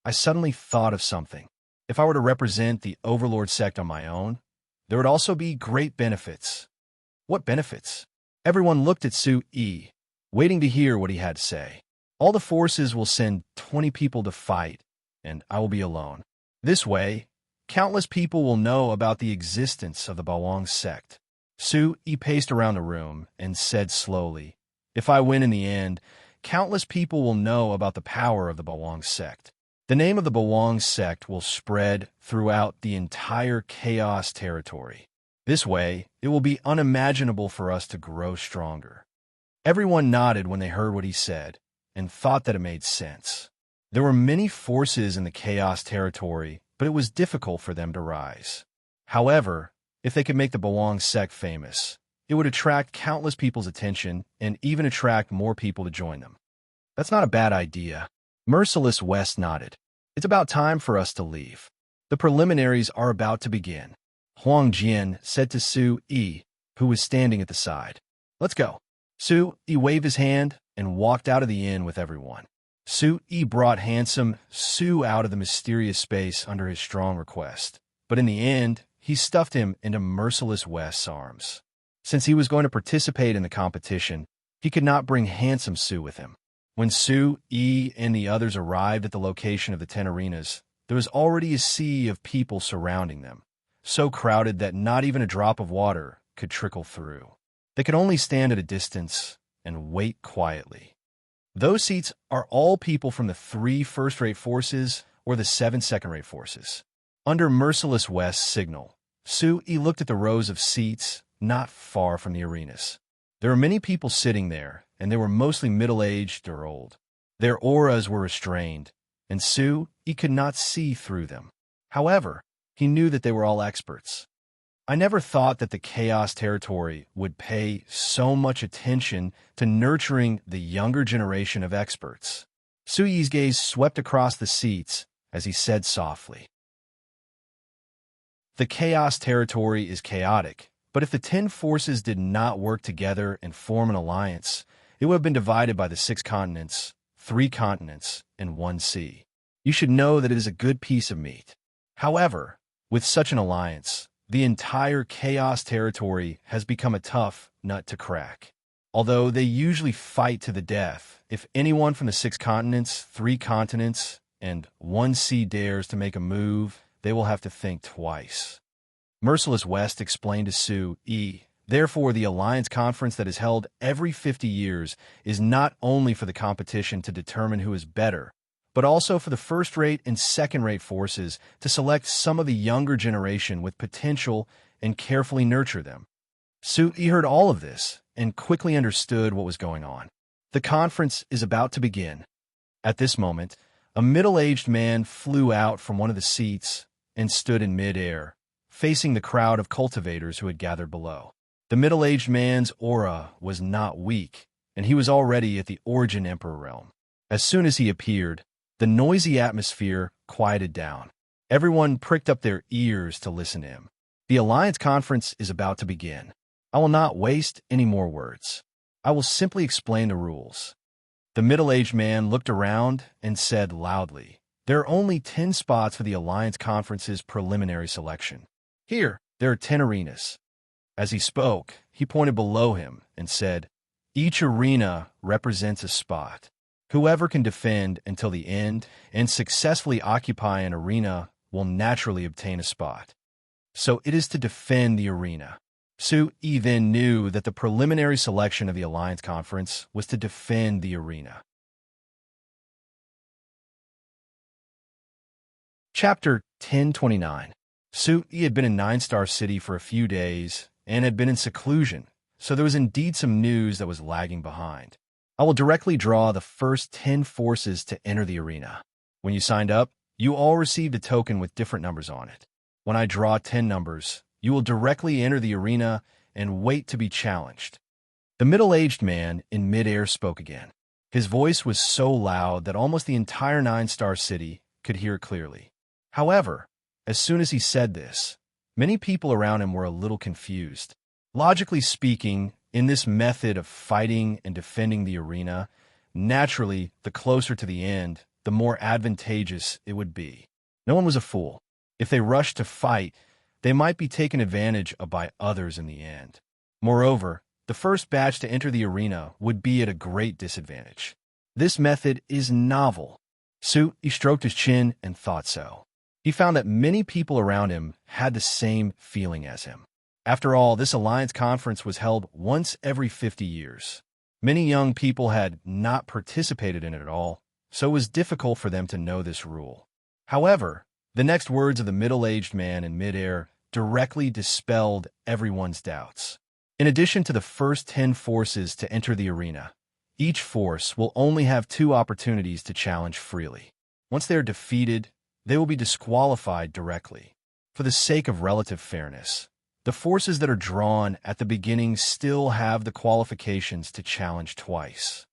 "I suddenly thought of something. If I were to represent the Overlord sect on my own, there would also be great benefits." "What benefits?" Everyone looked at Su-yi, waiting to hear what he had to say. "All the forces will send 20 people to fight, and I will be alone. This way, countless people will know about the existence of the Bawang sect." Su-yi paced around the room and said slowly, "If I win in the end, countless people will know about the power of the Bawang sect. The name of the Bawang sect will spread throughout the entire Chaos territory. This way, it will be unimaginable for us to grow stronger." Everyone nodded when they heard what he said and thought that it made sense. There were many forces in the Chaos territory, but it was difficult for them to rise. However, if they could make the Bawang sect famous, it would attract countless people's attention and even attract more people to join them. "That's not a bad idea." Merciless West nodded. "It's about time for us to leave. The preliminaries are about to begin." Huang Jian said to Su-yi, who was standing at the side. "Let's go." Su-yi waved his hand and walked out of the inn with everyone. Su-yi brought handsome Su out of the mysterious space under his strong request, but in the end, he stuffed him into Merciless West's arms. Since he was going to participate in the competition, he could not bring handsome Su with him. When Su-yi and the others arrived at the location of the 10 arenas, there was already a sea of people surrounding them, so crowded that not even a drop of water could trickle through. They could only stand at a distance and wait quietly. Those seats are all people from the 3 first-rate forces or the 7 second-rate forces. Under Merciless West's signal, Su-yi looked at the rows of seats not far from the arenas. There were many people sitting there, and they were mostly middle-aged or old. Their auras were restrained, and Su-yi could not see through them. However, he knew that they were all experts. "I never thought that the Chaos territory would pay so much attention to nurturing the younger generation of experts." Su-yi's gaze swept across the seats as he said softly, "The Chaos territory is chaotic, but if the 10 forces did not work together and form an alliance, it would have been divided by the 6 continents, 3 continents, and 1 sea. You should know that it is a good piece of meat. However, with such an alliance, the entire Chaos territory has become a tough nut to crack. Although they usually fight to the death, if anyone from the 6 continents, 3 continents, and 1 sea dares to make a move, they will have to think twice." Merciless West explained to Su-yi, "Therefore, the Alliance Conference that is held every 50 years is not only for the competition to determine who is better, but also for the first-rate and second-rate forces to select some of the younger generation with potential and carefully nurture them." Su-yi heard all of this and quickly understood what was going on. The conference is about to begin. At this moment, a middle-aged man flew out from one of the seats and stood in mid-air, facing the crowd of cultivators who had gathered below. The middle-aged man's aura was not weak, and he was already at the Origin Emperor realm. As soon as he appeared, the noisy atmosphere quieted down. Everyone pricked up their ears to listen to him. The Alliance Conference is about to begin. I will not waste any more words. I will simply explain the rules. The middle-aged man looked around and said loudly, "There are only 10 spots for the Alliance Conference's preliminary selection. Here, there are 10 arenas." As he spoke, he pointed below him and said, "Each arena represents a spot. Whoever can defend until the end and successfully occupy an arena will naturally obtain a spot. So it is to defend the arena." Su-yi then knew that the preliminary selection of the Alliance Conference was to defend the arena. Chapter 1029. Su-yi had been in 9-Star City for a few days and had been in seclusion, so there was indeed some news that was lagging behind. I will directly draw the first 10 forces to enter the arena. When you signed up, you all received a token with different numbers on it. When I draw 10 numbers, you will directly enter the arena and wait to be challenged. The middle-aged man in midair spoke again. His voice was so loud that almost the entire 9-Star City could hear it clearly. However, as soon as he said this, many people around him were a little confused. Logically speaking, in this method of fighting and defending the arena, naturally, the closer to the end, the more advantageous it would be. No one was a fool. If they rushed to fight, they might be taken advantage of by others in the end. Moreover, the first batch to enter the arena would be at a great disadvantage. This method is novel. He stroked his chin and thought so. He found that many people around him had the same feeling as him. After all, this alliance conference was held once every 50 years. Many young people had not participated in it at all, so it was difficult for them to know this rule. However, the next words of the middle-aged man in midair directly dispelled everyone's doubts. In addition to the first 10 forces to enter the arena, each force will only have 2 opportunities to challenge freely. Once they are defeated, they will be disqualified directly. For the sake of relative fairness, the forces that are drawn at the beginning still have the qualifications to challenge twice.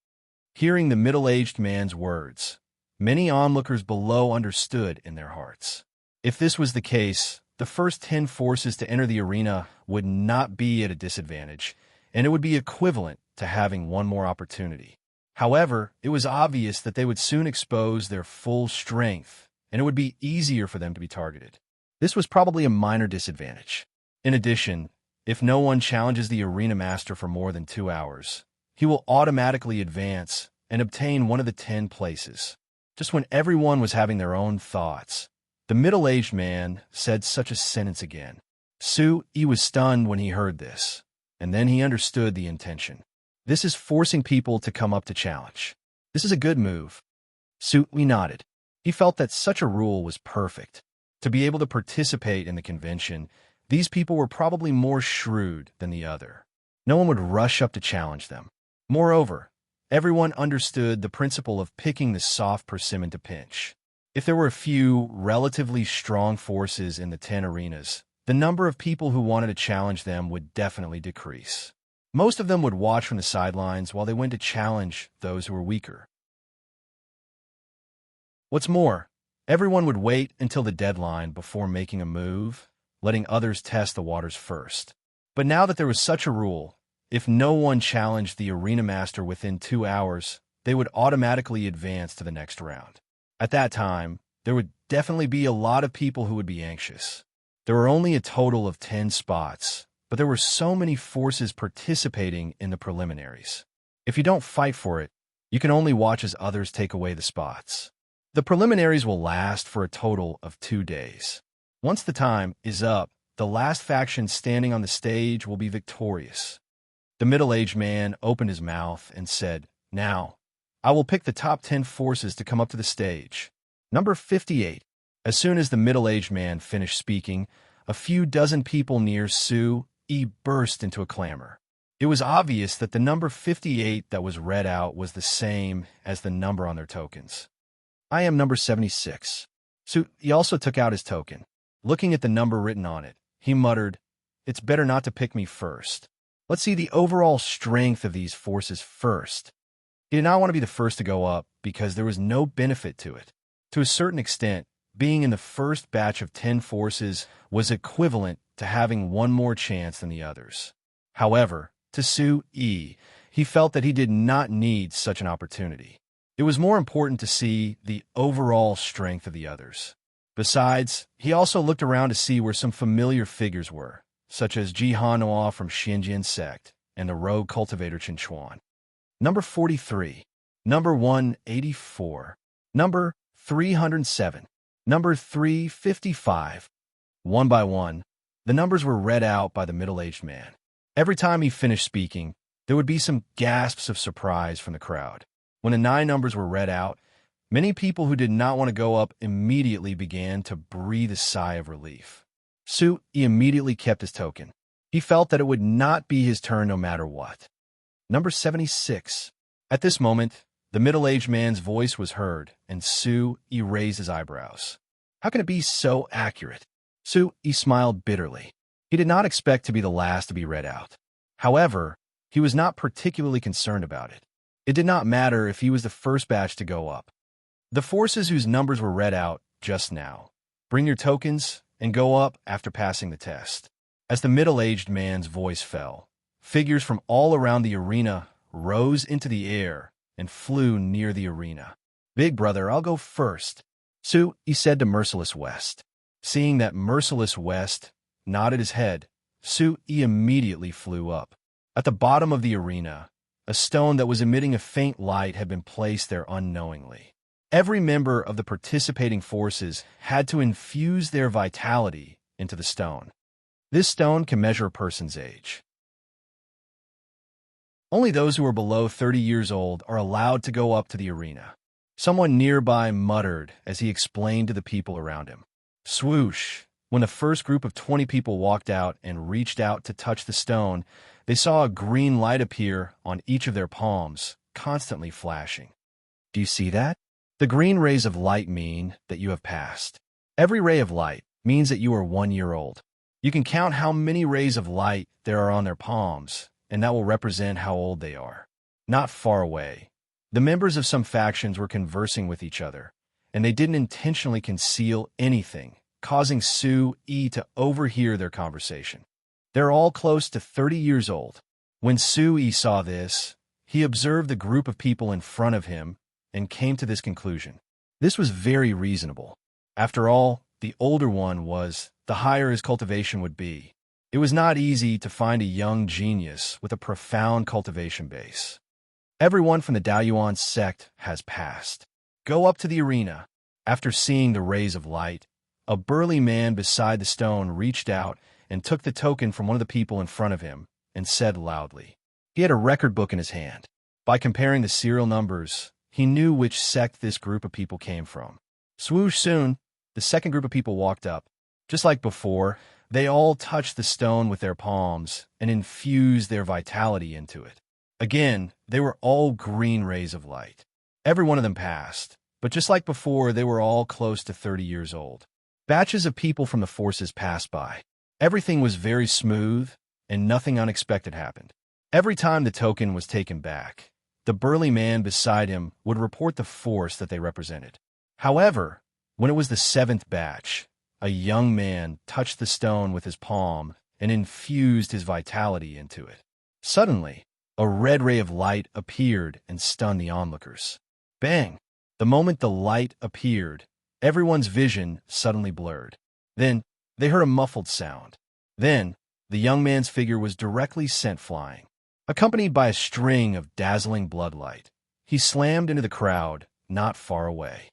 Hearing the middle-aged man's words, many onlookers below understood in their hearts. If this was the case, the first 10 forces to enter the arena would not be at a disadvantage, and it would be equivalent to having one more opportunity. However, it was obvious that they would soon expose their full strength, and it would be easier for them to be targeted. This was probably a minor disadvantage. In addition, if no one challenges the arena master for more than 2 hours, he will automatically advance and obtain one of the 10 places. Just when everyone was having their own thoughts, the middle-aged man said such a sentence again. He was stunned when he heard this, and then he understood the intention. This is forcing people to come up to challenge. This is a good move. He nodded. He felt that such a rule was perfect. To be able to participate in the convention, these people were probably more shrewd than the other. No one would rush up to challenge them. Moreover, everyone understood the principle of picking the soft persimmon to pinch. If there were a few relatively strong forces in the 10 arenas, the number of people who wanted to challenge them would definitely decrease. Most of them would watch from the sidelines while they went to challenge those who were weaker. What's more, everyone would wait until the deadline before making a move, letting others test the waters first. But now that there was such a rule, if no one challenged the arena master within 2 hours, they would automatically advance to the next round. At that time, there would definitely be a lot of people who would be anxious. There were only a total of 10 spots, but there were so many forces participating in the preliminaries. If you don't fight for it, you can only watch as others take away the spots. The preliminaries will last for a total of 2 days. Once the time is up, the last faction standing on the stage will be victorious. The middle-aged man opened his mouth and said, "Now, I will pick the top 10 forces to come up to the stage." Number 58. As soon as the middle-aged man finished speaking, a few dozen people near He burst into a clamor. It was obvious that the number 58 that was read out was the same as the number on their tokens. "I am number 76. He also took out his token. Looking at the number written on it, he muttered, "It's better not to pick me first. Let's see the overall strength of these forces first." He did not want to be the first to go up because there was no benefit to it. To a certain extent, being in the first batch of 10 forces was equivalent to having one more chance than the others. However, to he felt that he did not need such an opportunity. It was more important to see the overall strength of the others. Besides, he also looked around to see where some familiar figures were, such as Ji Hanoi from Xinjiang sect and the rogue cultivator Chinchuan. Number 43, number 184, number 307, number 355. One by one, the numbers were read out by the middle-aged man. Every time he finished speaking, there would be some gasps of surprise from the crowd. When the 9 numbers were read out, many people who did not want to go up immediately began to breathe a sigh of relief. He immediately kept his token. He felt that it would not be his turn no matter what. Number 76. At this moment, the middle-aged man's voice was heard, and he raised his eyebrows. How can it be so accurate? He smiled bitterly. He did not expect to be the last to be read out. However, he was not particularly concerned about it. It did not matter if he was the first batch to go up. The forces whose numbers were read out just now, bring your tokens and go up after passing the test. As the middle-aged man's voice fell, Figures from all around the arena rose into the air and flew near the arena. "Big brother, I'll go first," Su-yi said to Merciless West. Seeing that Merciless West nodded his head, Su-yi immediately flew up. At the bottom of the arena, a stone that was emitting a faint light had been placed there unknowingly. Every member of the participating forces had to infuse their vitality into the stone. This stone can measure a person's age. Only those who are below 30 years old are allowed to go up to the arena. Someone nearby muttered as he explained to the people around him. Swoosh! When the first group of 20 people walked out and reached out to touch the stone, they saw a green light appear on each of their palms, constantly flashing. Do you see that? The green rays of light mean that you have passed. Every ray of light means that you are 1 year old. You can count how many rays of light there are on their palms, and that will represent how old they are. Not far away, the members of some factions were conversing with each other, and they didn't intentionally conceal anything, causing Su-yi to overhear their conversation. They're all close to 30 years old. When Su-yi saw this, he observed the group of people in front of him and came to this conclusion. This was very reasonable. After all, the older one was, the higher his cultivation would be. It was not easy to find a young genius with a profound cultivation base. Everyone from the Daoyuan sect has passed. Go up to the arena. After seeing the rays of light, a burly man beside the stone reached out and took the token from one of the people in front of him and said loudly. He had a record book in his hand. By comparing the serial numbers, he knew which sect this group of people came from. Swoosh! Soon, the second group of people walked up. Just like before, they all touched the stone with their palms and infused their vitality into it. Again, they were all green rays of light. Every one of them passed, but just like before, they were all close to 30 years old. Batches of people from the forces passed by. Everything was very smooth, and nothing unexpected happened. Every time the token was taken back, the burly man beside him would report the force that they represented. However, when it was the 7th batch, a young man touched the stone with his palm and infused his vitality into it. Suddenly, a red ray of light appeared and stunned the onlookers. Bang! The moment the light appeared, everyone's vision suddenly blurred. Then, they heard a muffled sound. Then, the young man's figure was directly sent flying. Accompanied by a string of dazzling bloodlight, he slammed into the crowd not far away.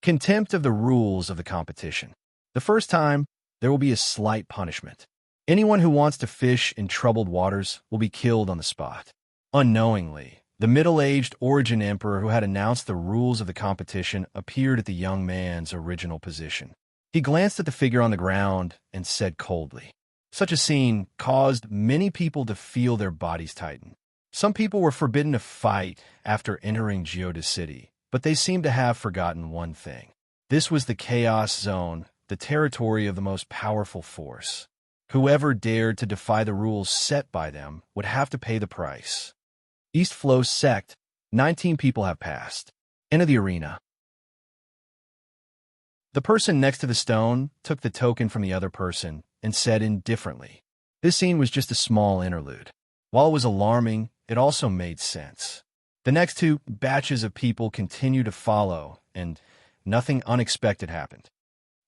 Contempt of the rules of the competition. The first time, there will be a slight punishment. Anyone who wants to fish in troubled waters will be killed on the spot. Unknowingly, the middle-aged Origin Emperor who had announced the rules of the competition appeared at the young man's original position. He glanced at the figure on the ground and said coldly. Such a scene caused many people to feel their bodies tighten. Some people were forbidden to fight after entering Geoda City, but they seemed to have forgotten one thing. This was the Chaos Zone, the territory of the most powerful force. Whoever dared to defy the rules set by them would have to pay the price. East Flow Sect, 19 people have passed. Enter the arena. The person next to the stone took the token from the other person and said indifferently. This scene was just a small interlude. While it was alarming, it also made sense. The next 2 batches of people continued to follow, and nothing unexpected happened.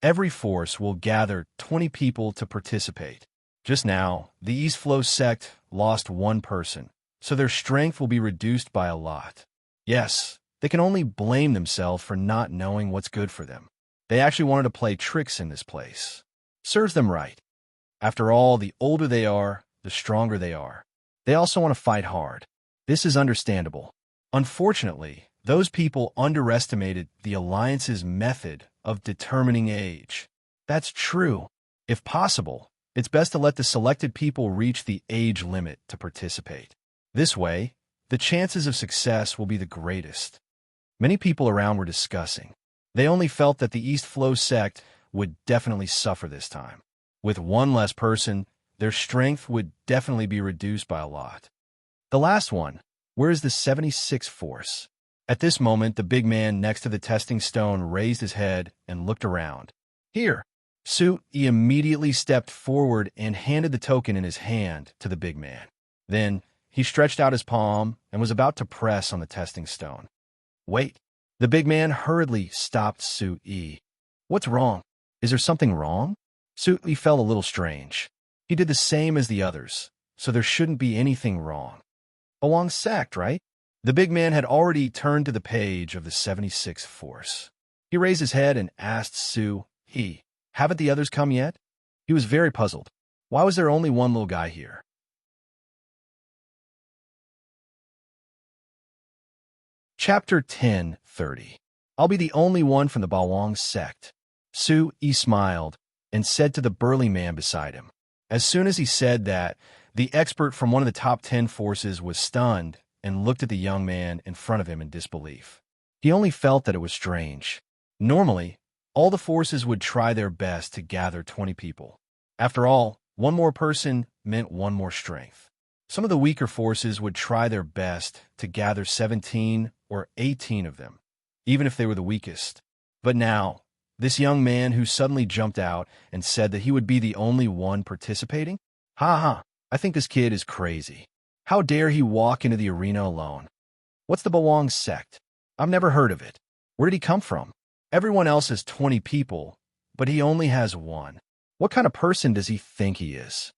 Every force will gather 20 people to participate. Just now, the East Flow sect lost 1 person, so their strength will be reduced by a lot. Yes, they can only blame themselves for not knowing what's good for them. They actually wanted to play tricks in this place. Serves them right. After all, the older they are, the stronger they are. They also want to fight hard. This is understandable. Unfortunately, those people underestimated the Alliance's method of determining age. That's true. If possible, it's best to let the selected people reach the age limit to participate. This way, the chances of success will be the greatest. Many people around were discussing. They only felt that the East Flow sect would definitely suffer this time. With 1 less person, their strength would definitely be reduced by a lot. The last one, where is the 76th force? At this moment, the big man next to the testing stone raised his head and looked around. Here. Su-yi immediately stepped forward and handed the token in his hand to the big man. Then he stretched out his palm and was about to press on the testing stone. Wait. The big man hurriedly stopped Su-yi. What's wrong? Is there something wrong? Su-yi felt a little strange. He did the same as the others, so there shouldn't be anything wrong. Along sect, right? The big man had already turned to the page of the 76th force. He raised his head and asked Su-yi, haven't the others come yet? He was very puzzled. Why was there only one little guy here? Chapter 10:30. I'll be the only one from the Bawang sect. Su-yi smiled and said to the burly man beside him. As soon as he said that, the expert from one of the top 10 forces was stunned and looked at the young man in front of him in disbelief. He only felt that it was strange. Normally, all the forces would try their best to gather 20 people. After all, one more person meant one more strength. Some of the weaker forces would try their best to gather 17 or 18 of them, even if they were the weakest. But now, this young man who suddenly jumped out and said that he would be the only one participating? Ha ha, I think this kid is crazy. How dare he walk into the arena alone? What's the Bawang sect? I've never heard of it. Where did he come from? Everyone else has 20 people, but he only has one. What kind of person does he think he is?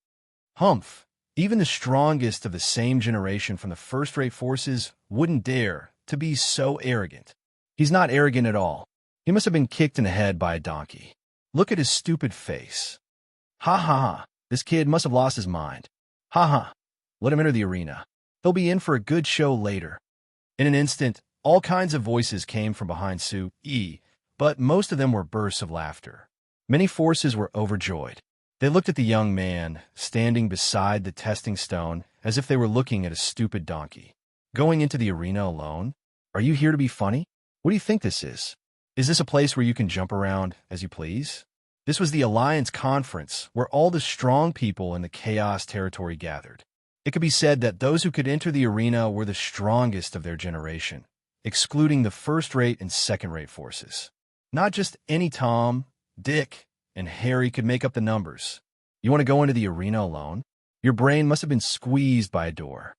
Humph. Even the strongest of the same generation from the first-rate forces wouldn't dare to be so arrogant. He's not arrogant at all. He must have been kicked in the head by a donkey. Look at his stupid face. Ha ha ha, this kid must have lost his mind. Ha ha, let him enter the arena. He'll be in for a good show later. In an instant, all kinds of voices came from behind Su-yi, but most of them were bursts of laughter. Many forces were overjoyed. They looked at the young man, standing beside the testing stone, as if they were looking at a stupid donkey. Going into the arena alone? Are you here to be funny? What do you think this is? Is this a place where you can jump around as you please? This was the Alliance Conference, where all the strong people in the Chaos territory gathered. It could be said that those who could enter the arena were the strongest of their generation, excluding the first-rate and second-rate forces. Not just any Tom, Dick, and Harry could make up the numbers. You want to go into the arena alone? Your brain must have been squeezed by a door.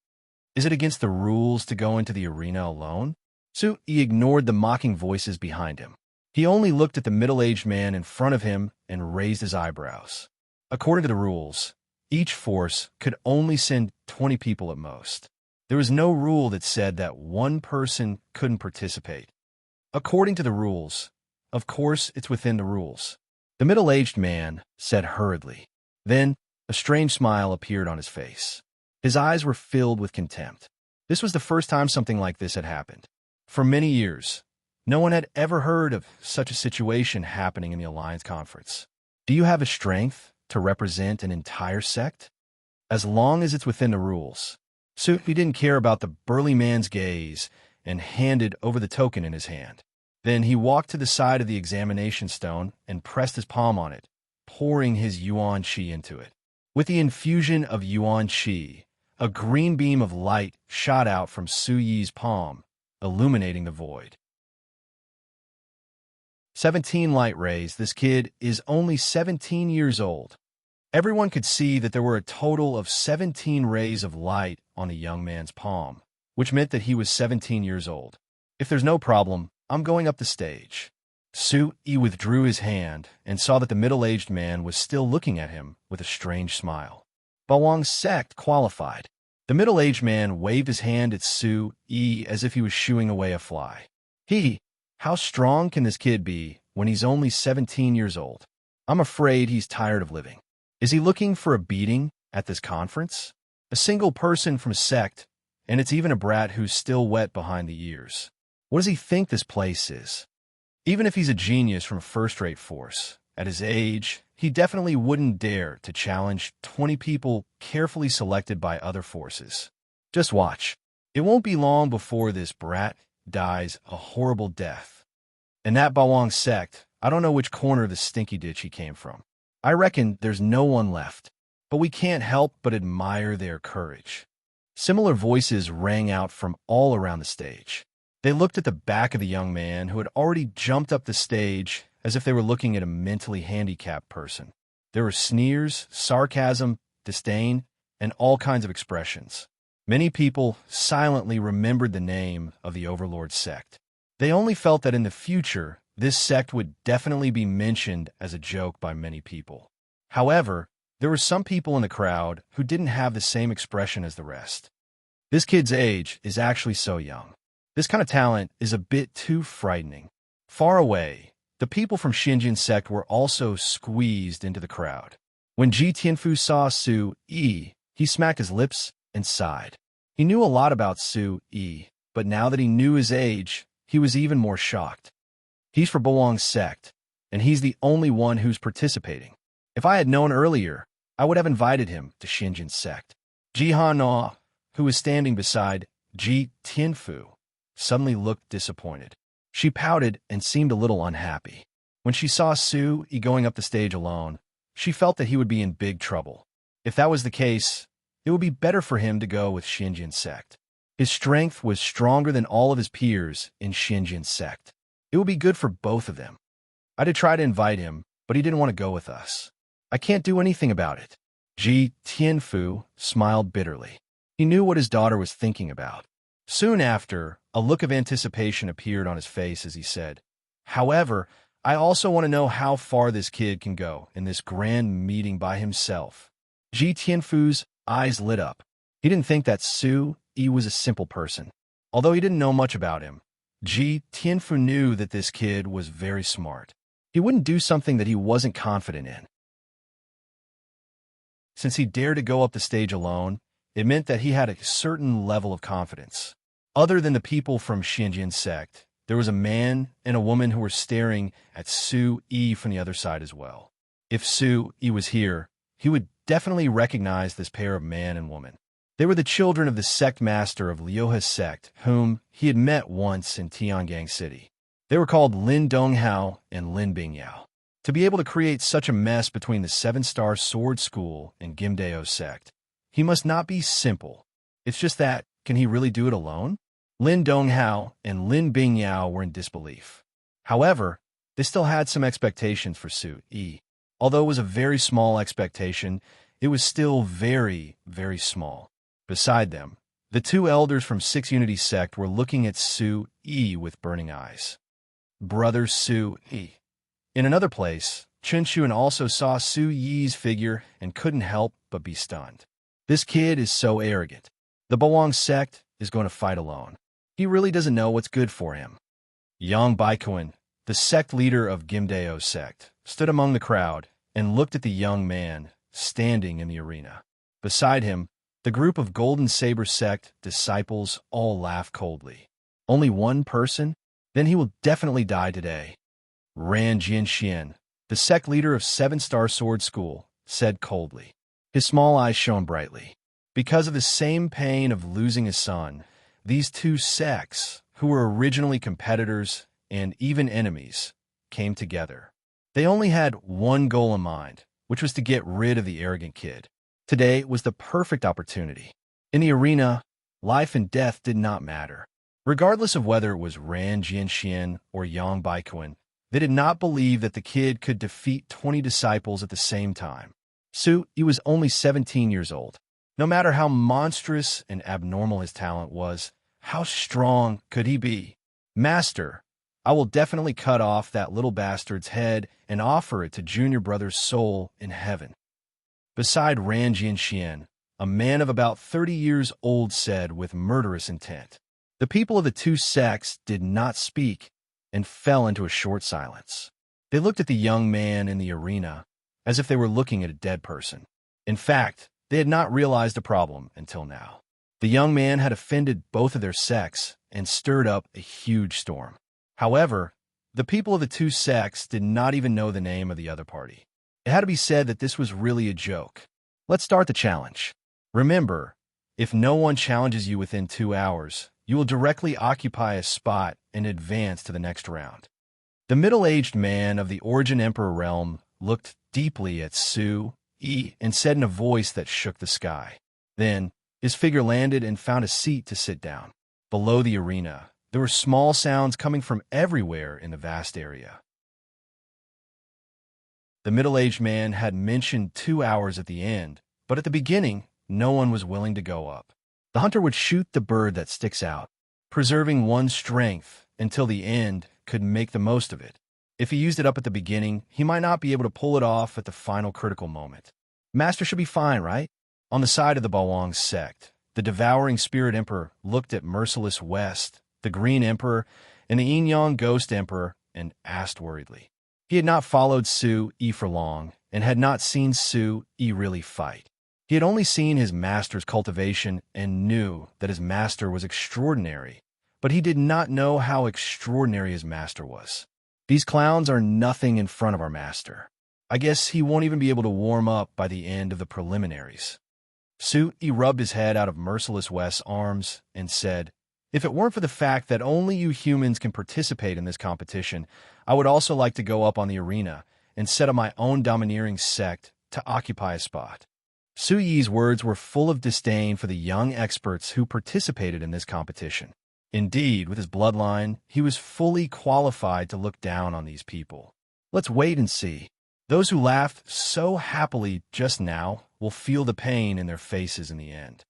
Is it against the rules to go into the arena alone? Su-yi ignored the mocking voices behind him. He only looked at the middle-aged man in front of him and raised his eyebrows. According to the rules, each force could only send 20 people at most. There was no rule that said that one person couldn't participate. According to the rules, of course it's within the rules. The middle-aged man said hurriedly. Then, a strange smile appeared on his face. His eyes were filled with contempt. This was the first time something like this had happened. For many years, no one had ever heard of such a situation happening in the Alliance Conference. Do you have a strength to represent an entire sect? As long as it's within the rules. Su-yi didn't care about the burly man's gaze and handed over the token in his hand. Then he walked to the side of the examination stone and pressed his palm on it, pouring his yuan qi into it. With the infusion of yuan qi, a green beam of light shot out from Su-yi's palm, illuminating the void. 17 light rays. This kid is only 17 years old. Everyone could see that there were a total of 17 rays of light on the young man's palm, which meant that he was 17 years old. If there's no problem, I'm going up the stage. Su-yi withdrew his hand and saw that the middle-aged man was still looking at him with a strange smile. Bawang sect qualified. The middle-aged man waved his hand at Su-yi as if he was shooing away a fly. How strong can this kid be when he's only 17 years old? I'm afraid he's tired of living. Is he looking for a beating at this conference? A single person from a sect, and it's even a brat who's still wet behind the ears. What does he think this place is? Even if he's a genius from a first-rate force, at his age, he definitely wouldn't dare to challenge 20 people carefully selected by other forces. Just watch. It won't be long before this brat dies a horrible death. And that Bawang sect, I don't know which corner of the stinky ditch he came from. I reckon there's no one left, but we can't help but admire their courage. Similar voices rang out from all around the stage. They looked at the back of the young man who had already jumped up the stage as if they were looking at a mentally handicapped person. There were sneers, sarcasm, disdain, and all kinds of expressions. Many people silently remembered the name of the overlord sect. They only felt that in the future, this sect would definitely be mentioned as a joke by many people. However, there were some people in the crowd who didn't have the same expression as the rest. This kid's age is actually so young. This kind of talent is a bit too frightening. Far away, the people from Xinjiang sect were also squeezed into the crowd. When Ji Tianfu saw Su Yi, he smacked his lips and sighed. He knew a lot about Su Yi, but now that he knew his age, he was even more shocked. He's for Boang's sect, and he's the only one who's participating. If I had known earlier, I would have invited him to Xinjiang sect. Ji Hana, who was standing beside Ji Tianfu, suddenly looked disappointed. She pouted and seemed a little unhappy. When she saw Su Yi going up the stage alone, she felt that he would be in big trouble. If that was the case, it would be better for him to go with Xinjiang sect. His strength was stronger than all of his peers in Xinjiang sect. It would be good for both of them. I did try to invite him, but he didn't want to go with us. I can't do anything about it. Ji Tianfu smiled bitterly. He knew what his daughter was thinking about. Soon after, a look of anticipation appeared on his face as he said, "However, I also want to know how far this kid can go in this grand meeting by himself." Ji Tianfu's eyes lit up. He didn't think that Su Yi was a simple person. Although he didn't know much about him, Ji Tianfu knew that this kid was very smart. He wouldn't do something that he wasn't confident in. Since he dared to go up the stage alone, it meant that he had a certain level of confidence. Other than the people from Xinjiang sect, there was a man and a woman who were staring at Su Yi from the other side as well. If Su Yi was here, he would definitely recognize this pair of man and woman. They were the children of the sect master of Liuhe's sect, whom he had met once in Tiangang City. They were called Lin Donghao and Lin Bingyao. To be able to create such a mess between the 7-star sword school and Gimdao sect, he must not be simple. It's just that, can he really do it alone? Lin Donghao and Lin Bingyao were in disbelief. However, they still had some expectations for Su Yi. Although it was a very small expectation, it was still very, very small. Beside them, the two elders from 6 Unity sect were looking at Su Yi with burning eyes. Brother Su Yi. In another place, Chunshuan also saw Su Yi's figure and couldn't help but be stunned. This kid is so arrogant. The Boang sect is going to fight alone. He really doesn't know what's good for him. Yang Baikuan, the sect leader of Gimdao sect, stood among the crowd and looked at the young man standing in the arena. Beside him, the group of Golden Saber sect disciples all laughed coldly. Only one person? Then he will definitely die today. Ran Jianxian, the sect leader of 7-star sword school, said coldly. His small eyes shone brightly. Because of the same pain of losing his son, these two sects, who were originally competitors and even enemies, came together. They only had one goal in mind, which was to get rid of the arrogant kid. Today was the perfect opportunity. In the arena, life and death did not matter. Regardless of whether it was Ran Jianxian or Yang Baikuan, they did not believe that the kid could defeat 20 disciples at the same time. Su Yi was only 17 years old. No matter how monstrous and abnormal his talent was, how strong could he be? Master, I will definitely cut off that little bastard's head and offer it to Junior Brother's soul in heaven. Beside Ran Jianxian, a man of about 30 years old said with murderous intent. The people of the two sects did not speak and fell into a short silence. They looked at the young man in the arena as if they were looking at a dead person. In fact, they had not realized the problem until now. The young man had offended both of their sects and stirred up a huge storm. However, the people of the two sects did not even know the name of the other party. It had to be said that this was really a joke. Let's start the challenge. Remember, if no one challenges you within 2 hours, you will directly occupy a spot and advance to the next round. The middle-aged man of the Origin Emperor realm looked deeply at Su Yi and said in a voice that shook the sky. Then, his figure landed and found a seat to sit down. Below the arena, there were small sounds coming from everywhere in the vast area. The middle-aged man had mentioned 2 hours at the end, but at the beginning, no one was willing to go up. The hunter would shoot the bird that sticks out, preserving one's strength until the end could make the most of it. If he used it up at the beginning, he might not be able to pull it off at the final critical moment. Master should be fine, right? On the side of the Bawang sect, the devouring spirit emperor looked at merciless West, the green emperor, and the Yin ghost emperor, and asked worriedly. He had not followed Su Yi for long, and had not seen Su Yi really fight. He had only seen his master's cultivation and knew that his master was extraordinary, but he did not know how extraordinary his master was. These clowns are nothing in front of our master. I guess he won't even be able to warm up by the end of the preliminaries. Su Yi rubbed his head out of merciless West's arms and said, "If it weren't for the fact that only you humans can participate in this competition, I would also like to go up on the arena and set up my own domineering sect to occupy a spot." Su Yi's words were full of disdain for the young experts who participated in this competition. Indeed, with his bloodline, he was fully qualified to look down on these people. Let's wait and see. Those who laughed so happily just now will feel the pain in their faces in the end.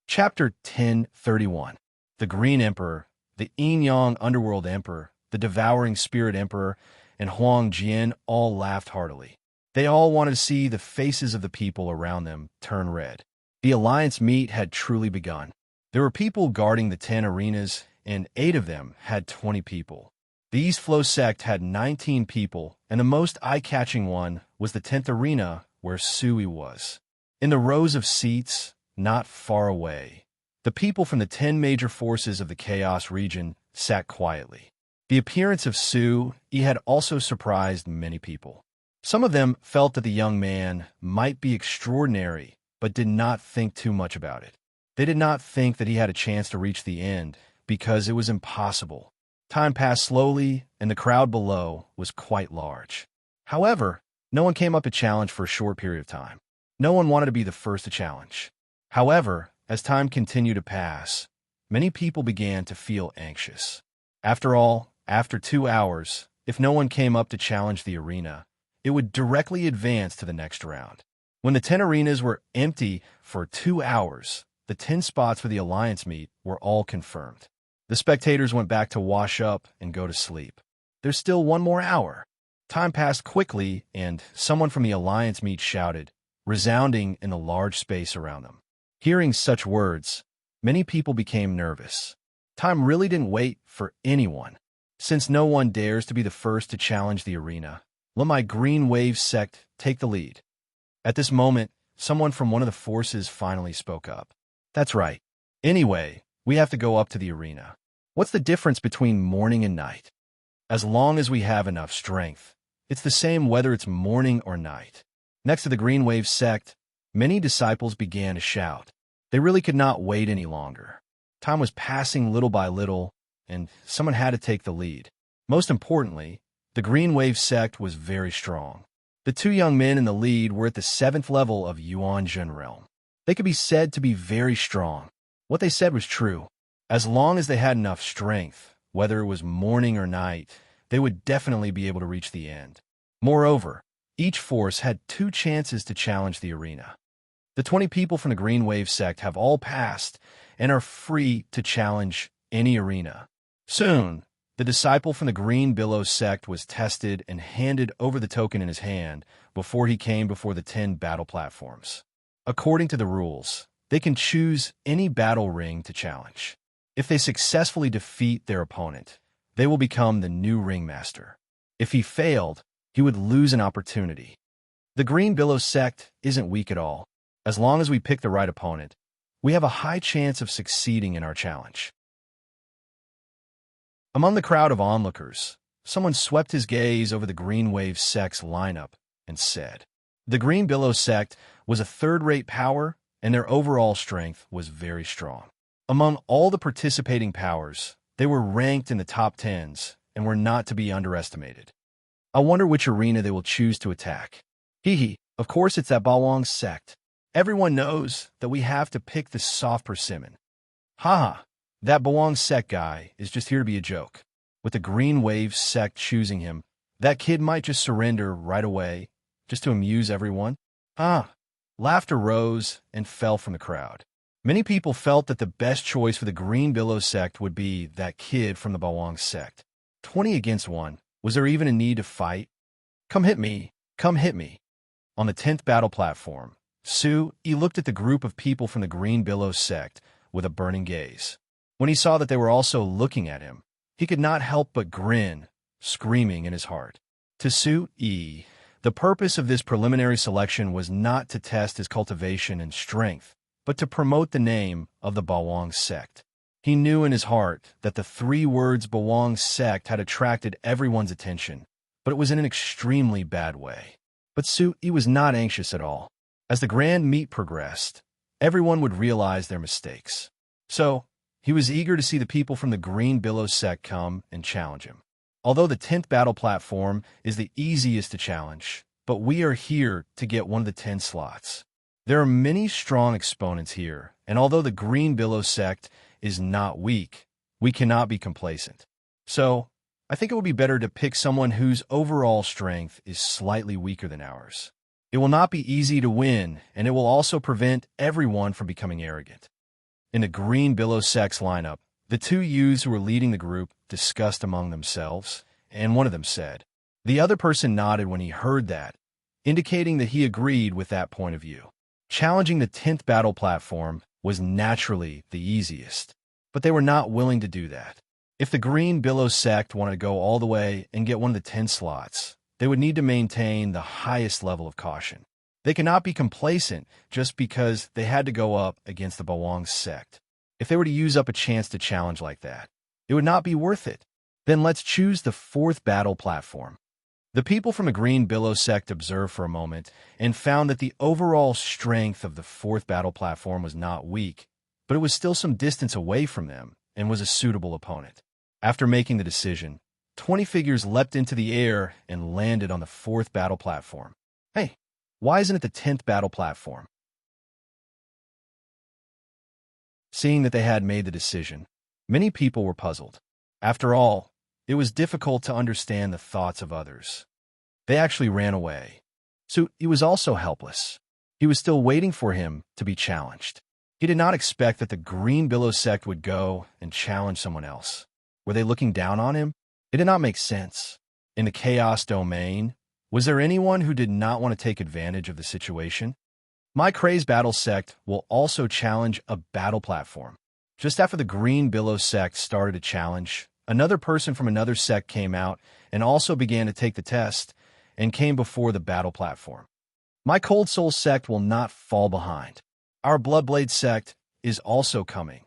Chapter 10:31. The Green Emperor, the Yin-Yang Underworld Emperor, the Devouring Spirit Emperor, and Huang Jian all laughed heartily. They all wanted to see the faces of the people around them turn red. The alliance meet had truly begun. There were people guarding the 10 arenas, and 8 of them had 20 people. The East Flow sect had 19 people, and the most eye-catching one was the 10th arena where Su Yi was. In the rows of seats, not far away, the people from the 10 major forces of the Chaos region sat quietly. The appearance of Su Yi had also surprised many people. Some of them felt that the young man might be extraordinary, but did not think too much about it. They did not think that he had a chance to reach the end, because it was impossible. Time passed slowly, and the crowd below was quite large. However, no one came up to challenge for a short period of time. No one wanted to be the first to challenge. However, as time continued to pass, many people began to feel anxious. After all, after 2 hours, if no one came up to challenge the arena, it would directly advance to the next round. When the 10 arenas were empty for 2 hours, the 10 spots for the alliance meet were all confirmed. The spectators went back to wash up and go to sleep. There's still 1 more hour. Time passed quickly, and someone from the alliance meet shouted, resounding in the large space around them. Hearing such words, many people became nervous. Time really didn't wait for anyone. Since no one dares to be the first to challenge the arena, let my Green Wave sect take the lead. At this moment, someone from one of the forces finally spoke up. That's right. Anyway, we have to go up to the arena. What's the difference between morning and night? As long as we have enough strength, it's the same whether it's morning or night. Next to the Green Wave sect, many disciples began to shout. They really could not wait any longer. Time was passing little by little, and someone had to take the lead. Most importantly, the Green Wave sect was very strong. The 2 young men in the lead were at the 7th level of Yuanzhen realm. They could be said to be very strong. What they said was true. As long as they had enough strength, whether it was morning or night, they would definitely be able to reach the end. Moreover, each force had 2 chances to challenge the arena. The 20 people from the Green Wave sect have all passed and are free to challenge any arena. Soon, the disciple from the Green Billow sect was tested and handed over the token in his hand before he came before the 10 battle platforms. According to the rules, they can choose any battle ring to challenge. If they successfully defeat their opponent, they will become the new ringmaster. If he failed, he would lose an opportunity. The Green Billow sect isn't weak at all. As long as we pick the right opponent, we have a high chance of succeeding in our challenge. Among the crowd of onlookers, someone swept his gaze over the Green Wave sect's lineup and said, the Green Billow sect was a third-rate power, and their overall strength was very strong. Among all the participating powers, they were ranked in the top 10s and were not to be underestimated. I wonder which arena they will choose to attack. Of course it's that Bawang sect. Everyone knows that we have to pick the soft persimmon. That Bawang sect guy is just here to be a joke. With the Green Wave sect choosing him, That kid might just surrender right away, just to amuse everyone. Ah, laughter rose and fell from the crowd. Many people felt that the best choice for the Green Billow sect would be that kid from the Bawang sect. 20 against 1. Was there even a need to fight? Come hit me. Come hit me. On the 10th battle platform, he looked at the group of people from the Green Billow sect with a burning gaze. When he saw that they were also looking at him, he could not help but grin, screaming in his heart. To Su-yi, the purpose of this preliminary selection was not to test his cultivation and strength, but to promote the name of the Bawang sect. He knew in his heart that the 3 words Bawang sect had attracted everyone's attention, but it was in an extremely bad way. But Su-yi was not anxious at all. As the grand meet progressed, everyone would realize their mistakes. So, he was eager to see the people from the Green Billow sect come and challenge him. Although the 10th battle platform is the easiest to challenge, but we are here to get one of the 10 slots. There are many strong exponents here, and although the Green Billow sect is not weak, we cannot be complacent. So, I think it would be better to pick someone whose overall strength is slightly weaker than ours. It will not be easy to win, and it will also prevent everyone from becoming arrogant. In the Green Billow sect's lineup, the 2 youths who were leading the group discussed among themselves, and one of them said. The other person nodded when he heard that, indicating that he agreed with that point of view. Challenging the 10th battle platform was naturally the easiest, but they were not willing to do that. If the Green Billow sect wanted to go all the way and get one of the 10 slots, they would need to maintain the highest level of caution. They cannot be complacent just because they had to go up against the Bawang sect. If they were to use up a chance to challenge like that, it would not be worth it. Then let's choose the 4th battle platform. The people from the Green Billow sect observed for a moment and found that the overall strength of the 4th battle platform was not weak, but it was still some distance away from them and was a suitable opponent. After making the decision, 20 figures leapt into the air and landed on the 4th battle platform. Hey, why isn't it the 10th battle platform? Seeing that they had made the decision, many people were puzzled. After all, it was difficult to understand the thoughts of others. They actually ran away. So he was also helpless. He was still waiting for him to be challenged. He did not expect that the Green Billow sect would go and challenge someone else. Were they looking down on him? It did not make sense. In the chaos domain, was there anyone who did not want to take advantage of the situation? My Craze Battle sect will also challenge a battle platform. Just after the Green Billow sect started a challenge, another person from another sect came out and also began to take the test and came before the battle platform. My Cold Soul sect will not fall behind. Our Bloodblade sect is also coming.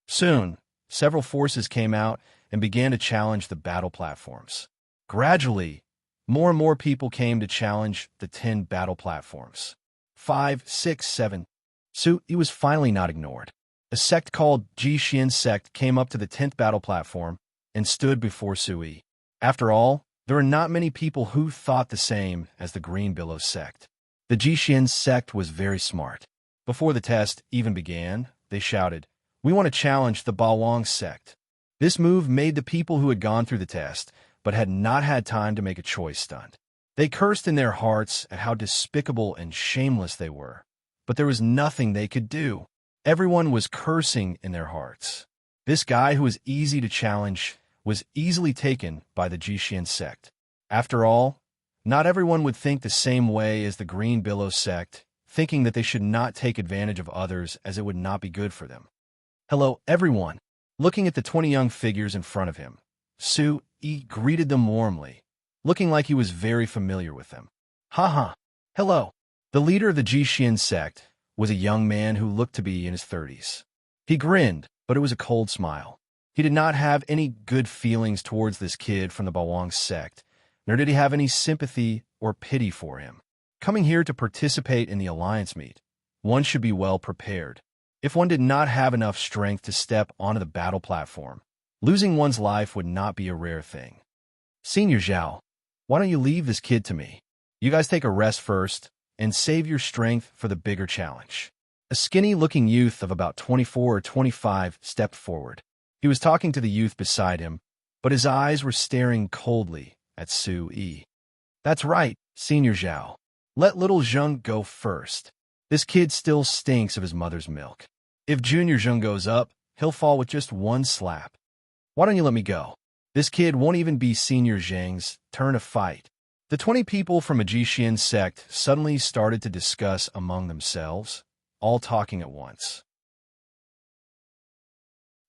Soon, several forces came out and began to challenge the battle platforms. Gradually, more and more people came to challenge the 10 battle platforms. 5, 6, 7. So he was finally not ignored. A sect called Jixin sect came up to the 10th battle platform and stood before Sui. After all, there are not many people who thought the same as the Green Billow sect. The Jixin sect was very smart. Before the test even began, they shouted, "We want to challenge the Bawang sect." This move made the people who had gone through the test but had not had time to make a choice stunned. They cursed in their hearts at how despicable and shameless they were, but there was nothing they could do. Everyone was cursing in their hearts. This guy who was easy to challenge was easily taken by the Jixin sect. After all, not everyone would think the same way as the Green Billow sect, thinking that they should not take advantage of others as it would not be good for them. Hello, everyone. Looking at the 20 young figures in front of him, Su-yi greeted them warmly, looking like he was very familiar with them. Haha, hello. The leader of the Jixin sect was a young man who looked to be in his 30s. He grinned, but it was a cold smile. He did not have any good feelings towards this kid from the Bawang sect, nor did he have any sympathy or pity for him. Coming here to participate in the alliance meet, one should be well prepared. If one did not have enough strength to step onto the battle platform, losing one's life would not be a rare thing. Senior Zhao, why don't you leave this kid to me? You guys take a rest first and save your strength for the bigger challenge. A skinny-looking youth of about 24 or 25 stepped forward. He was talking to the youth beside him, but his eyes were staring coldly at Su Yi. That's right, Senior Zhao. Let little Zheng go first. This kid still stinks of his mother's milk. If Junior Zheng goes up, he'll fall with just one slap. Why don't you let me go? This kid won't even be Senior Zheng's turn to fight. The 20 people from Magician sect suddenly started to discuss among themselves, all talking at once.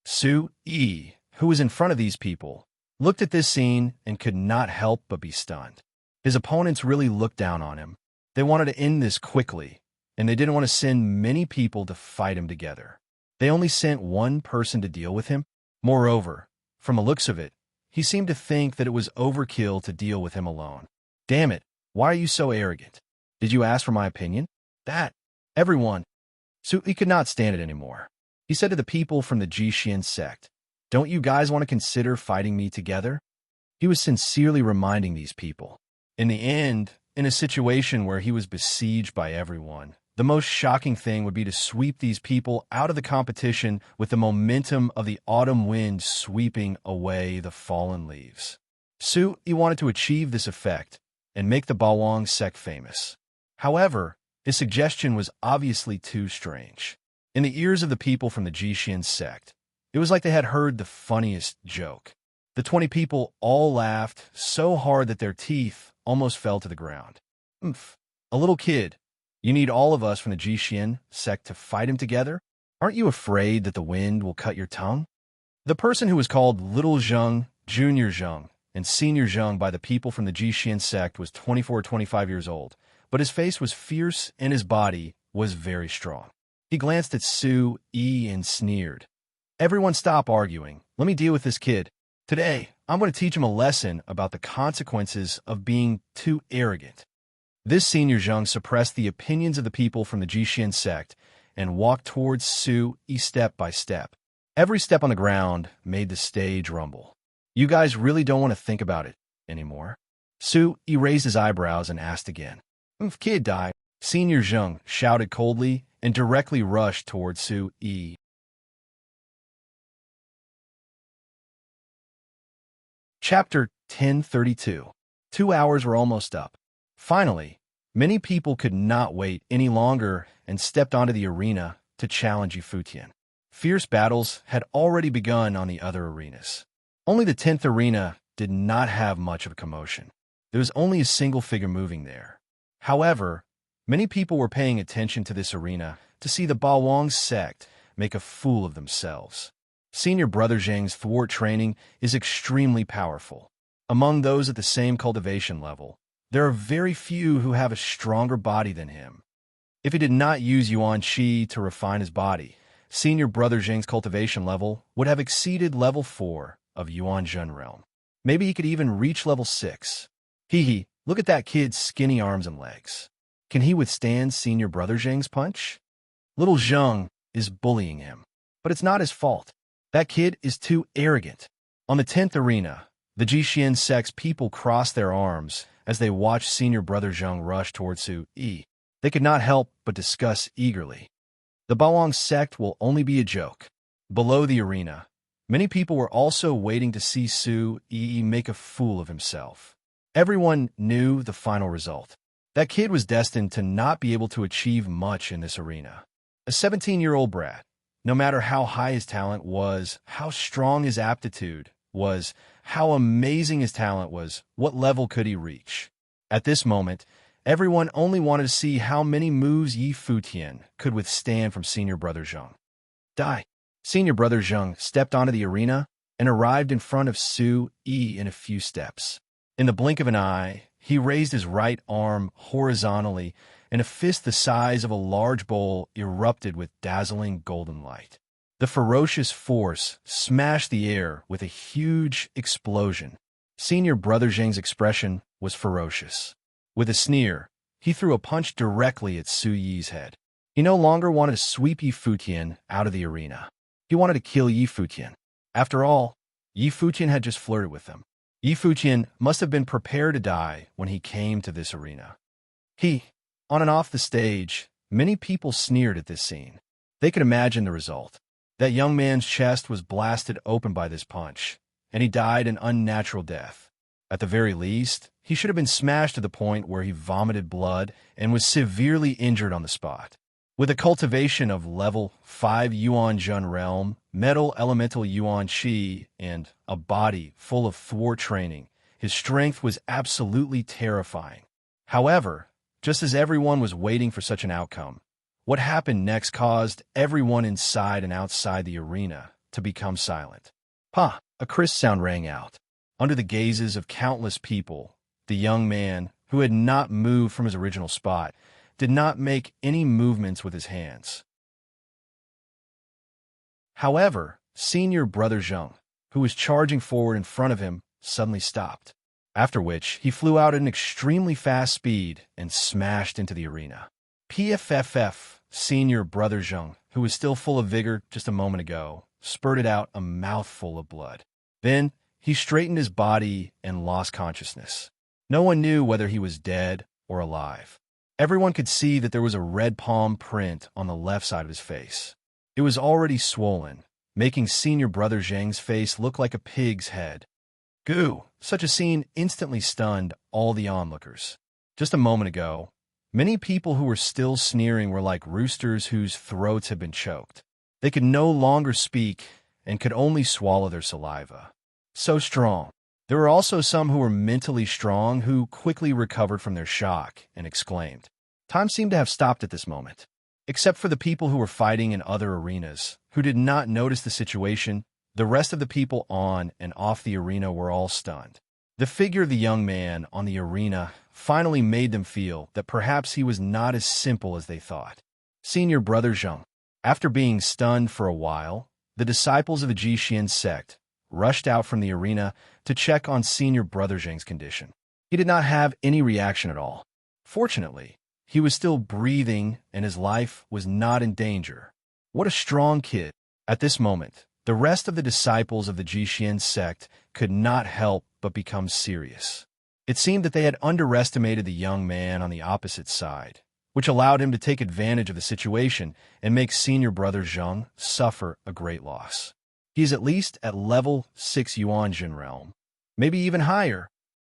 Su Yi, who was in front of these people, looked at this scene and could not help but be stunned. His opponents really looked down on him. They wanted to end this quickly, and they didn't want to send many people to fight him together. They only sent one person to deal with him. Moreover, from the looks of it, he seemed to think that it was overkill to deal with him alone. Damn it, why are you so arrogant? Did you ask for my opinion? That, everyone. So he could not stand it anymore. He said to the people from the Jixian sect, "Don't you guys want to consider fighting me together?" He was sincerely reminding these people. In the end, in a situation where he was besieged by everyone, the most shocking thing would be to sweep these people out of the competition with the momentum of the autumn wind sweeping away the fallen leaves. Su Yi wanted to achieve this effect and make the Bawang sect famous. However, his suggestion was obviously too strange. In the ears of the people from the Jixian sect, it was like they had heard the funniest joke. The 20 people all laughed so hard that their teeth almost fell to the ground. Oomph, a little kid. You need all of us from the Jixian sect to fight him together? Aren't you afraid that the wind will cut your tongue? The person who was called Little Zheng, Junior Zheng, and Senior Zheng by the people from the Jixian sect was 24-25 years old, but his face was fierce and his body was very strong. He glanced at Su Yi and sneered. Everyone stop arguing. Let me deal with this kid. Today, I'm going to teach him a lesson about the consequences of being too arrogant. This Senior Zheng suppressed the opinions of the people from the Jixian sect and walked towards Su Yi step by step. Every step on the ground made the stage rumble. You guys really don't want to think about it anymore? Su Yi raised his eyebrows and asked again. Kid die. Senior Zheng shouted coldly and directly rushed towards Su Yi. Chapter 1032. 2 hours were almost up. Finally, many people could not wait any longer and stepped onto the arena to challenge Yi Futian. Fierce battles had already begun on the other arenas. Only the 10th arena did not have much of a commotion. There was only a single figure moving there. However, many people were paying attention to this arena to see the Bawang sect make a fool of themselves. Senior Brother Zhang's thwart training is extremely powerful. Among those at the same cultivation level, there are very few who have a stronger body than him. If he did not use Yuan Qi to refine his body, Senior Brother Zhang's cultivation level would have exceeded level 4 of Yuan Zhen realm. Maybe he could even reach level 6. Hee, look at that kid's skinny arms and legs. Can he withstand Senior Brother Zhang's punch? Little Zheng is bullying him, but it's not his fault. That kid is too arrogant. On the 10th arena, the Jixian sect's people crossed their arms as they watched Senior Brother Zheng rush towards Su Yi. They could not help but discuss eagerly. The Bawang sect will only be a joke. Below the arena, many people were also waiting to see Su Yi make a fool of himself. Everyone knew the final result. That kid was destined to not be able to achieve much in this arena. A 17-year-old brat. No matter how high his talent was, how strong his aptitude was, how amazing his talent was, what level could he reach? At this moment, everyone only wanted to see how many moves Yi Futian could withstand from Senior Brother Zheng. Die. Senior Brother Zheng stepped onto the arena and arrived in front of Su Yi in a few steps. In the blink of an eye, he raised his right arm horizontally, and a fist the size of a large bowl erupted with dazzling golden light. The ferocious force smashed the air with a huge explosion. Senior Brother Zheng's expression was ferocious. With a sneer, he threw a punch directly at Su Yi's head. He no longer wanted to sweep Yi Futian out of the arena. He wanted to kill Yi Futian. After all, Yi Futian had just flirted with him. Yi Futian must have been prepared to die when he came to this arena. On and off the stage, many people sneered at this scene. They could imagine the result. That young man's chest was blasted open by this punch, and he died an unnatural death. At the very least, he should have been smashed to the point where he vomited blood and was severely injured on the spot. With a cultivation of level 5 Yuan Jun Realm, Metal Elemental Yuan Qi, and a body full of thwart training, his strength was absolutely terrifying. However, just as everyone was waiting for such an outcome, what happened next caused everyone inside and outside the arena to become silent. Pa! A crisp sound rang out. Under the gazes of countless people, the young man, who had not moved from his original spot, did not make any movements with his hands. However, senior brother Zheng, who was charging forward in front of him, suddenly stopped, after which he flew out at an extremely fast speed and smashed into the arena. PFFF, senior brother Zheng, who was still full of vigor just a moment ago, spurted out a mouthful of blood. Then, he straightened his body and lost consciousness. No one knew whether he was dead or alive. Everyone could see that there was a red palm print on the left side of his face. It was already swollen, making senior brother Zheng's face look like a pig's head. Goo! Such a scene instantly stunned all the onlookers. Just a moment ago, many people who were still sneering were like roosters whose throats had been choked. They could no longer speak and could only swallow their saliva. So strong. There were also some who were mentally strong who quickly recovered from their shock and exclaimed. Time seemed to have stopped at this moment. Except for the people who were fighting in other arenas, who did not notice the situation, the rest of the people on and off the arena were all stunned. The figure of the young man on the arena finally made them feel that perhaps he was not as simple as they thought. Senior brother Zheng. After being stunned for a while, the disciples of the Jishin sect rushed out from the arena to check on senior brother Zheng's condition. He did not have any reaction at all. Fortunately, he was still breathing and his life was not in danger. What a strong kid. At this moment, the rest of the disciples of the Jishin sect could not help but become serious. It seemed that they had underestimated the young man on the opposite side, which allowed him to take advantage of the situation and make senior brother Zheng suffer a great loss. He is at least at level 6 Yuan Jin Realm, maybe even higher.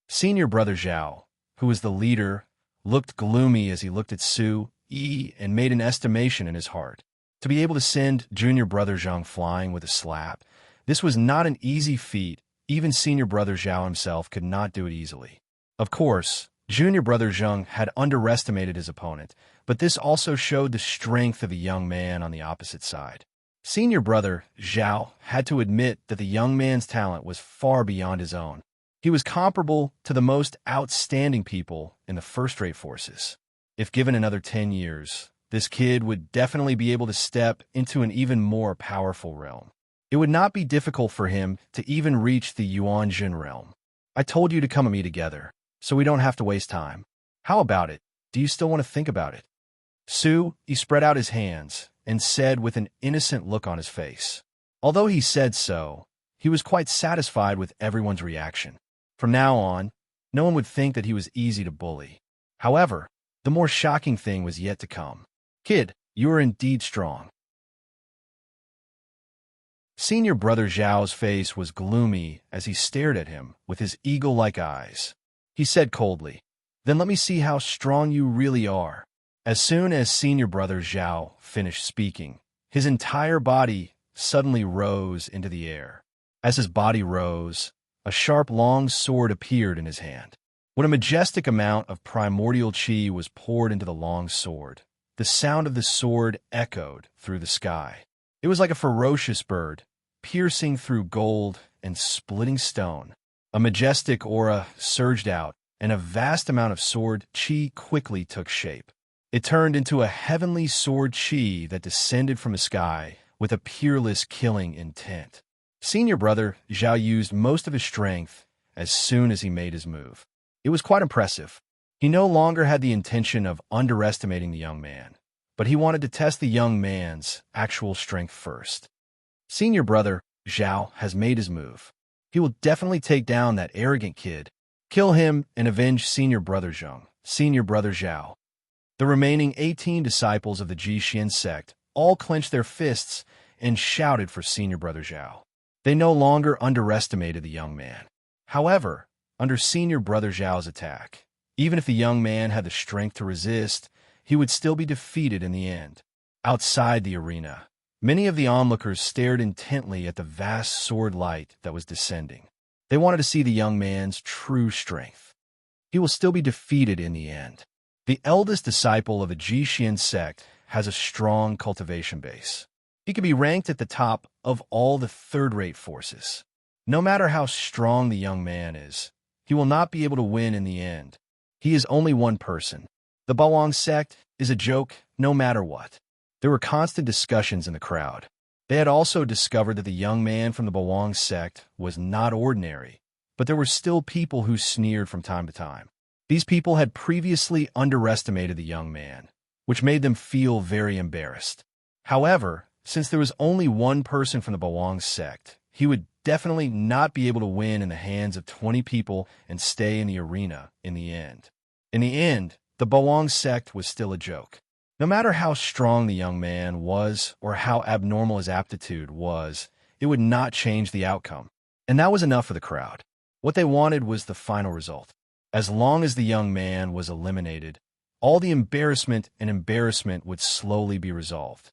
Senior brother Zhao, who was the leader, looked gloomy as he looked at Su Yi and made an estimation in his heart. To be able to send junior brother Zheng flying with a slap, this was not an easy feat. Even senior brother Zhao himself could not do it easily. Of course, junior brother Zheng had underestimated his opponent, but this also showed the strength of the young man on the opposite side. Senior brother Zhao had to admit that the young man's talent was far beyond his own. He was comparable to the most outstanding people in the first-rate forces. If given another 10 years, this kid would definitely be able to step into an even more powerful realm. It would not be difficult for him to even reach the Yuan Jin realm. I told you to come with me together, so we don't have to waste time. How about it? Do you still want to think about it? Su, he spread out his hands and said with an innocent look on his face. Although he said so, he was quite satisfied with everyone's reaction. From now on, no one would think that he was easy to bully. However, the more shocking thing was yet to come. Kid, you are indeed strong. Senior brother Zhao's face was gloomy as he stared at him with his eagle-like eyes. He said coldly, "Then let me see how strong you really are." As soon as senior brother Zhao finished speaking, his entire body suddenly rose into the air. As his body rose, a sharp long sword appeared in his hand. When a majestic amount of primordial qi was poured into the long sword, the sound of the sword echoed through the sky. It was like a ferocious bird, piercing through gold and splitting stone. A majestic aura surged out, and a vast amount of sword qi quickly took shape. It turned into a heavenly sword qi that descended from the sky with a peerless killing intent. Senior brother Zhao used most of his strength as soon as he made his move. It was quite impressive. He no longer had the intention of underestimating the young man, but he wanted to test the young man's actual strength first. Senior brother Zhao has made his move. He will definitely take down that arrogant kid, kill him, and avenge senior brother Zheng, senior brother Zhao. The remaining 18 disciples of the Jishin sect all clenched their fists and shouted for senior brother Zhao. They no longer underestimated the young man. However, under senior brother Zhao's attack. Even if the young man had the strength to resist, he would still be defeated in the end. Outside the arena, many of the onlookers stared intently at the vast sword light that was descending. They wanted to see the young man's true strength. He will still be defeated in the end. The eldest disciple of the Jixian sect has a strong cultivation base. He can be ranked at the top of all the third-rate forces. No matter how strong the young man is, he will not be able to win in the end. He is only one person. The Bawang sect is a joke no matter what. There were constant discussions in the crowd. They had also discovered that the young man from the Bawang sect was not ordinary, but there were still people who sneered from time to time. These people had previously underestimated the young man, which made them feel very embarrassed. However, since there was only one person from the Bawang sect, he would definitely not be able to win in the hands of 20 people and stay in the arena in the end. In the end, the Bawang sect was still a joke. No matter how strong the young man was or how abnormal his aptitude was, it would not change the outcome. And that was enough for the crowd. What they wanted was the final result. As long as the young man was eliminated, all the embarrassment would slowly be resolved.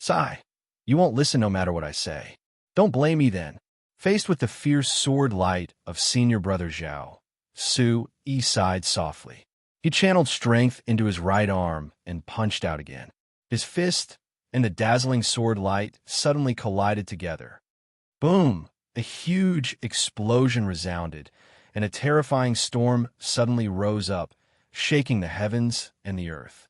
Sigh, you won't listen no matter what I say. Don't blame me then. Faced with the fierce sword light of senior brother Zhao, Su Yi sighed softly. He channeled strength into his right arm and punched out again. His fist and the dazzling sword light suddenly collided together. Boom! A huge explosion resounded, and a terrifying storm suddenly rose up, shaking the heavens and the earth.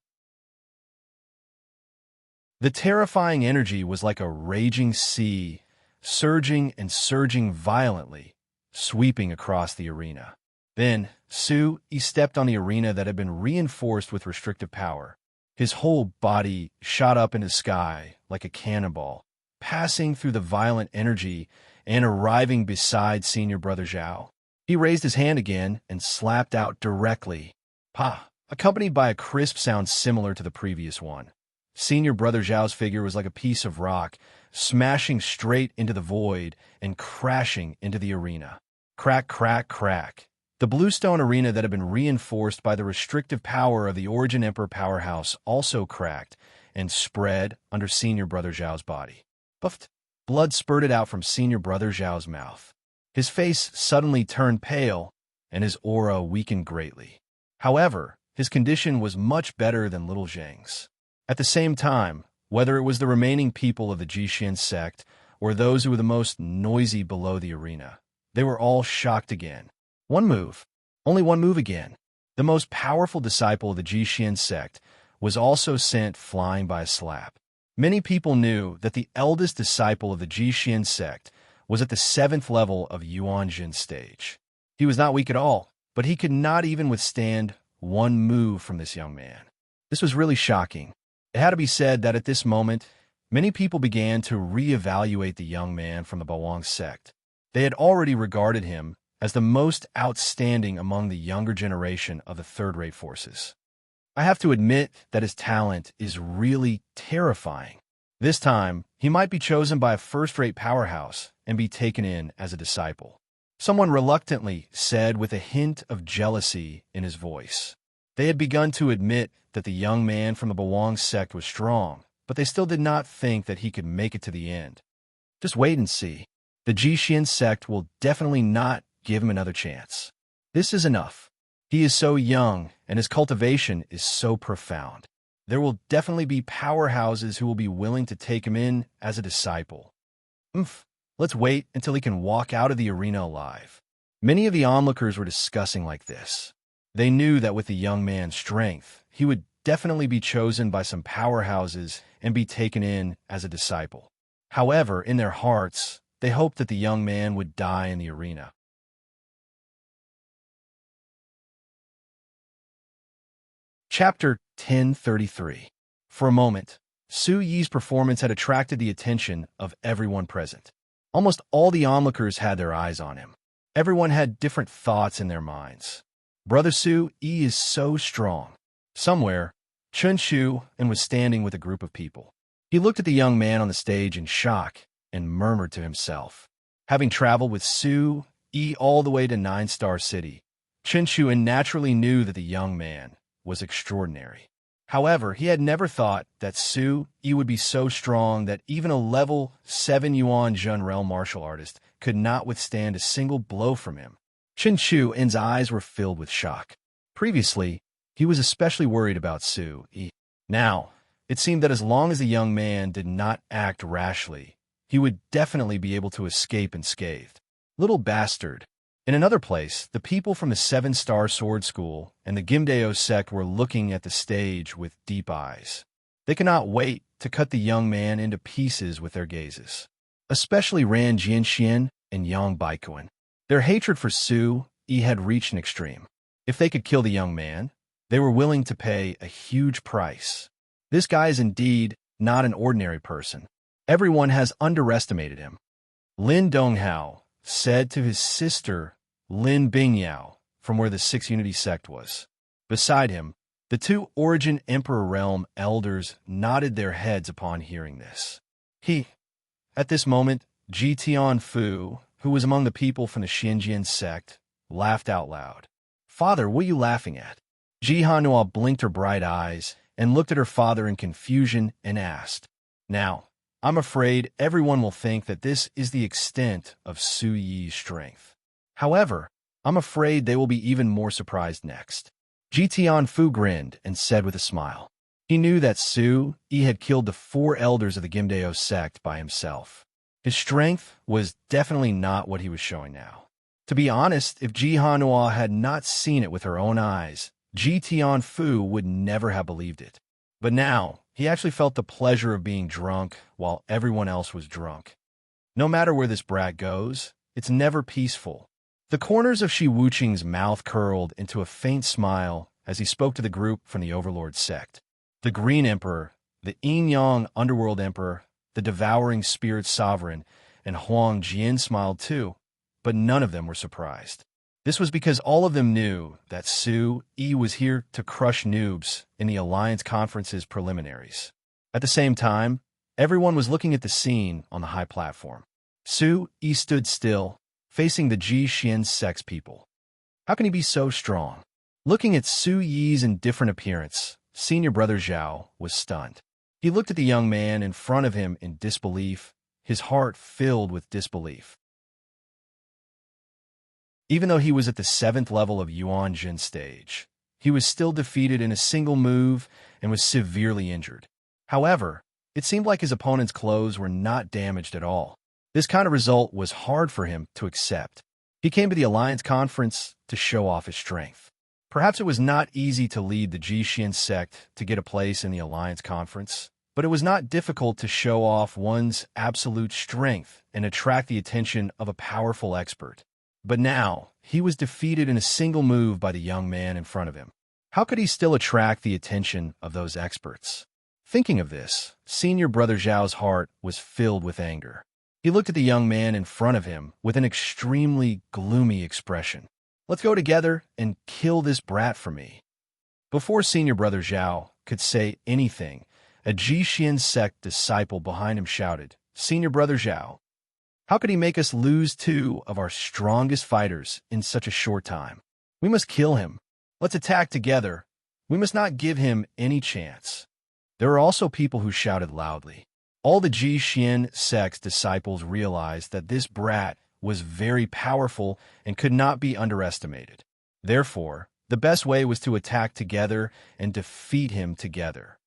The terrifying energy was like a raging sea, surging and surging violently, sweeping across the arena. Then, Su Yi stepped on the arena that had been reinforced with restrictive power. His whole body shot up into the sky like a cannonball, passing through the violent energy and arriving beside senior brother Zhao. He raised his hand again and slapped out directly, "Pa," accompanied by a crisp sound similar to the previous one. Senior brother Zhao's figure was like a piece of rock, smashing straight into the void and crashing into the arena. Crack, crack, crack. The bluestone arena that had been reinforced by the restrictive power of the Origin Emperor powerhouse also cracked and spread under senior brother Zhao's body. Puffed. Blood spurted out from senior brother Zhao's mouth. His face suddenly turned pale, and his aura weakened greatly. However, his condition was much better than little Zhang's. At the same time, whether it was the remaining people of the Jixian sect or those who were the most noisy below the arena, they were all shocked again. One move. Only one move again. The most powerful disciple of the Jixian sect was also sent flying by a slap. Many people knew that the eldest disciple of the Jixian sect was at the 7th level of Yuanjin's stage. He was not weak at all, but he could not even withstand one move from this young man. This was really shocking. It had to be said that at this moment, many people began to reevaluate the young man from the Bawang sect. They had already regarded him as the most outstanding among the younger generation of the third-rate forces. I have to admit that his talent is really terrifying. This time, he might be chosen by a first-rate powerhouse and be taken in as a disciple. Someone reluctantly said with a hint of jealousy in his voice. They had begun to admit that the young man from the Bawang sect was strong, but they still did not think that he could make it to the end. Just wait and see. The Jixian sect will definitely not give him another chance. This is enough. He is so young, and his cultivation is so profound. There will definitely be powerhouses who will be willing to take him in as a disciple. Let's wait until he can walk out of the arena alive. Many of the onlookers were discussing like this. They knew that with the young man's strength, he would definitely be chosen by some powerhouses and be taken in as a disciple. However, in their hearts, they hoped that the young man would die in the arena. Chapter 1033. For a moment, Su Yi's performance had attracted the attention of everyone present. Almost all the onlookers had their eyes on him. Everyone had different thoughts in their minds. Brother Su Yi is so strong. Somewhere, Chun Shu and was standing with a group of people. He looked at the young man on the stage in shock and murmured to himself. Having traveled with Su Yi all the way to 9-star city. Chen Shu naturally knew that the young man was extraordinary. However, he had never thought that Su Yi would be so strong that even a level 7 Yuan unravel martial artist could not withstand a single blow from him. Chen Shu's eyes were filled with shock. Previously, he was especially worried about Su Yi. Now, it seemed that as long as the young man did not act rashly, he would definitely be able to escape unscathed. Little bastard. In another place, the people from the 7-star sword school and the Gimdeo sect were looking at the stage with deep eyes. They could not wait to cut the young man into pieces with their gazes. Especially Ran Jianxian and Yang Baikuan. Their hatred for Su Yi had reached an extreme. If they could kill the young man, they were willing to pay a huge price. This guy is indeed not an ordinary person. Everyone has underestimated him. Lin Donghao said to his sister Lin Bingyao from where the 6 Unity sect was. Beside him, the 2 Origin Emperor Realm elders nodded their heads upon hearing this. At this moment, Ji Tianfu, who was among the people from the Xinjian sect, laughed out loud. "Father, what are you laughing at?" Ji Hanua blinked her bright eyes and looked at her father in confusion and asked, "Now, I'm afraid everyone will think that this is the extent of Su Yi's strength. However, I'm afraid they will be even more surprised next." Ji Tianfu grinned and said with a smile. He knew that Su Yi had killed the 4 elders of the Gimdeo sect by himself. His strength was definitely not what he was showing now. To be honest, if Ji Hanua had not seen it with her own eyes, Ji Tianfu would never have believed it. But now, he actually felt the pleasure of being drunk while everyone else was drunk. No matter where this brat goes, it's never peaceful. The corners of Shi Wuqing's mouth curled into a faint smile as he spoke to the group from the Overlord sect. The Green Emperor, the Yin Yang Underworld Emperor, the Devouring Spirit Sovereign, and Huang Jian smiled too, but none of them were surprised. This was because all of them knew that Su Yi was here to crush noobs in the Alliance Conference's preliminaries. At the same time, everyone was looking at the scene on the high platform. Su Yi stood still, facing the Ji Xian sect's people. How can he be so strong? Looking at Su Yi's indifferent appearance, senior brother Zhao was stunned. He looked at the young man in front of him in disbelief, his heart filled with disbelief. Even though he was at the 7th level of Yuan Jin stage, he was still defeated in a single move and was severely injured. However, it seemed like his opponent's clothes were not damaged at all. This kind of result was hard for him to accept. He came to the Alliance Conference to show off his strength. Perhaps it was not easy to lead the Jixian sect to get a place in the Alliance Conference, but it was not difficult to show off one's absolute strength and attract the attention of a powerful expert. But now, he was defeated in a single move by the young man in front of him. How could he still attract the attention of those experts? Thinking of this, senior brother Zhao's heart was filled with anger. He looked at the young man in front of him with an extremely gloomy expression. "Let's go together and kill this brat for me." Before senior brother Zhao could say anything, a Jixian sect disciple behind him shouted, "Senior brother Zhao, how could he make us lose 2 of our strongest fighters in such a short time? We must kill him. Let's attack together. We must not give him any chance." There were also people who shouted loudly. All the Jixian sect's disciples realized that this brat was very powerful and could not be underestimated. Therefore, the best way was to attack together and defeat him together.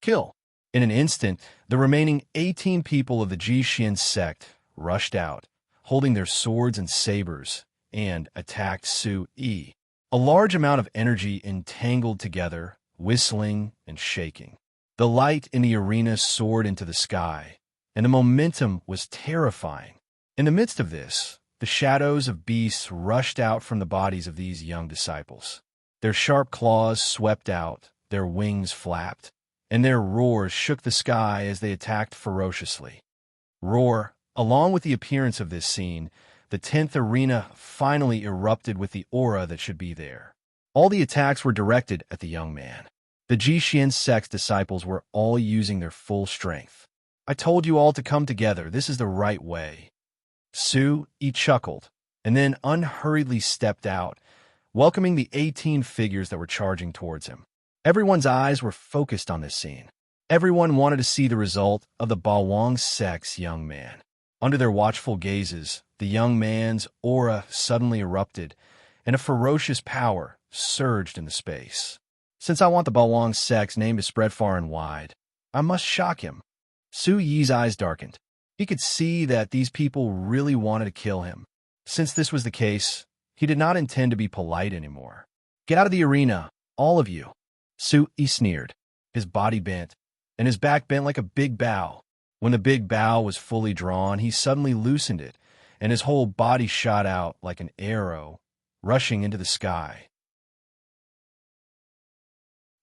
Kill. In an instant, the remaining 18 people of the Jixian sect rushed out, holding their swords and sabers, and attacked Su Yi. A large amount of energy entangled together, whistling and shaking. The light in the arena soared into the sky, and the momentum was terrifying. In the midst of this, the shadows of beasts rushed out from the bodies of these young disciples. Their sharp claws swept out, their wings flapped, and their roars shook the sky as they attacked ferociously. Roar. Along with the appearance of this scene, the 10th arena finally erupted with the aura that should be there. All the attacks were directed at the young man. The Jixian sect's disciples were all using their full strength. "I told you all to come together. This is the right way." Su Yi chuckled, and then unhurriedly stepped out, welcoming the 18 figures that were charging towards him. Everyone's eyes were focused on this scene. Everyone wanted to see the result of the Bawang sect's young man. Under their watchful gazes, the young man's aura suddenly erupted, and a ferocious power surged into space. Since I want the Bawang sect's name to spread far and wide, I must shock him. Su Yi's eyes darkened. He could see that these people really wanted to kill him. Since this was the case, he did not intend to be polite anymore. "Get out of the arena, all of you." Su Yi sneered. His body bent, and his back bent like a big bow. When the big bow was fully drawn, he suddenly loosened it, and his whole body shot out like an arrow, rushing into the sky.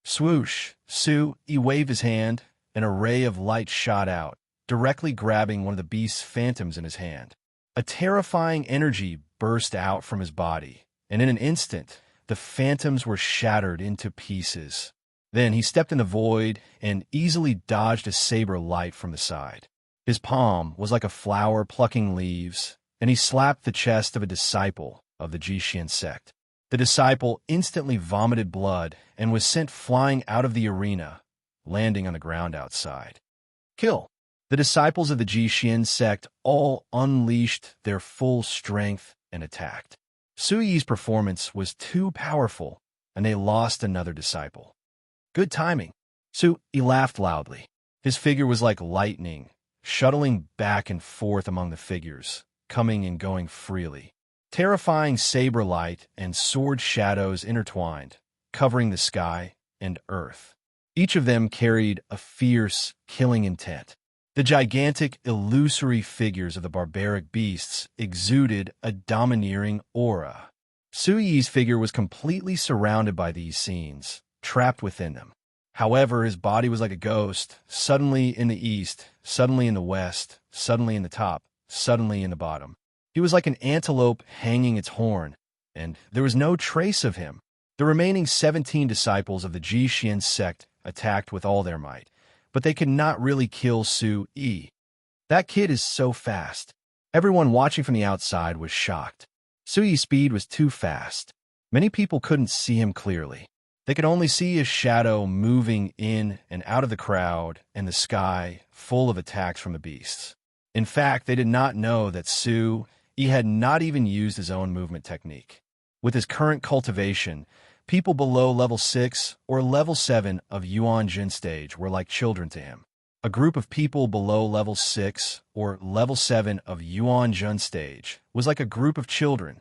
Swoosh! Su Yi waved his hand, and a ray of light shot out, directly grabbing one of the beast's phantoms in his hand. A terrifying energy burst out from his body, and in an instant, the phantoms were shattered into pieces. Then he stepped in the void and easily dodged a saber light from the side. His palm was like a flower plucking leaves, and he slapped the chest of a disciple of the Jishin sect. The disciple instantly vomited blood and was sent flying out of the arena, landing on the ground outside. Kill! The disciples of the Jishin sect all unleashed their full strength and attacked. Su Yi's performance was too powerful, and they lost another disciple. Good timing. Su Yi laughed loudly. His figure was like lightning, shuttling back and forth among the figures, coming and going freely. Terrifying saber light and sword shadows intertwined, covering the sky and earth. Each of them carried a fierce, killing intent. The gigantic, illusory figures of the barbaric beasts exuded a domineering aura. Su Yi's figure was completely surrounded by these scenes, trapped within them. However, his body was like a ghost, suddenly in the east, suddenly in the west, suddenly in the top, suddenly in the bottom. He was like an antelope hanging its horn, and there was no trace of him. The remaining 17 disciples of the Jishin sect attacked with all their might, but they could not really kill Su Yi. That kid is so fast. Everyone watching from the outside was shocked. Su Yi's speed was too fast. Many people couldn't see him clearly. They could only see his shadow moving in and out of the crowd and the sky full of attacks from the beasts. In fact, they did not know that Su Yi had not even used his own movement technique. With his current cultivation, people below level 6 or level 7 of Yuan Jin stage were like children to him. A group of people below level 6 or level 7 of Yuan Jin stage was like a group of children.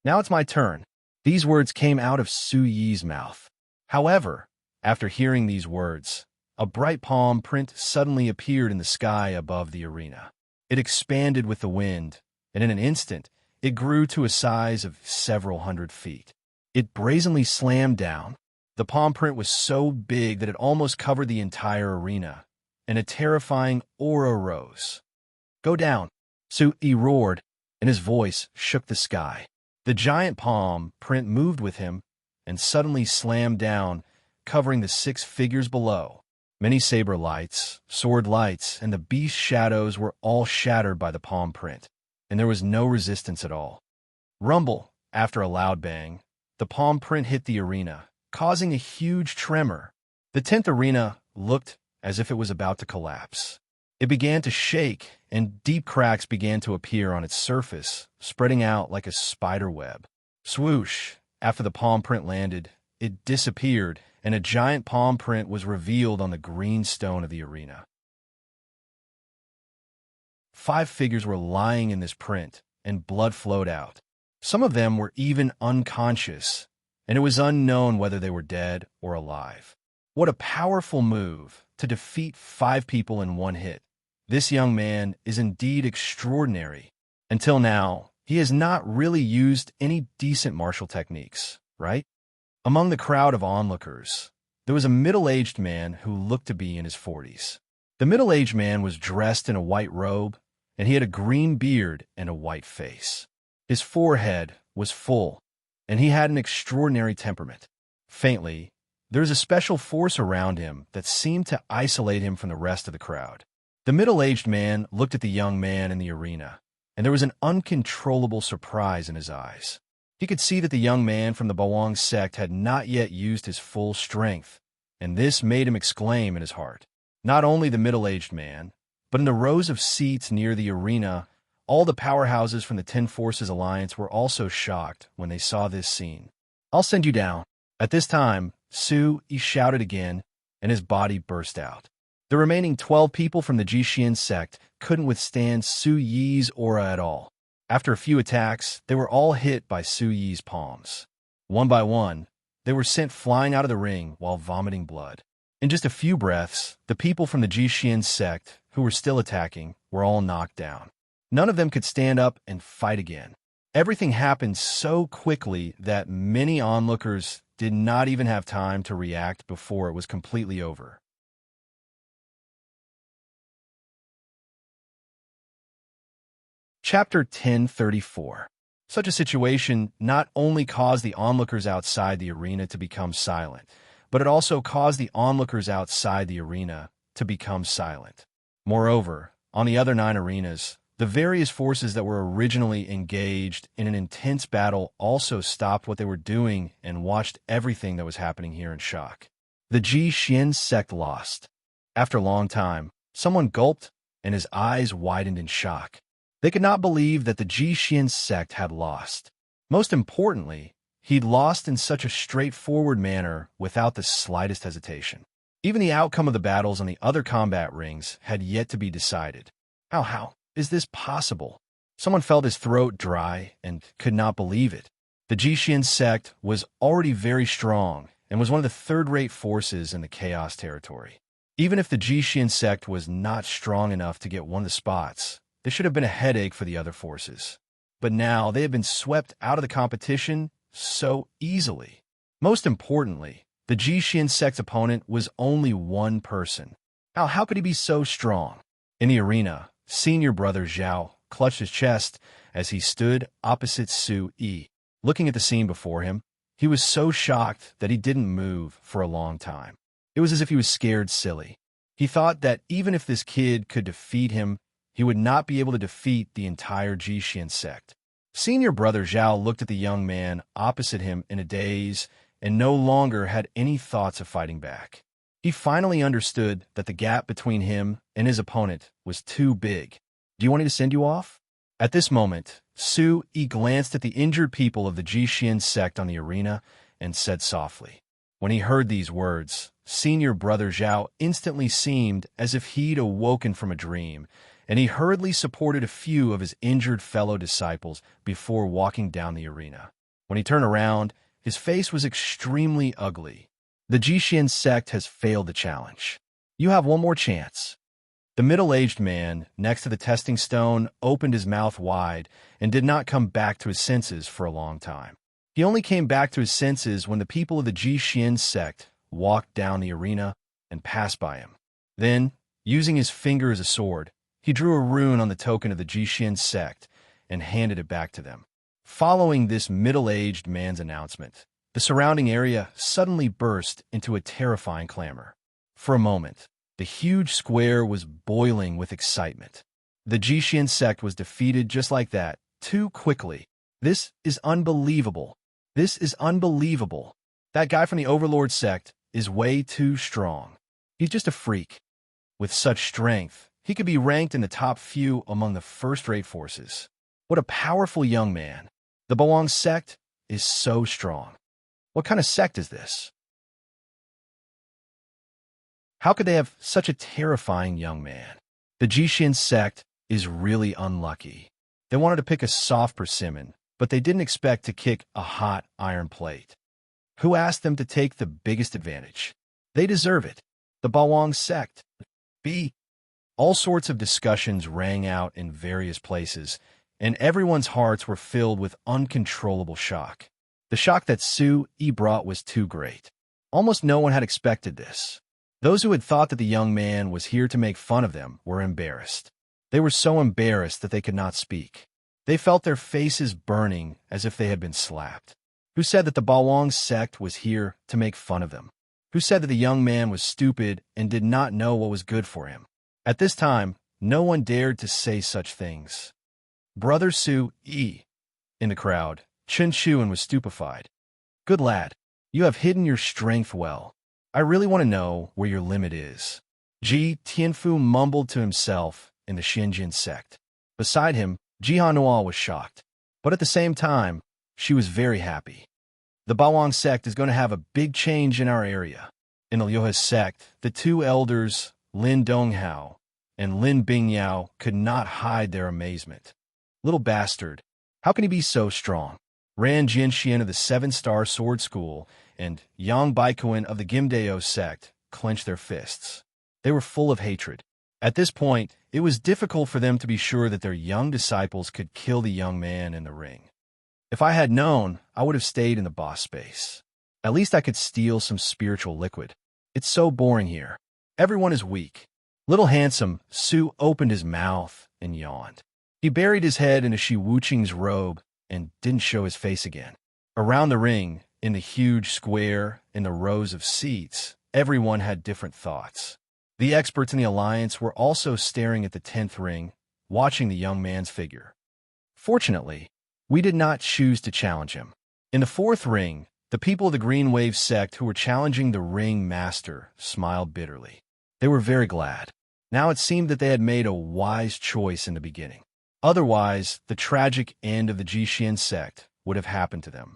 Now it's my turn. These words came out of Su Yi's mouth. However, after hearing these words, a bright palm print suddenly appeared in the sky above the arena. It expanded with the wind, and in an instant, it grew to a size of several hundred feet. It brazenly slammed down. The palm print was so big that it almost covered the entire arena, and a terrifying aura rose. "Go down!" Su Yi roared, and his voice shook the sky. The giant palm print moved with him, and suddenly slammed down, covering the 6 figures below. Many saber lights, sword lights, and the beast shadows were all shattered by the palm print, and there was no resistance at all. Rumble! After a loud bang, the palm print hit the arena, causing a huge tremor. The 10th arena looked as if it was about to collapse. It began to shake, and deep cracks began to appear on its surface, spreading out like a spider web. Swoosh! After the palm print landed, it disappeared, and a giant palm print was revealed on the green stone of the arena. 5 figures were lying in this print, and blood flowed out. Some of them were even unconscious, and it was unknown whether they were dead or alive. What a powerful move to defeat 5 people in one hit. This young man is indeed extraordinary. Until now, he has not really used any decent martial techniques, right? Among the crowd of onlookers, there was a middle-aged man who looked to be in his 40s. The middle-aged man was dressed in a white robe, and he had a green beard and a white face. His forehead was full, and he had an extraordinary temperament. Faintly, there was a special force around him that seemed to isolate him from the rest of the crowd. The middle-aged man looked at the young man in the arena, and there was an uncontrollable surprise in his eyes. He could see that the young man from the Bawang sect had not yet used his full strength, and this made him exclaim in his heart. Not only the middle-aged man, but in the rows of seats near the arena, all the powerhouses from the Ten Forces Alliance were also shocked when they saw this scene. "I'll send you down." At this time, he shouted again, and his body burst out. The remaining 12 people from the Jixin sect couldn't withstand Su Yi's aura at all. After a few attacks, they were all hit by Su Yi's palms. One by one, they were sent flying out of the ring while vomiting blood. In just a few breaths, the people from the Jixin sect, who were still attacking, were all knocked down. None of them could stand up and fight again. Everything happened so quickly that many onlookers did not even have time to react before it was completely over. Chapter 1034. Such a situation not only caused the onlookers outside the arena to become silent, but it also caused the onlookers outside the arena to become silent. Moreover, on the other 9 arenas, the various forces that were originally engaged in an intense battle also stopped what they were doing and watched everything that was happening here in shock. The Jixin sect lost. After a long time, someone gulped and his eyes widened in shock. They could not believe that the Jixin sect had lost. Most importantly, he'd lost in such a straightforward manner without the slightest hesitation. Even the outcome of the battles on the other combat rings had yet to be decided. How is this possible? Someone felt his throat dry and could not believe it. The Jixin sect was already very strong and was one of the third-rate forces in the Chaos territory. Even if the Jixin sect was not strong enough to get one of the spots, this should have been a headache for the other forces. But now they had been swept out of the competition so easily. Most importantly, the Jixin sect's opponent was only one person. How could he be so strong? In the arena, senior brother Zhao clutched his chest as he stood opposite Su Yi. Looking at the scene before him, he was so shocked that he didn't move for a long time. It was as if he was scared silly. He thought that even if this kid could defeat him, he would not be able to defeat the entire Jixin sect. Senior brother Zhao looked at the young man opposite him in a daze and no longer had any thoughts of fighting back. He finally understood that the gap between him and his opponent was too big. "Do you want me to send you off?" At this moment, Su Yi glanced at the injured people of the Jixin sect on the arena and said softly. When he heard these words, senior brother Zhao instantly seemed as if he'd awoken from a dream, and he hurriedly supported a few of his injured fellow disciples before walking down the arena. When he turned around, his face was extremely ugly. "The Jixin sect has failed the challenge. You have one more chance." The middle-aged man next to the testing stone opened his mouth wide and did not come back to his senses for a long time. He only came back to his senses when the people of the Jixin sect walked down the arena and passed by him. Then, using his finger as a sword, he drew a rune on the token of the Jixin sect and handed it back to them. Following this middle-aged man's announcement, the surrounding area suddenly burst into a terrifying clamor. For a moment, the huge square was boiling with excitement. The Jixin sect was defeated just like that, too quickly. This is unbelievable. This is unbelievable. That guy from the Overlord sect is way too strong. He's just a freak. With such strength, he could be ranked in the top few among the first-rate forces. What a powerful young man. The Bawang sect is so strong. What kind of sect is this? How could they have such a terrifying young man? The Jixin sect is really unlucky. They wanted to pick a soft persimmon, but they didn't expect to kick a hot iron plate. Who asked them to take the biggest advantage? They deserve it. The Bawang sect. All sorts of discussions rang out in various places, and everyone's hearts were filled with uncontrollable shock. The shock that Su Yi brought was too great. Almost no one had expected this. Those who had thought that the young man was here to make fun of them were embarrassed. They were so embarrassed that they could not speak. They felt their faces burning as if they had been slapped. Who said that the Bawang sect was here to make fun of them? Who said that the young man was stupid and did not know what was good for him? At this time, no one dared to say such things. Brother Su Yi. In the crowd, Chen Chuan was stupefied. Good lad. You have hidden your strength well. I really want to know where your limit is. Ji Tianfu mumbled to himself in the Xinjian sect. Beside him, Ji Hanual was shocked. But at the same time, she was very happy. The Bawang sect is going to have a big change in our area. In the Liuhe sect, the two elders, Lin Donghao and Lin Bingyao, could not hide their amazement. Little bastard, how can he be so strong? Ran Jinxian of the Seven-Star Sword School and Yang Baikuan of the Gimdeo sect clenched their fists. They were full of hatred. At this point, it was difficult for them to be sure that their young disciples could kill the young man in the ring. If I had known, I would have stayed in the boss space. At least I could steal some spiritual liquid. It's so boring here. Everyone is weak. Little handsome Su opened his mouth and yawned. He buried his head in a Shi Wuqing's robe and didn't show his face again. Around the ring, in the huge square, in the rows of seats, everyone had different thoughts. The experts in the alliance were also staring at the 10th ring, watching the young man's figure. Fortunately, we did not choose to challenge him. In the 4th ring, the people of the Green Wave sect who were challenging the ring master smiled bitterly. They were very glad. Now it seemed that they had made a wise choice in the beginning. Otherwise, the tragic end of the Jixian sect would have happened to them.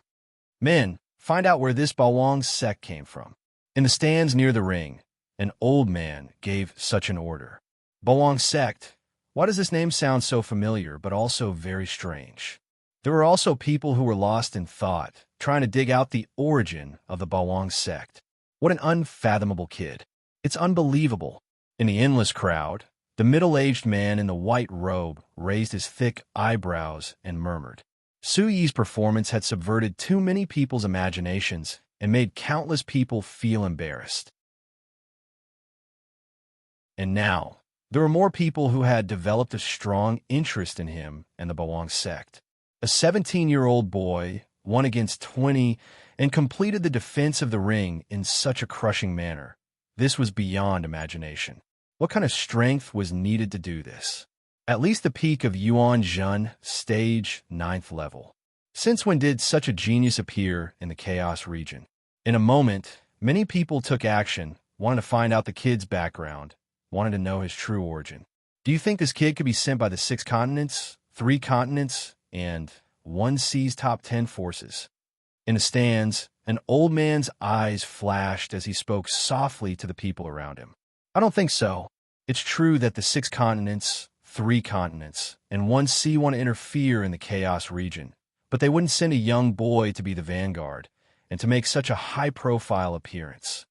Men, find out where this Bawang sect came from. In the stands near the ring, an old man gave such an order. Bawang sect. Why does this name sound so familiar, but also very strange? There were also people who were lost in thought, trying to dig out the origin of the Bawang sect. What an unfathomable kid. It's unbelievable. In the endless crowd, the middle-aged man in the white robe raised his thick eyebrows and murmured. Su Yi's performance had subverted too many people's imaginations and made countless people feel embarrassed. And now, there were more people who had developed a strong interest in him and the Bawang sect. A 17-year-old boy won against 20 and completed the defense of the ring in such a crushing manner. This was beyond imagination. What kind of strength was needed to do this? At least the peak of Yuan Zhen, stage 9th level. Since when did such a genius appear in the Chaos region? In a moment, many people took action, wanted to find out the kid's background, wanted to know his true origin. Do you think this kid could be sent by the 6 continents, 3 continents, and 1C's top 10 forces? In the stands, an old man's eyes flashed as he spoke softly to the people around him. I don't think so. It's true that the 6 continents, 3 continents, and 1C want to interfere in the Chaos region, but they wouldn't send a young boy to be the vanguard and to make such a high-profile appearance.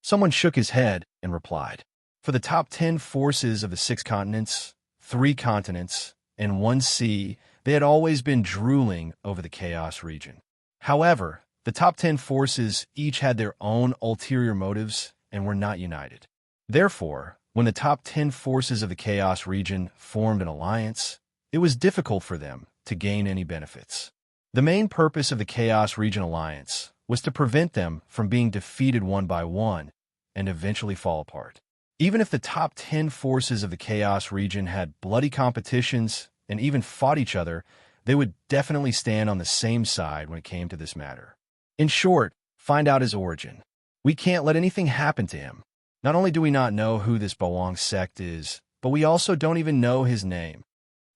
Someone shook his head and replied, for the top 10 forces of the 6 continents, 3 continents, and 1C, they had always been drooling over the Chaos region. However, the top 10 forces each had their own ulterior motives and were not united. Therefore, when the top 10 forces of the Chaos region formed an alliance, it was difficult for them to gain any benefits. The main purpose of the Chaos region alliance was to prevent them from being defeated one by one and eventually fall apart. Even if the top 10 forces of the Chaos region had bloody competitions and even fought each other, they would definitely stand on the same side when it came to this matter. In short, find out his origin. We can't let anything happen to him. Not only do we not know who this Bawang sect is, but we also don't even know his name.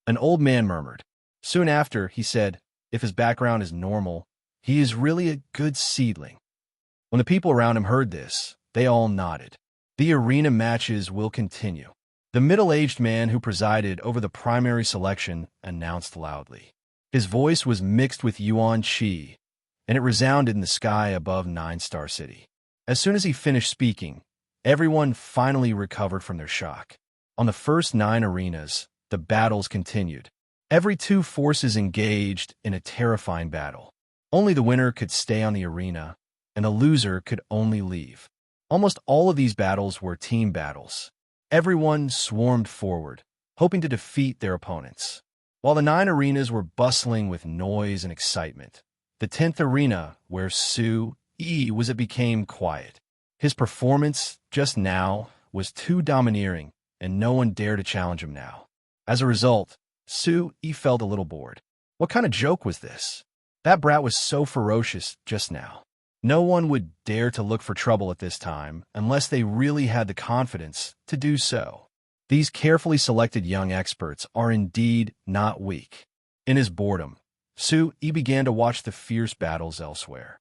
An old man murmured. Soon after, he said, if his background is normal, he is really a good seedling. When the people around him heard this, they all nodded. The arena matches will continue. The middle-aged man who presided over the primary selection announced loudly. His voice was mixed with Yuan Qi, and it resounded in the sky above 9-Star City. As soon as he finished speaking, everyone finally recovered from their shock. On the first 9 arenas, the battles continued. Every 2 forces engaged in a terrifying battle. Only the winner could stay on the arena, and the loser could only leave. Almost all of these battles were team battles. Everyone swarmed forward, hoping to defeat their opponents. While the 9 arenas were bustling with noise and excitement, the 10th arena, where Su Yi was, it became quiet. His performance, just now, was too domineering, and no one dared to challenge him now. As a result, Su-yi felt a little bored. What kind of joke was this? That brat was so ferocious just now. No one would dare to look for trouble at this time unless they really had the confidence to do so. These carefully selected young experts are indeed not weak. In his boredom, Su-yi began to watch the fierce battles elsewhere.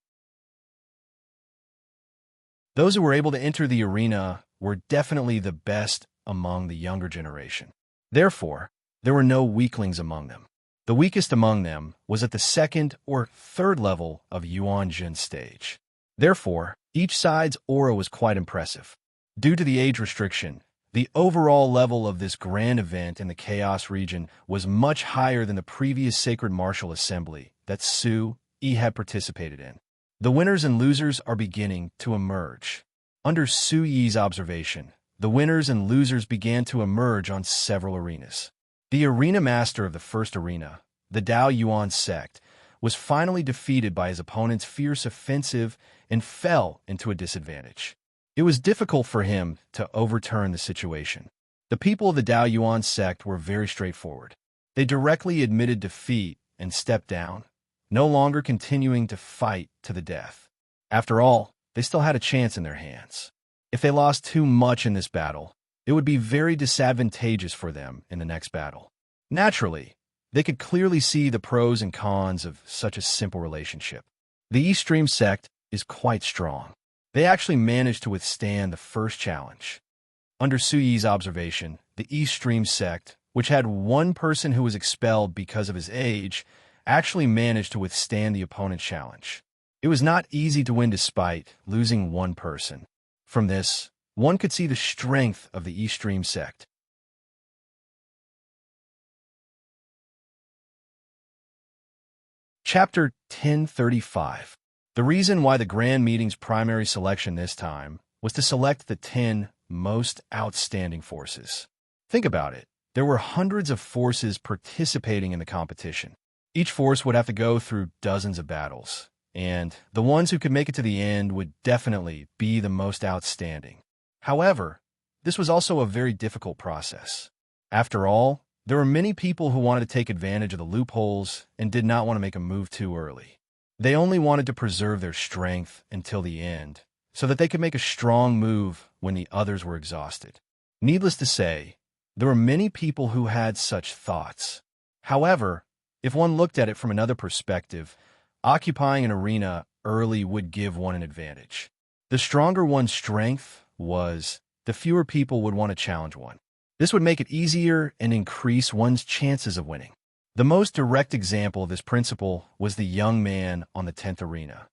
Those who were able to enter the arena were definitely the best among the younger generation. Therefore, there were no weaklings among them. The weakest among them was at the second or third level of Yuan-jin stage. Therefore, each side's aura was quite impressive. Due to the age restriction, the overall level of this grand event in the Chaos region was much higher than the previous Sacred Martial Assembly that Su-yi had participated in. The winners and losers are beginning to emerge. Under Su-yi's observation, the winners and losers began to emerge on several arenas. The arena master of the first arena, the Dao Yuan sect, was finally defeated by his opponent's fierce offensive and fell into a disadvantage. It was difficult for him to overturn the situation. The people of the Dao Yuan sect were very straightforward. They directly admitted defeat and stepped down, no longer continuing to fight to the death. After all, they still had a chance in their hands. If they lost too much in this battle, it would be very disadvantageous for them in the next battle. Naturally, they could clearly see the pros and cons of such a simple relationship. The Extreme sect is quite strong. They actually managed to withstand the first challenge. Under Su-yi's observation, the Extreme sect, which had one person who was expelled because of his age, actually managed to withstand the opponent's challenge. It was not easy to win despite losing one person. From this, one could see the strength of the Extreme sect. Chapter 1035. The reason why the Grand Meeting's primary selection this time was to select the 10 most outstanding forces. Think about it. There were hundreds of forces participating in the competition. Each force would have to go through dozens of battles, and the ones who could make it to the end would definitely be the most outstanding. However, this was also a very difficult process. After all, there were many people who wanted to take advantage of the loopholes and did not want to make a move too early. They only wanted to preserve their strength until the end, so that they could make a strong move when the others were exhausted. Needless to say, there were many people who had such thoughts. However, if one looked at it from another perspective, occupying an arena early would give one an advantage. The stronger one's strength was, the fewer people would want to challenge one. This would make it easier and increase one's chances of winning. The most direct example of this principle was the young man on the 10th arena.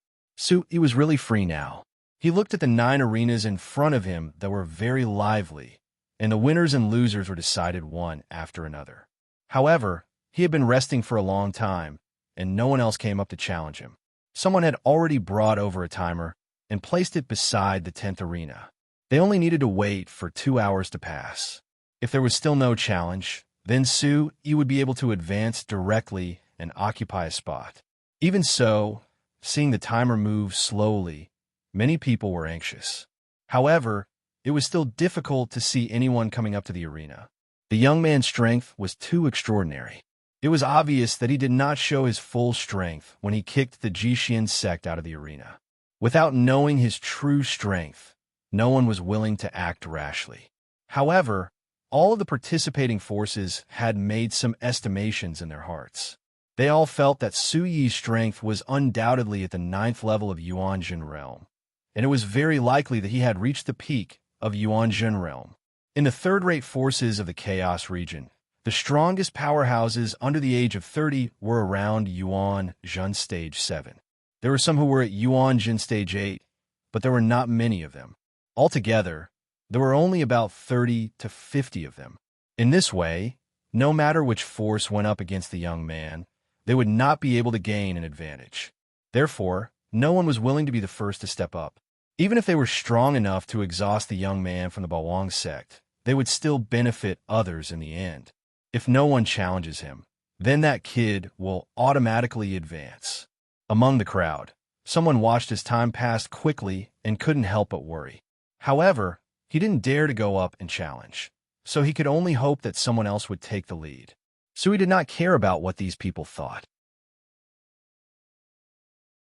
He was really free now. He looked at the 9 arenas in front of him that were very lively, and the winners and losers were decided one after another. However, he had been resting for a long time, and no one else came up to challenge him. Someone had already brought over a timer and placed it beside the 10th arena. They only needed to wait for 2 hours to pass. If there was still no challenge, then Su-yi would be able to advance directly and occupy a spot. Even so, seeing the timer move slowly, many people were anxious. However, it was still difficult to see anyone coming up to the arena. The young man's strength was too extraordinary. It was obvious that he did not show his full strength when he kicked the Jishin sect out of the arena. Without knowing his true strength, no one was willing to act rashly. However, all of the participating forces had made some estimations in their hearts. They all felt that Su-yi's strength was undoubtedly at the 9th level of Yuan-jin realm, and it was very likely that he had reached the peak of Yuan-jin realm. In the third-rate forces of the Chaos region, the strongest powerhouses under the age of 30 were around Yuan-jin stage 7. There were some who were at Yuan-jin stage 8, but there were not many of them. Altogether, there were only about 30 to 50 of them. In this way, no matter which force went up against the young man, they would not be able to gain an advantage. Therefore, no one was willing to be the first to step up. Even if they were strong enough to exhaust the young man from the Bawang sect, they would still benefit others in the end. If no one challenges him, then that kid will automatically advance. Among the crowd, someone watched as time passed quickly and couldn't help but worry. However, he didn't dare to go up and challenge, so he could only hope that someone else would take the lead. Sui did not care about what these people thought.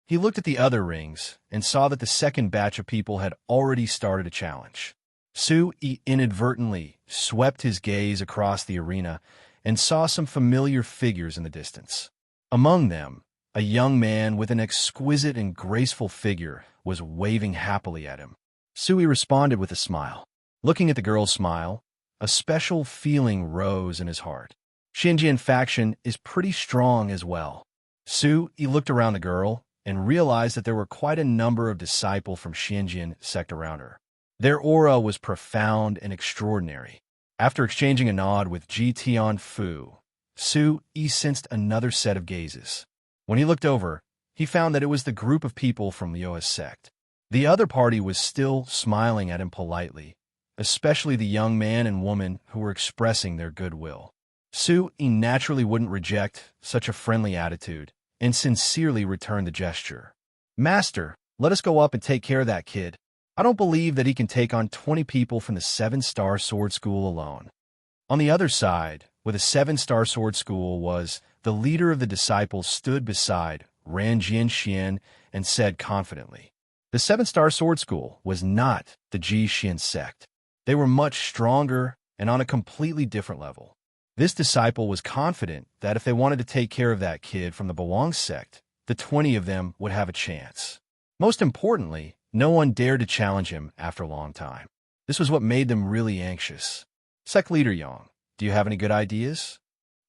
He looked at the other rings and saw that the second batch of people had already started a challenge. Sui inadvertently swept his gaze across the arena and saw some familiar figures in the distance. Among them, a young man with an exquisite and graceful figure was waving happily at him. Sui responded with a smile. Looking at the girl's smile, a special feeling rose in his heart. Xinjian faction is pretty strong as well. Sui looked around the girl and realized that there were quite a number of disciples from Xinjian sect around her. Their aura was profound and extraordinary. After exchanging a nod with Ji Tianfu, Sui sensed another set of gazes. When he looked over, he found that it was the group of people from Liu's sect. The other party was still smiling at him politely, especially the young man and woman who were expressing their goodwill. Sui naturally wouldn't reject such a friendly attitude and sincerely returned the gesture. "Master, let us go up and take care of that kid. I don't believe that he can take on 20 people from the 7-star sword school alone." On the other side, with a 7-star sword school, was the leader of the disciples stood beside Ran Jianxian and said confidently, "The 7-star sword school was not the Ji Xian sect. They were much stronger and on a completely different level." This disciple was confident that if they wanted to take care of that kid from the Bawang sect, the 20 of them would have a chance. Most importantly, no one dared to challenge him after a long time. This was what made them really anxious. "Sect leader Yang, do you have any good ideas?"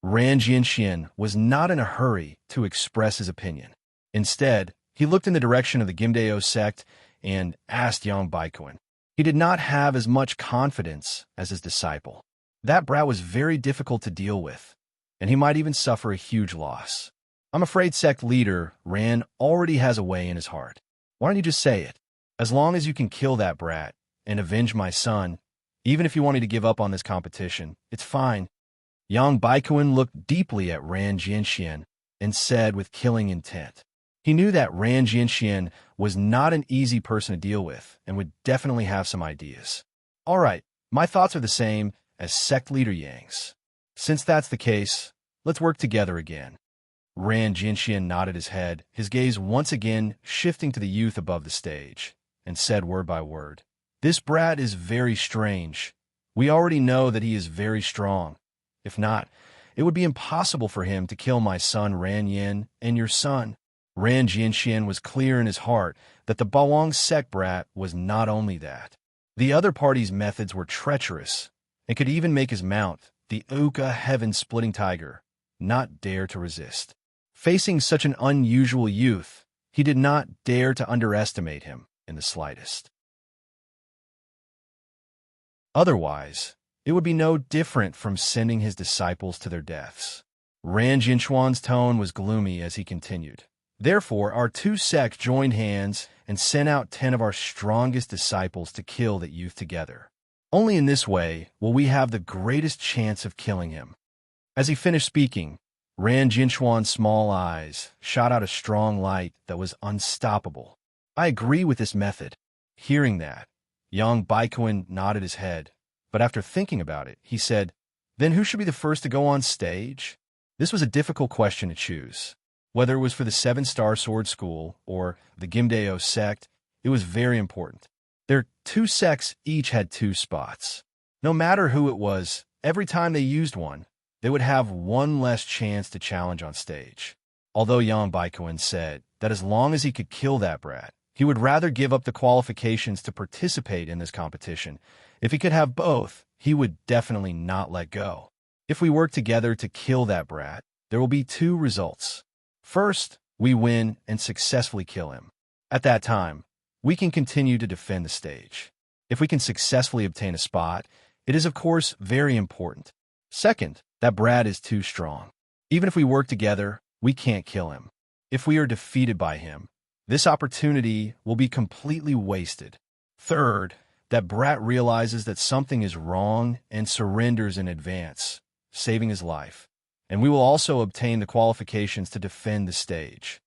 Ran Jianxian was not in a hurry to express his opinion. Instead, he looked in the direction of the Gimdeo sect and asked Yang Baikuan. He did not have as much confidence as his disciple. That brat was very difficult to deal with, and he might even suffer a huge loss. "I'm afraid sect leader Ran already has a way in his heart. Why don't you just say it? As long as you can kill that brat and avenge my son, even if you wanted to give up on this competition, it's fine." Yang Baikuan looked deeply at Ran Jianxian and said with killing intent. He knew that Ran Jianxian was not an easy person to deal with and would definitely have some ideas. "All right, my thoughts are the same as sect leader Yang's. Since that's the case, let's work together again." Ran Jianxian nodded his head, his gaze once again shifting to the youth above the stage, and said word by word, "This brat is very strange. We already know that he is very strong. If not, it would be impossible for him to kill my son Ran Yin and your son." Ran Jianxian was clear in his heart that the Bawang sect brat was not only that. The other party's methods were treacherous and could even make his mount, the Uka heaven-splitting tiger, not dare to resist. Facing such an unusual youth, he did not dare to underestimate him in the slightest. Otherwise, it would be no different from sending his disciples to their deaths. Ran Jinchuan's tone was gloomy as he continued. "Therefore, our two sects joined hands and sent out 10 of our strongest disciples to kill that youth together. Only in this way will we have the greatest chance of killing him." As he finished speaking, Ran Jinchuan's small eyes shot out a strong light that was unstoppable. "I agree with this method." Hearing that, Yang Baikuan nodded his head, but after thinking about it, he said, "Then who should be the first to go on stage?" This was a difficult question to choose. Whether it was for the 7-star sword school or the Gimdeo sect, it was very important. Their two sects each had 2 spots. No matter who it was, every time they used one, they would have one less chance to challenge on stage. Although Yang Baikuan said that as long as he could kill that brat, he would rather give up the qualifications to participate in this competition. If he could have both, he would definitely not let go. If we work together to kill that brat, there will be 2 results. First, we win and successfully kill him. At that time, we can continue to defend the stage. If we can successfully obtain a spot, it is of course very important. Second, that brat is too strong. Even if we work together, we can't kill him. If we are defeated by him, this opportunity will be completely wasted. Third, that brat realizes that something is wrong and surrenders in advance, saving his life. And we will also obtain the qualifications to defend the stage.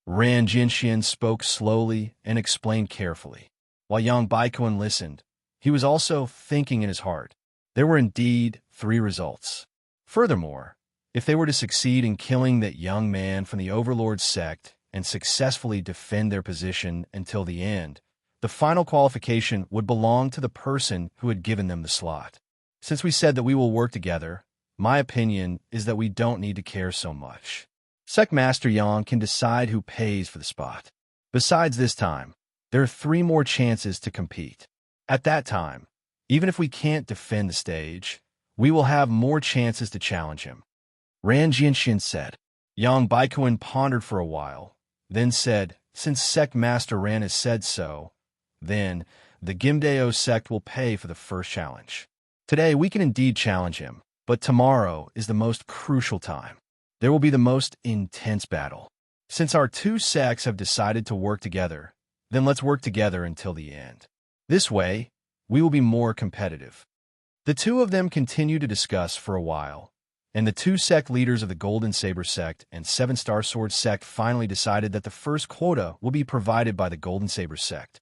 Ran Jinxian spoke slowly and explained carefully. While Yang Baikuan listened, he was also thinking in his heart. There were indeed 3 results. Furthermore, If they were to succeed in killing that young man from the Overlord sect and successfully defend their position until the end, the final qualification would belong to the person who had given them the slot. Since we said that we will work together, my opinion is that we don't need to care so much. Sect Master Yang can decide who pays for the spot. Besides this time, there are 3 more chances to compete. At that time, even if we can't defend the stage, we will have more chances to challenge him. Ran Jianxian said. Yang Baikuan pondered for a while, then said, since Sect Master Ran has said so, then the Gimdeo sect will pay for the first challenge. Today we can indeed challenge him, but tomorrow is the most crucial time. There will be the most intense battle. Since our 2 sects have decided to work together, then let's work together until the end. This way, we will be more competitive. The 2 of them continue to discuss for a while, and the 2 sect leaders of the Golden Saber sect and 7-Star Sword sect finally decided that the first quota will be provided by the Golden Saber sect.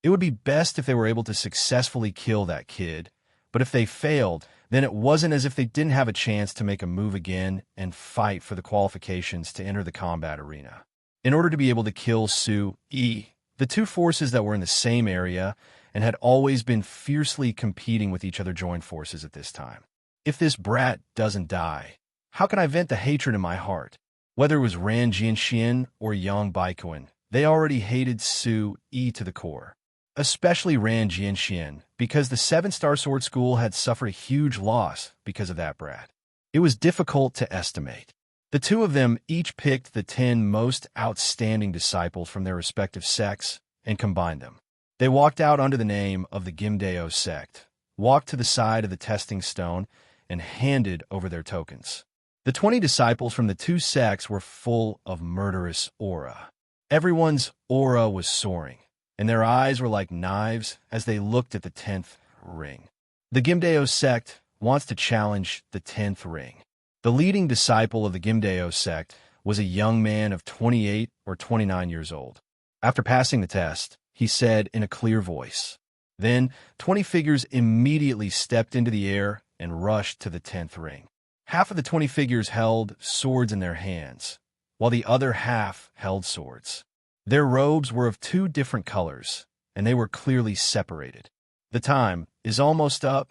It would be best if they were able to successfully kill that kid, but if they failed, then it wasn't as if they didn't have a chance to make a move again and fight for the qualifications to enter the combat arena. In order to be able to kill Su Yi, the 2 forces that were in the same area and had always been fiercely competing with each other joined forces at this time. If this brat doesn't die, how can I vent the hatred in my heart? Whether it was Ran Jianxian or Yang Baikuan, they already hated Su Yi to the core. Especially Ran Jianxian, because the 7-Star Sword School had suffered a huge loss because of that brat. It was difficult to estimate. The 2 of them each picked the 10 most outstanding disciples from their respective sects and combined them. They walked out under the name of the Gimdeo sect, walked to the side of the testing stone, and handed over their tokens. The 20 disciples from the 2 sects were full of murderous aura. Everyone's aura was soaring, and their eyes were like knives as they looked at the 10th ring. The Gimdeo sect wants to challenge the 10th ring. The leading disciple of the Gimdeo sect was a young man of 28 or 29 years old. After passing the test, he said in a clear voice. Then 20 figures immediately stepped into the air and rushed to the 10th ring. Half of the 20 figures held swords in their hands, while the other half held swords. Their robes were of 2 different colors, and they were clearly separated. The time is almost up,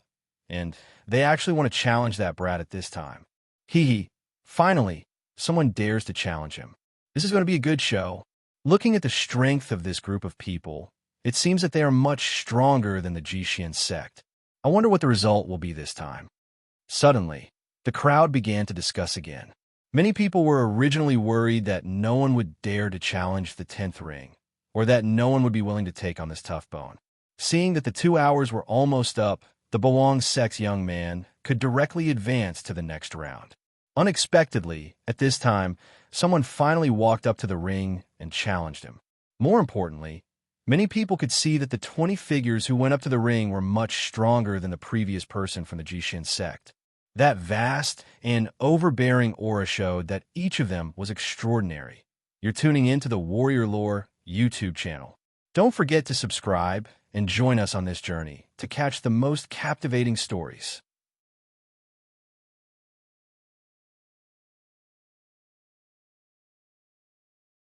and they actually want to challenge that brat at this time. Finally, someone dares to challenge him. This is going to be a good show. Looking at the strength of this group of people, it seems that they are much stronger than the Jixian sect. I wonder what the result will be this time. Suddenly, the crowd began to discuss again. Many people were originally worried that no one would dare to challenge the 10th ring, or that no one would be willing to take on this tough bone. Seeing that the 2 hours were almost up, the Belong Sect's young man could directly advance to the next round. Unexpectedly, at this time, someone finally walked up to the ring and challenged him. More importantly, many people could see that the 20 figures who went up to the ring were much stronger than the previous person from the Jixian sect. That vast and overbearing aura showed that each of them was extraordinary. You're tuning into the Warrior Lore YouTube channel. Don't forget to subscribe and join us on this journey to catch the most captivating stories.